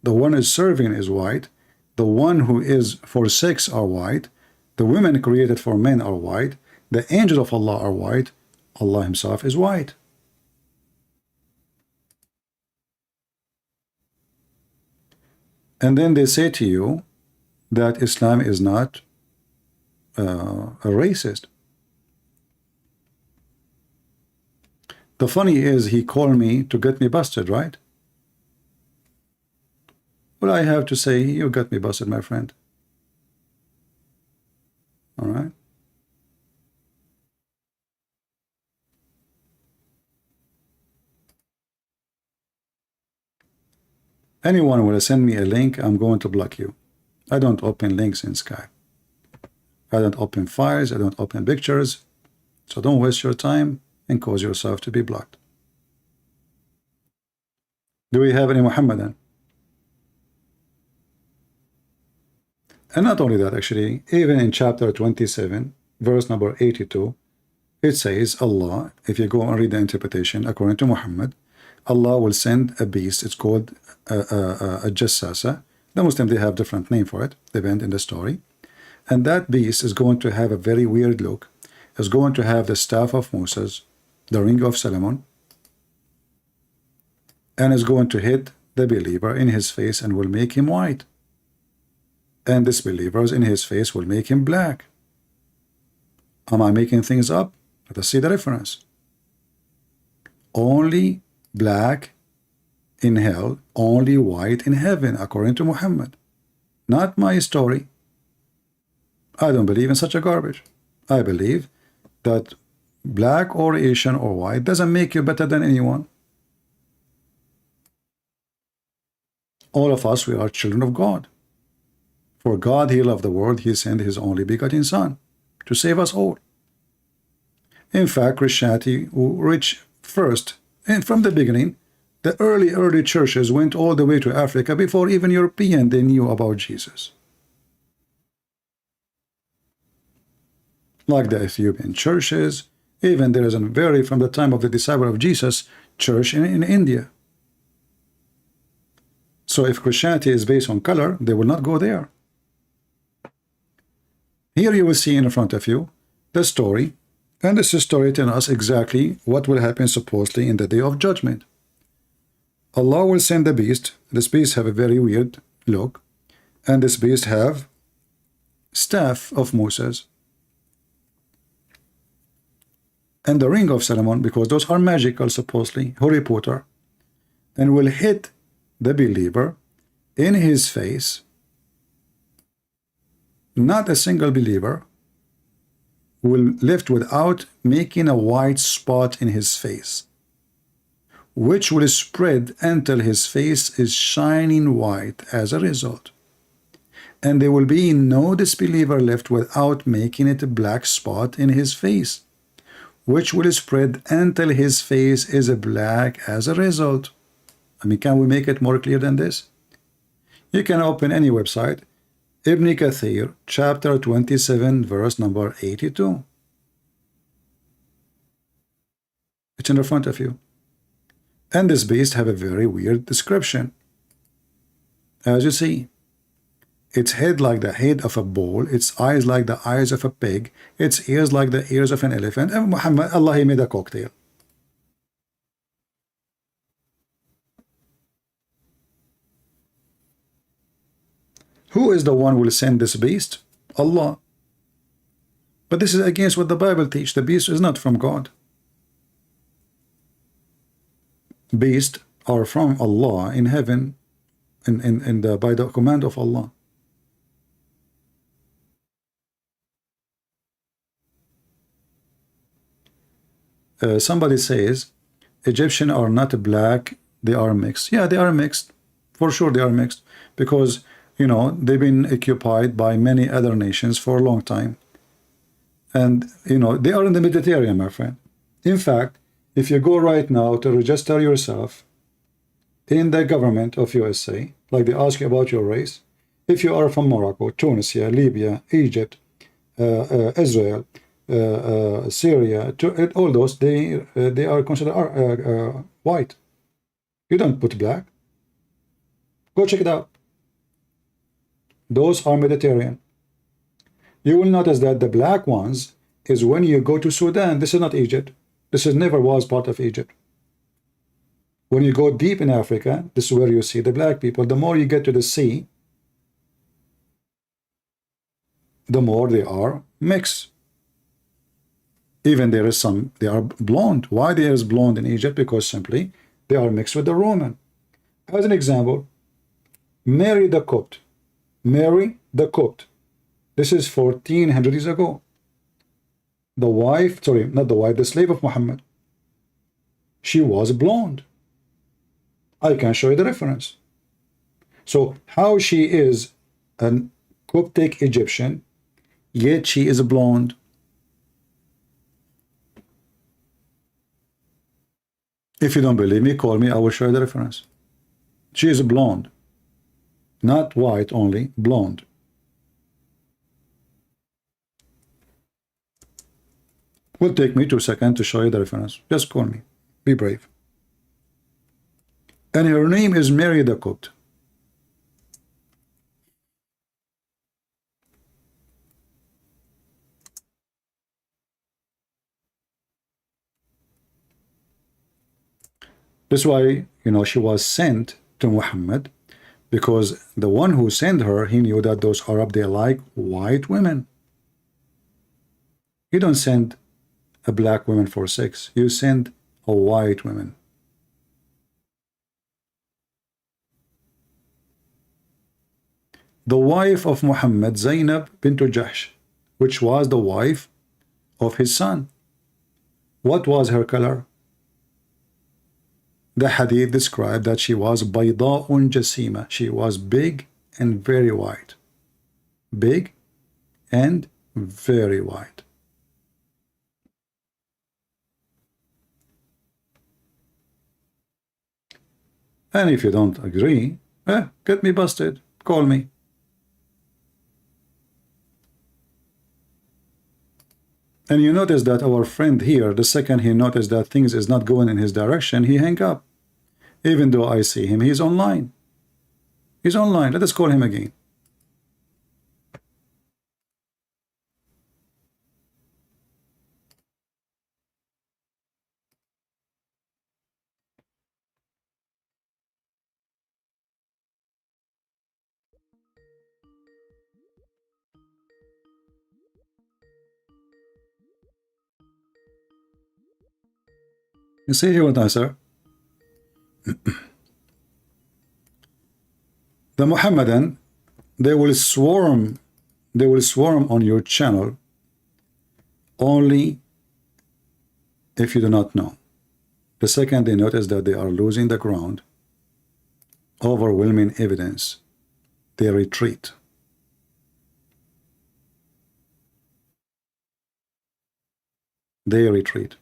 the one is serving is white, the one who is for sex are white, the women created for men are white, the angels of Allah are white, Allah himself is white. And then they say to you that Islam is not a racist. The funny is, he called me to get me busted, right? Well, I have to say, you got me busted, my friend. All right? Anyone will send me a link, I'm going to block you. I don't open links in Skype. I don't open files, I don't open pictures. So don't waste your time and cause yourself to be blocked. Do we have any Muhammadan? And not only that, actually, even in chapter 27, verse number 82, it says Allah, if you go and read the interpretation, according to Muhammad, Allah will send a beast, it's called a jassasa. The Muslims, they have different name for it, depend in the story. And that beast is going to have a very weird look. It's going to have the staff of Moses, the ring of Solomon, and is going to hit the believer in his face and will make him white, and disbelievers in his face will make him black. Am I making things up? Let us see the reference. Only black in hell, only white in heaven, according to Muhammad. Not my story. I don't believe in such a garbage. I believe that black or Asian or white doesn't make you better than anyone. All of us, we are children of God. For God, He loved the world, He sent His only begotten Son to save us all. In fact, Christianity reached first, and from the beginning, the early churches went all the way to Africa before even European they knew about Jesus. Like the Ethiopian churches, even there is a very, from the time of the disciple of Jesus, church in India. So if Christianity is based on color, they will not go there. Here you will see in front of you the story, and this story tells us exactly what will happen supposedly in the day of judgment. Allah will send the beast. This beast have a very weird look, and this beast have staff of Moses and the ring of Solomon, because those are magical supposedly, Harry Potter, and will hit the believer in his face. Not a single believer will live without making a white spot in his face, which will spread until his face is shining white as a result. And there will be no disbeliever left without making it a black spot in his face, which will spread until his face is black as a result. I mean, can we make it more clear than this? You can open any website, Ibn Kathir, chapter 27, verse number 82. It's in the front of you. And this beast have a very weird description. As you see, its head like the head of a bull, its eyes like the eyes of a pig, its ears like the ears of an elephant, and Muhammad, Allah, He made a cocktail. Who is the one who will send this beast? Allah. But this is against what the Bible teaches. The beast is not from God. Beasts are from Allah in heaven, by the command of Allah. Somebody says Egyptians are not black, they are mixed. Yeah, they are mixed. For sure they are mixed, because you know they've been occupied by many other nations for a long time, and you know they are in the Mediterranean, my friend. In fact, if you go right now to register yourself in the government of USA, like they ask you about your race, if you are from Morocco, Tunisia, Libya, Egypt, Israel, Syria, all those, they are considered white. You don't put black. Go check it out. Those are Mediterranean. You will notice that the black ones is when you go to Sudan. This is not Egypt. This is never was part of Egypt. When you go deep in Africa, this is where you see the black people. The more you get to the sea, the more they are mixed. Even there is some, they are blonde. Why there is blonde in Egypt? Because simply they are mixed with the Roman. As an example, Mary the Copt. Mary the Copt. This is 1400 years ago. The wife, sorry, not the wife, the slave of Muhammad. She was blonde. I can show you the reference. So how she is an Coptic Egyptian, yet she is blonde. If you don't believe me, call me, I will show you the reference. She is blonde. Not white only, blonde. Will take me 2 seconds to show you the reference. Just call me. Be brave. And her name is Mary the Copt. That's why, you know, she was sent to Muhammad, because the one who sent her, he knew that those Arab, they like white women. You don't send a black woman for sex. You send a white woman. The wife of Muhammad, Zainab bint Jahsh, which was the wife of his son. What was her color? The hadith described that she was bayda'un jasima. She was big and very white. Big and very white. And if you don't agree, get me busted. Call me. And you notice that our friend here, the second he noticed that things is not going in his direction, he hang up. Even though I see him, he's online. He's online. Let us call him again. You see here what I say? The Mohammedan, they will swarm on your channel only if you do not know. The second they notice that they are losing the ground, overwhelming evidence, they retreat. They retreat.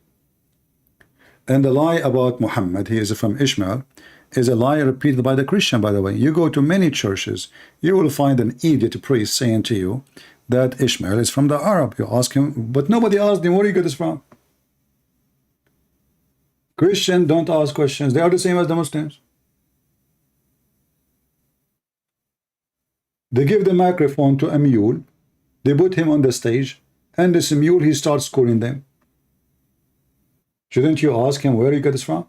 And the lie about Muhammad, he is from Ishmael, is a lie repeated by the Christian, by the way. You go to many churches, you will find an idiot priest saying to you that Ishmael is from the Arab. You ask him, but nobody asked him, where do you get this from? Christians don't ask questions. They are the same as the Muslims. They give the microphone to a mule, they put him on the stage, and this mule, he starts schooling them. Shouldn't you ask him where he got this from?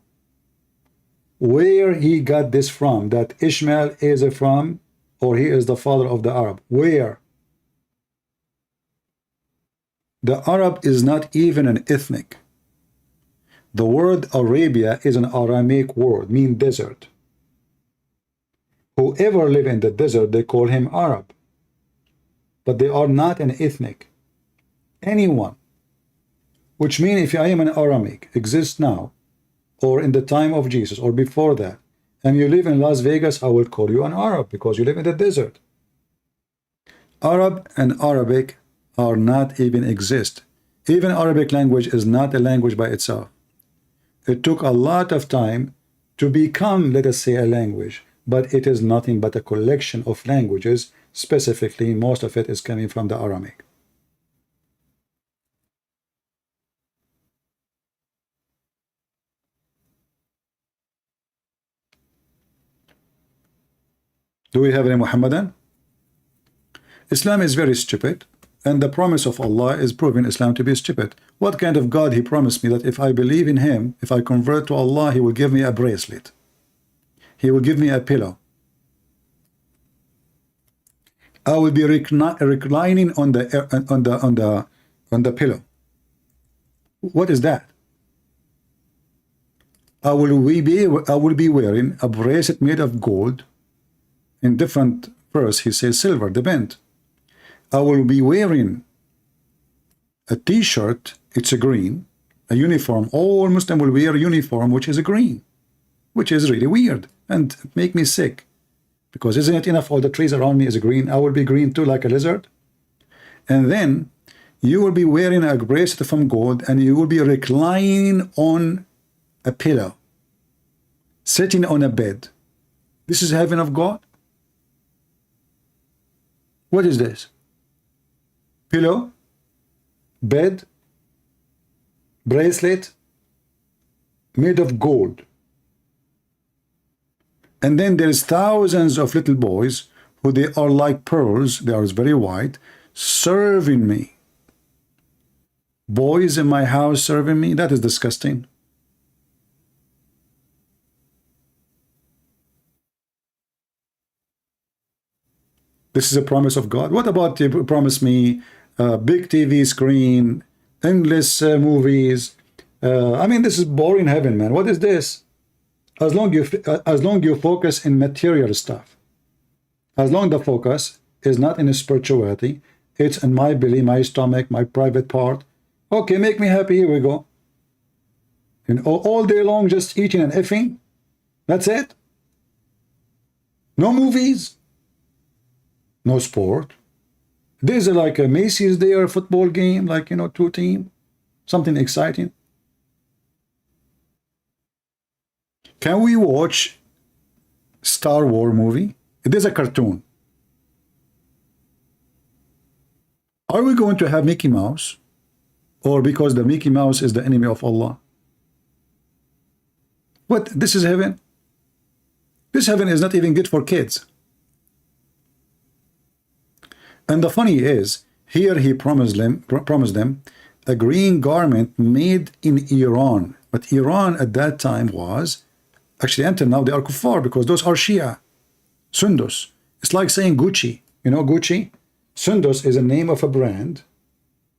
Where he got this from, that Ishmael is from, or he is the father of the Arab? Where? The Arab is not even an ethnic. The word Arabia is an Aramaic word, mean desert. Whoever live in the desert, they call him Arab. But they are not an ethnic. Anyone. Which means if I am an Aramaic, exists now, or in the time of Jesus, or before that, and you live in Las Vegas, I will call you an Arab, because you live in the desert. Arab and Arabic are not even exist. Even Arabic language is not a language by itself. It took a lot of time to become, let us say, a language, but it is nothing but a collection of languages. Specifically, most of it is coming from the Aramaic. Do we have any Muhammadan? Islam is very stupid, and the promise of Allah is proving Islam to be stupid. What kind of God he promised me that if I believe in him, if I convert to Allah, he will give me a bracelet. He will give me a pillow. I will be reclining on the pillow. What is that? I will be wearing a bracelet made of gold. In different verse, he says silver, depend. I will be wearing a t-shirt, it's a green, a uniform. All Muslim will wear a uniform which is a green, which is really weird and make me sick. Because isn't it enough all the trees around me is green? I will be green too, like a lizard. And then you will be wearing a bracelet from gold, and you will be reclining on a pillow, sitting on a bed. This is heaven of God? What is this? Pillow, bed, bracelet made of gold. And then there's thousands of little boys who they are like pearls, they are very white, serving me. Boys in my house serving me? That is disgusting. This is a promise of God. What about you promise me big TV screen, endless movies? I mean, this is boring heaven, man. What is this? As long you focus in material stuff, as long the focus is not in spirituality, it's in my belly, my stomach, my private part. Okay, make me happy. Here we go. And all day long, just eating and effing. That's it. No movies. No sport. There's like a Macy's Day or a football game, like, you know, two team, something exciting. Can we watch Star Wars movie? It is a cartoon. Are we going to have Mickey Mouse? Or because the Mickey Mouse is the enemy of Allah? What? This is heaven? This heaven is not even good for kids. And the funny is, here he promised them a green garment made in Iran. But Iran at that time was, actually until now, they are kuffar because those are Shia. Sundus. It's like saying Gucci. You know Gucci? Sundus is a name of a brand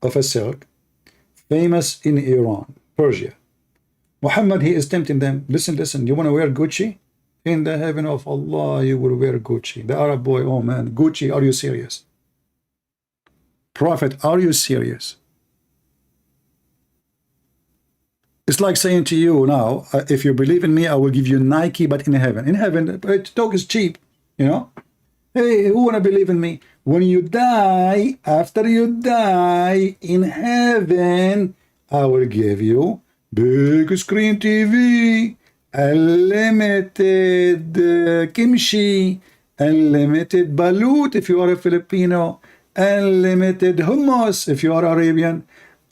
of a silk famous in Iran, Persia. Mohammed, he is tempting them. Listen, you want to wear Gucci? In the heaven of Allah, you will wear Gucci. The Arab boy, oh man, Gucci, are you serious? Prophet, are you serious? It's like saying to you now, if you believe in me, I will give you Nike, but in heaven. In heaven, talk is cheap, you know? Hey, who wanna believe in me? When you die, after you die, in heaven, I will give you big screen TV, unlimited kimchi, unlimited balut if you are a Filipino, unlimited hummus if you are Arabian,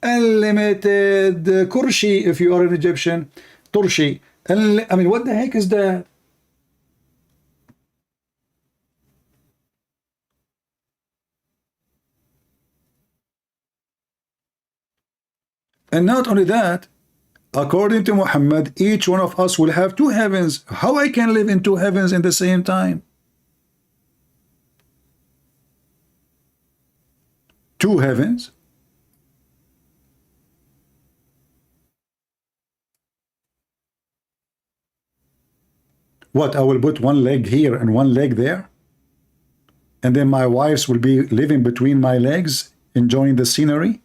unlimited kurshi if you are an Egyptian, turshi. I mean, what the heck is that? And not only that, according to Muhammad, each one of us will have two heavens. How I can live in two heavens in the same time? Two heavens? What, I will put one leg here and one leg there? And then my wives will be living between my legs, enjoying the scenery?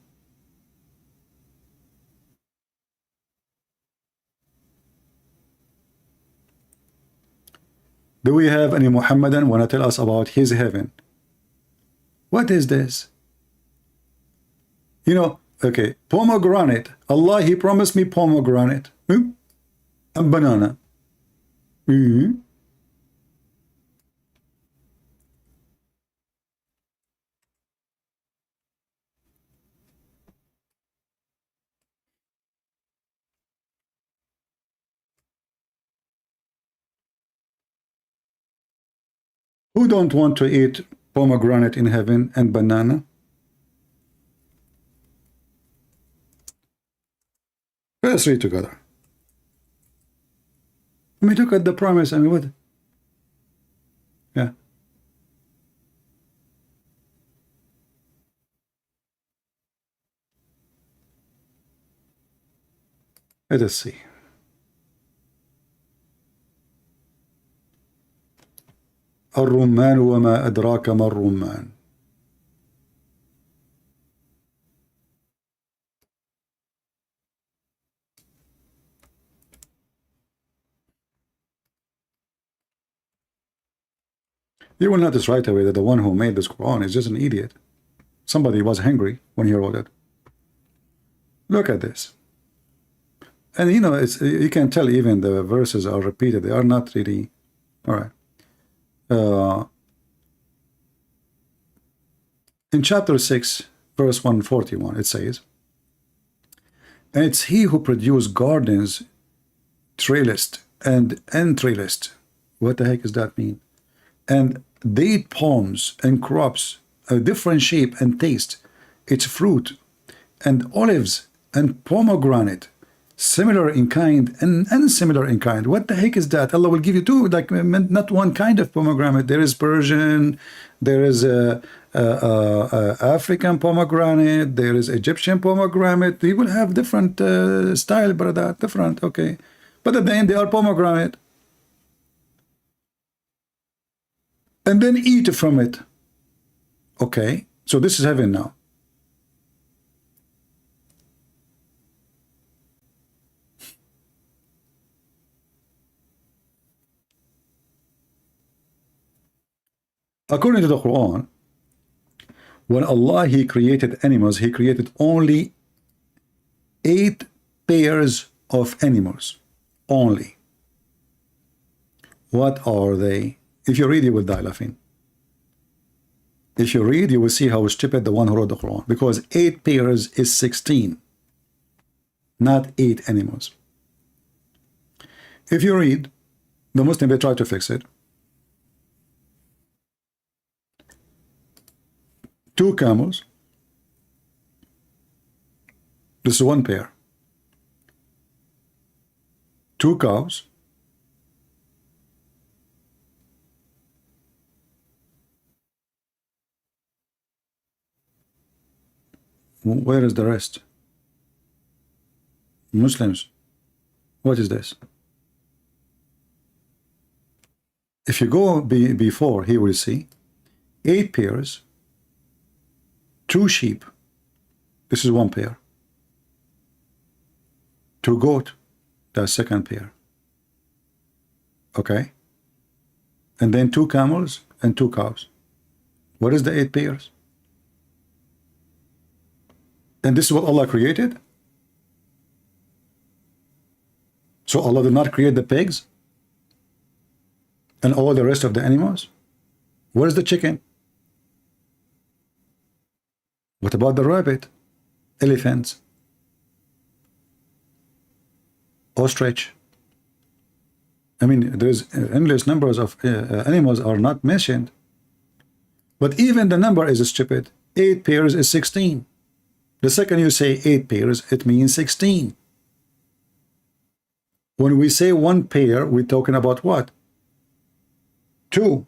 Do we have any Muhammadan want to tell us about his heaven? What is this? You know, okay, pomegranate. Allah, he promised me pomegranate. And banana. Who don't want to eat pomegranate in heaven and banana? Let's read together. I mean, look at the promise. I mean, what? Yeah. Let us see. الرمان وما أدراك ما الرمان. You will notice right away that the one who made this Quran is just an idiot. Somebody was hungry when he wrote it. Look at this. And you know, you can tell even the verses are repeated. They are not really... All right. In chapter 6, verse 141, it says, and it's he who produced gardens, trellised and trellised. What the heck does that mean? And date palms and crops, a different shape and taste, its fruit, and olives and pomegranate, Similar in kind and unsimilar in kind. What the heck is that? Allah will give you two, like not one kind of pomegranate. There is Persian, there is African pomegranate, there is Egyptian pomegranate. They will have different style, brother, different, okay. But at the end, they are pomegranate. And then eat from it. Okay, so this is heaven now. According to the Quran, when Allah, He created animals, He created only 8 pairs of animals. Only. What are they? If you read, you will die laughing. If you read, you will see how stupid the one who wrote the Quran. Because 8 pairs is 16. Not 8 animals. If you read, the Muslim, they try to fix it. 2 camels. This is 1 pair. 2 cows. Where is the rest? Muslims. What is this? If you go before, here we see 8 pairs. 2 sheep. This is 1 pair. 2 goat. That's 2nd pair. Okay. And then 2 camels and 2 cows. What is the 8 pairs? And this is what Allah created? So Allah did not create the pigs and all the rest of the animals? Where is the chicken? What about the rabbit, elephants, ostrich? I mean, there's endless numbers of animals are not mentioned. But even the number is stupid. 8 pairs is 16. The second you say 8 pairs, it means 16. When we say 1 pair, we're talking about what? 2.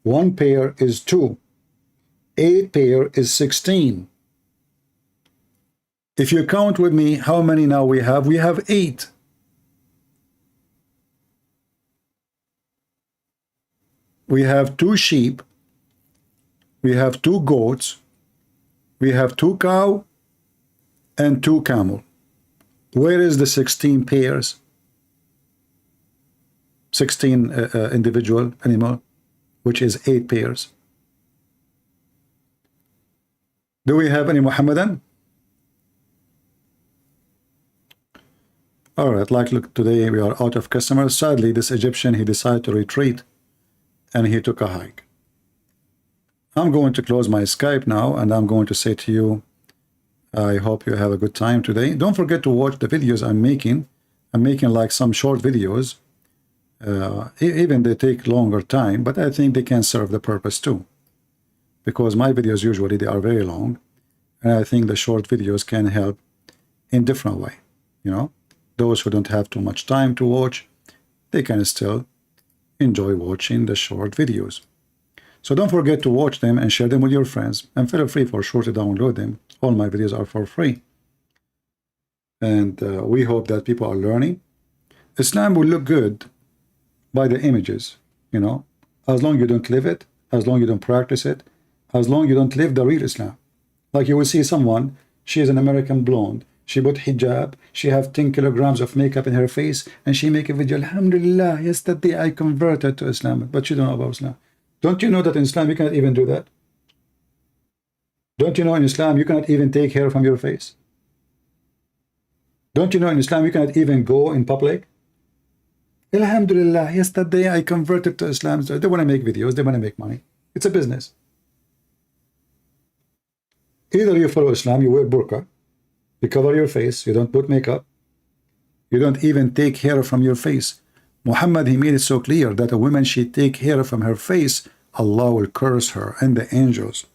1 pair is 2. 8 pair is 16. If you count with me, how many now we have? We have 8. We have 2 sheep. We have 2 goats. We have 2 cow and 2 camel. Where is the 16 pairs? 16 individual animal, which is 8 pairs. Do we have any Mohammedan? All right, like look, today we are out of customers. Sadly, this Egyptian, he decided to retreat and he took a hike. I'm going to close my Skype now and I'm going to say to you, I hope you have a good time today. Don't forget to watch the videos I'm making. I'm making like some short videos. Even they take longer time, but I think they can serve the purpose too. Because my videos usually they are very long, and I think the short videos can help in different way. You know, those who don't have too much time to watch, they can still enjoy watching the short videos. So don't forget to watch them and share them with your friends, and feel free for sure to download them. All my videos are for free. And we hope that people are learning. Islam will look good by the images, you know, as long you don't live it, as long you don't practice it, as long you don't live the real Islam. Like you will see someone, she is an American blonde, she put hijab, she have 10 kilograms of makeup in her face, and she make a video, Alhamdulillah, yesterday I converted to Islam, but you don't know about Islam. Don't you know that in Islam you cannot even do that? Don't you know in Islam you cannot even take hair from your face? Don't you know in Islam you cannot even go in public? Alhamdulillah, yesterday I converted to Islam. So they want to make videos, they want to make money. It's a business. Either you follow Islam, you wear burqa, you cover your face, you don't put makeup, you don't even take hair from your face. Muhammad, he made it so clear that a woman, she take hair from her face, Allah will curse her and the angels.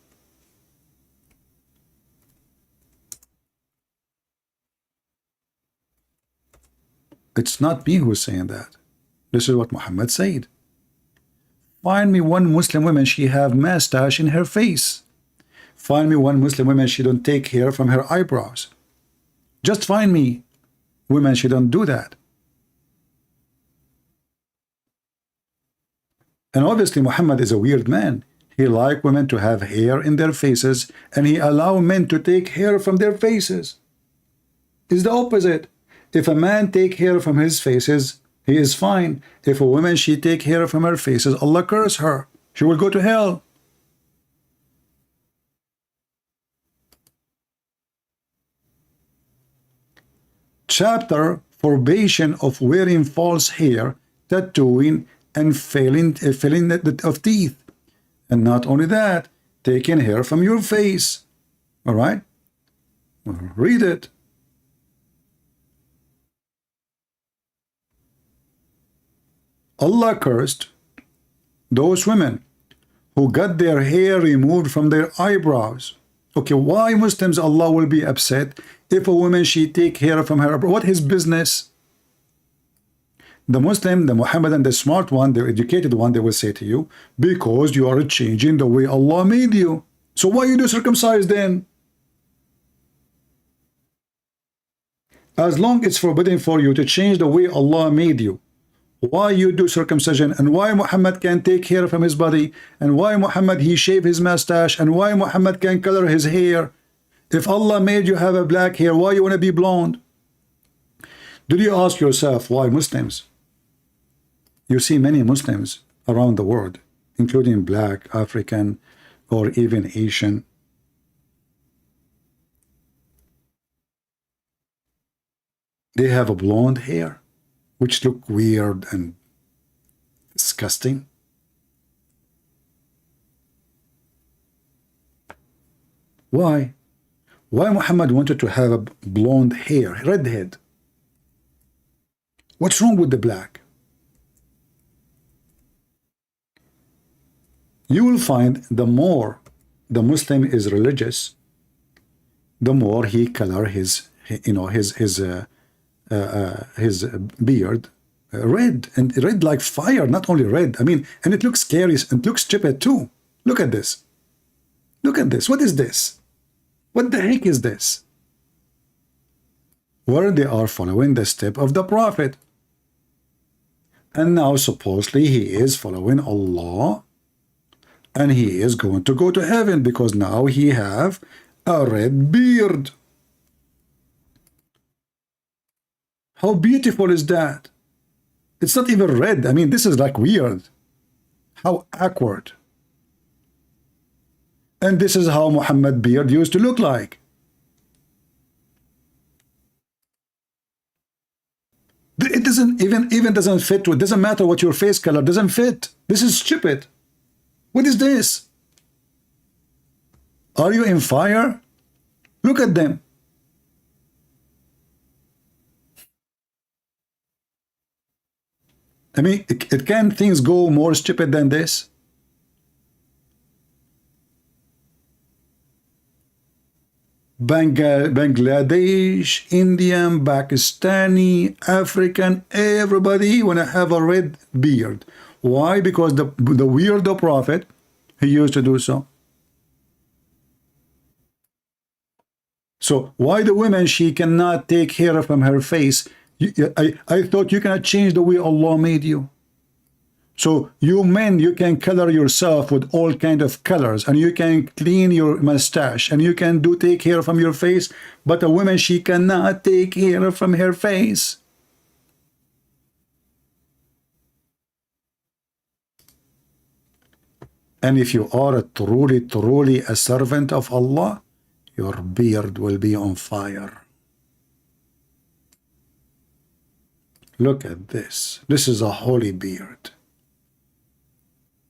It's not me who's saying that. This is what Muhammad said. Find me one Muslim woman, she have mustache in her face. Find me one Muslim woman, she don't take hair from her eyebrows. Just find me women, she don't do that. And obviously Muhammad is a weird man. He like women to have hair in their faces, and he allow men to take hair from their faces. It's the opposite. If a man take hair from his faces, he is fine. If a woman, she take hair from her faces, Allah curse her. She will go to hell. Chapter forbidden of wearing false hair, tattooing, and filling of teeth. And not only that, taking hair from your face. All right? Read it. Allah cursed those women who got their hair removed from their eyebrows. Okay, why Muslims Allah will be upset if a woman she take hair from her eyebrow? What his business? The Muslim, the Mohammedan, the smart one, the educated one, they will say to you, because you are changing the way Allah made you. So why you do circumcise then? As long it's forbidden for you to change the way Allah made you, why you do circumcision, and why Muhammad can take hair from his body, and why Muhammad he shave his mustache, and why Muhammad can color his hair? If Allah made you have a black hair, why you want to be blonde? Did you ask yourself why Muslims? You see many Muslims around the world, including black, African, or even Asian. They have a blonde hair, which look weird and disgusting. Why? Why Muhammad wanted to have a blonde hair, red head? What's wrong with the black? You will find the more the Muslim is religious, the more he color his beard red, and red like fire, not only red. I mean, and it looks scary, and it looks stupid too. Look at this. Look at this. What is this? What the heck is this? Where they are following the step of the Prophet. And now supposedly he is following Allah, and he is going to go to heaven because now he have a red beard. How beautiful is that? It's not even red. I mean, this is like weird. How awkward. And this is how Muhammad beard used to look like. It doesn't even doesn't fit. It doesn't matter what your face color doesn't fit. This is stupid. What is this? Are you in fire? Look at them. I mean, can things go more stupid than this? Bangladesh, Indian, Pakistani, African, everybody want to have a red beard. Why? Because the weirdo prophet, he used to do so. So why the women, she cannot take hair from her face? I thought you cannot change the way Allah made you. So you men, you can color yourself with all kind of colors, and you can clean your mustache, and you can take hair from your face, but a woman, she cannot take hair from her face. And if you are truly a servant of Allah, your beard will be on fire. Look at this. This is a holy beard.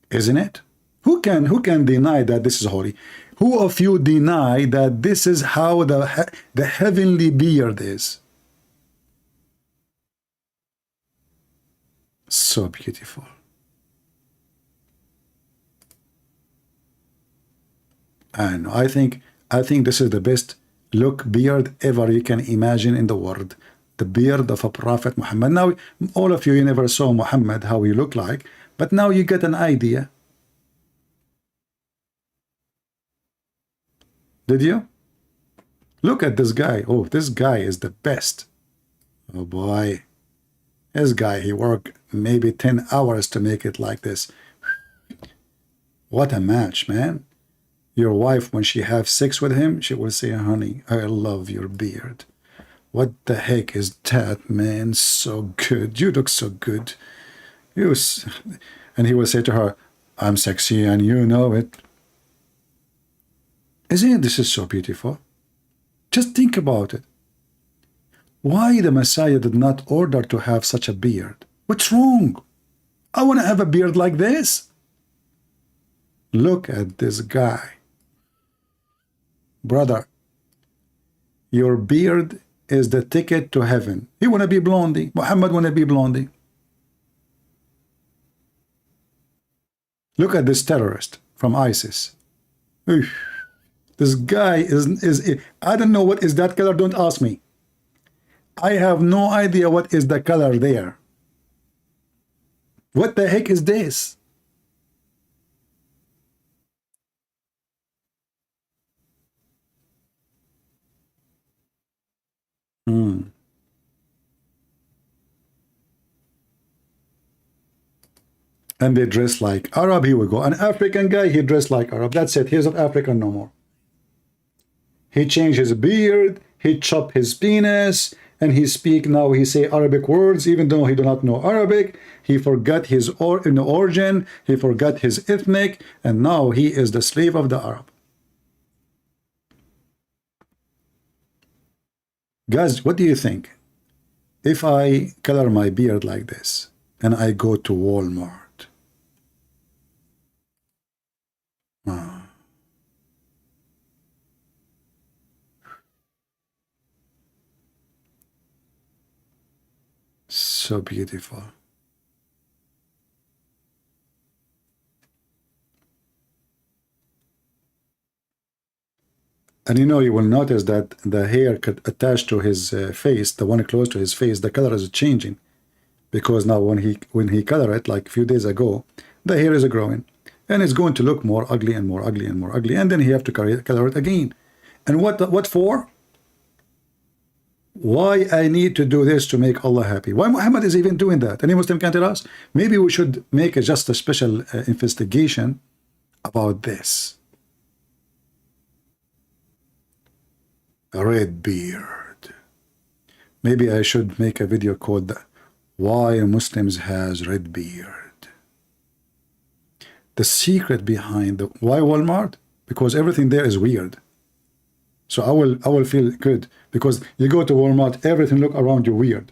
Isn't it? Who can deny that this is holy? Who of you deny that this is how the heavenly beard is? So beautiful. And I think this is the best look beard ever you can imagine in the world. the beard of a Prophet Muhammad. Now, all of you never saw Muhammad, how he looked like, but now you get an idea. Did you? Look at this guy. Oh, this guy is the best. Oh boy. This guy, he worked maybe 10 hours to make it like this. What a match, man. Your wife, when she have sex with him, she will say, honey, I love your beard. What the heck is that, man? So good. You look so good. And he will say to her, I'm sexy and you know it. Isn't this is so beautiful? Just think about it. Why the Messiah did not order to have such a beard? What's wrong? I want to have a beard like this. Look at this guy. Brother, your beard is the ticket to heaven. You want to be blondie. Muhammad want to be blondie. Look at this terrorist from ISIS. This guy is I don't know what is that color. Don't ask me. I have no idea what is the color there. What the heck is this? And they dress like Arab. Here we go. An African guy, he dressed like Arab. That's it. He's not African no more. He changed his beard. He chopped his penis. And he speak now, he say Arabic words, even though he do not know Arabic. He forgot his origin. He forgot his ethnic. And now he is the slave of the Arab. Guys, what do you think? If I color my beard like this and I go to Walmart, so beautiful. And you know, you will notice that the hair attached to his face, the one close to his face, the color is changing, because now when he color it like a few days ago, the hair is growing, and it's going to look more ugly and more ugly and more ugly, and then he have to color it again. And what for? Why I need to do this to make Allah happy? Why Muhammad is even doing that? Any Muslim can tell us? Maybe we should make just a special investigation about this. A red beard. Maybe I should make a video called Why Muslims has Red Beard. The secret behind why Walmart? Because everything there is weird. So I will feel good, because you go to Walmart, everything look around you weird.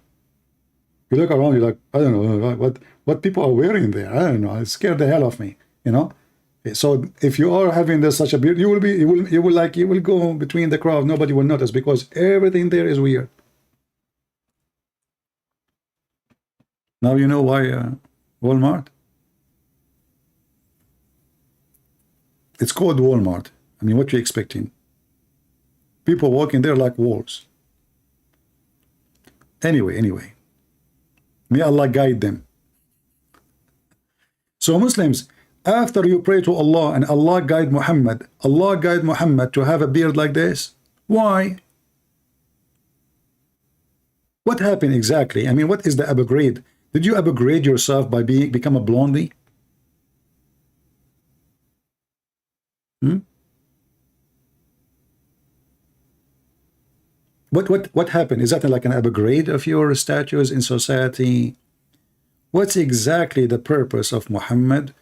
You look around, you're like, I don't know what people are wearing there. I don't know. It scared the hell of me, you know. So if you are having this such a beard, you will go between the crowd. Nobody will notice, because everything there is weird. Now you know why Walmart. It's called Walmart. I mean, what you expecting? People walking there like wolves. Anyway, may Allah guide them. So Muslims, after you pray to Allah and Allah guide Muhammad to have a beard like this, why? What happened exactly? I mean, what is the upgrade? Did you upgrade yourself by become a blondie? What happened? Is that like an upgrade of your status in society? What's exactly the purpose of Muhammad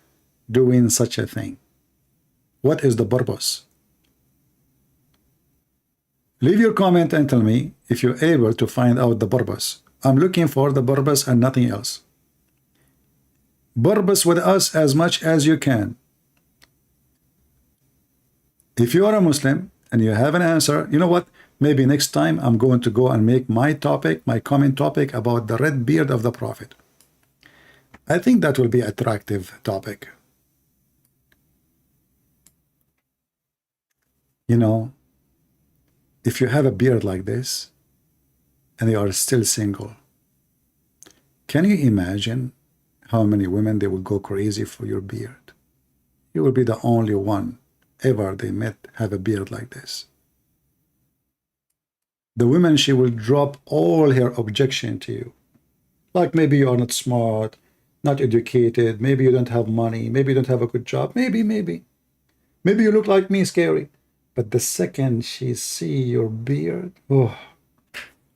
doing such a thing? What is the purpose? Leave your comment and tell me if you're able to find out the purpose. I'm looking for the purpose and nothing else. Purpose with us as much as you can. If you are a Muslim and you have an answer, you know what? Maybe next time I'm going to go and make my comment topic about the red beard of the Prophet. I think that will be an attractive topic. You know, if you have a beard like this, and they are still single. Can you imagine how many women they will go crazy for your beard? You will be the only one ever they met have a beard like this. The woman, she will drop all her objection to you. Like maybe you are not smart, not educated, maybe you don't have money, maybe you don't have a good job, maybe you look like me, scary. But the second she see your beard, oh,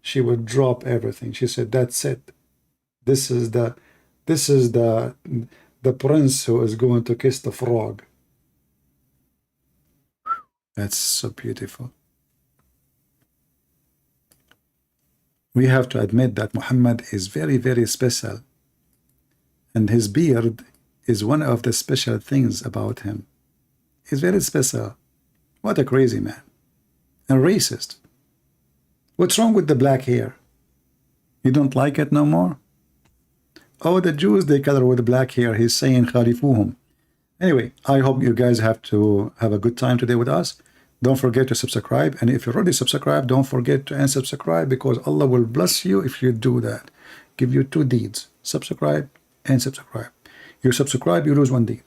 she will drop everything. She said, that's it. This is the prince who is going to kiss the frog. That's so beautiful. We have to admit that Muhammad is very, very special. And his beard is one of the special things about him. He's very special. What a crazy man. And racist. What's wrong with the black hair? You don't like it no more? Oh, the Jews, they color with black hair. He's saying khalifuhum. Anyway, I hope you guys have a good time today with us. Don't forget to subscribe. And if you're already subscribed, don't forget to unsubscribe, because Allah will bless you if you do that. Give you 2 deeds. Subscribe and subscribe. You subscribe, you lose 1 deed.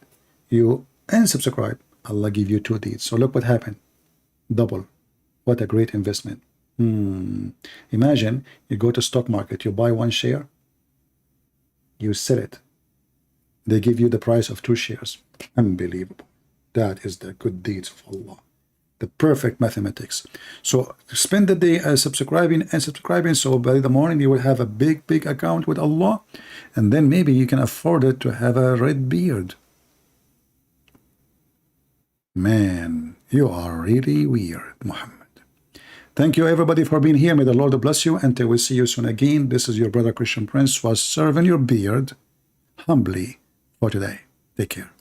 You unsubscribe, Allah give you 2 deeds. So look what happened. Double. What a great investment. Imagine you go to stock market, you buy 1 share, you sell it. They give you the price of 2 shares. Unbelievable. That is the good deeds of Allah. The perfect mathematics. So spend the day subscribing and subscribing, so by the morning you will have a big account with Allah, and then maybe you can afford it to have a red beard. Man, you are really weird, Muhammad. Thank you everybody for being here. May the Lord bless you. Until we see you soon again, this is your brother Christian Prince, was serving your beard humbly for today. Take care.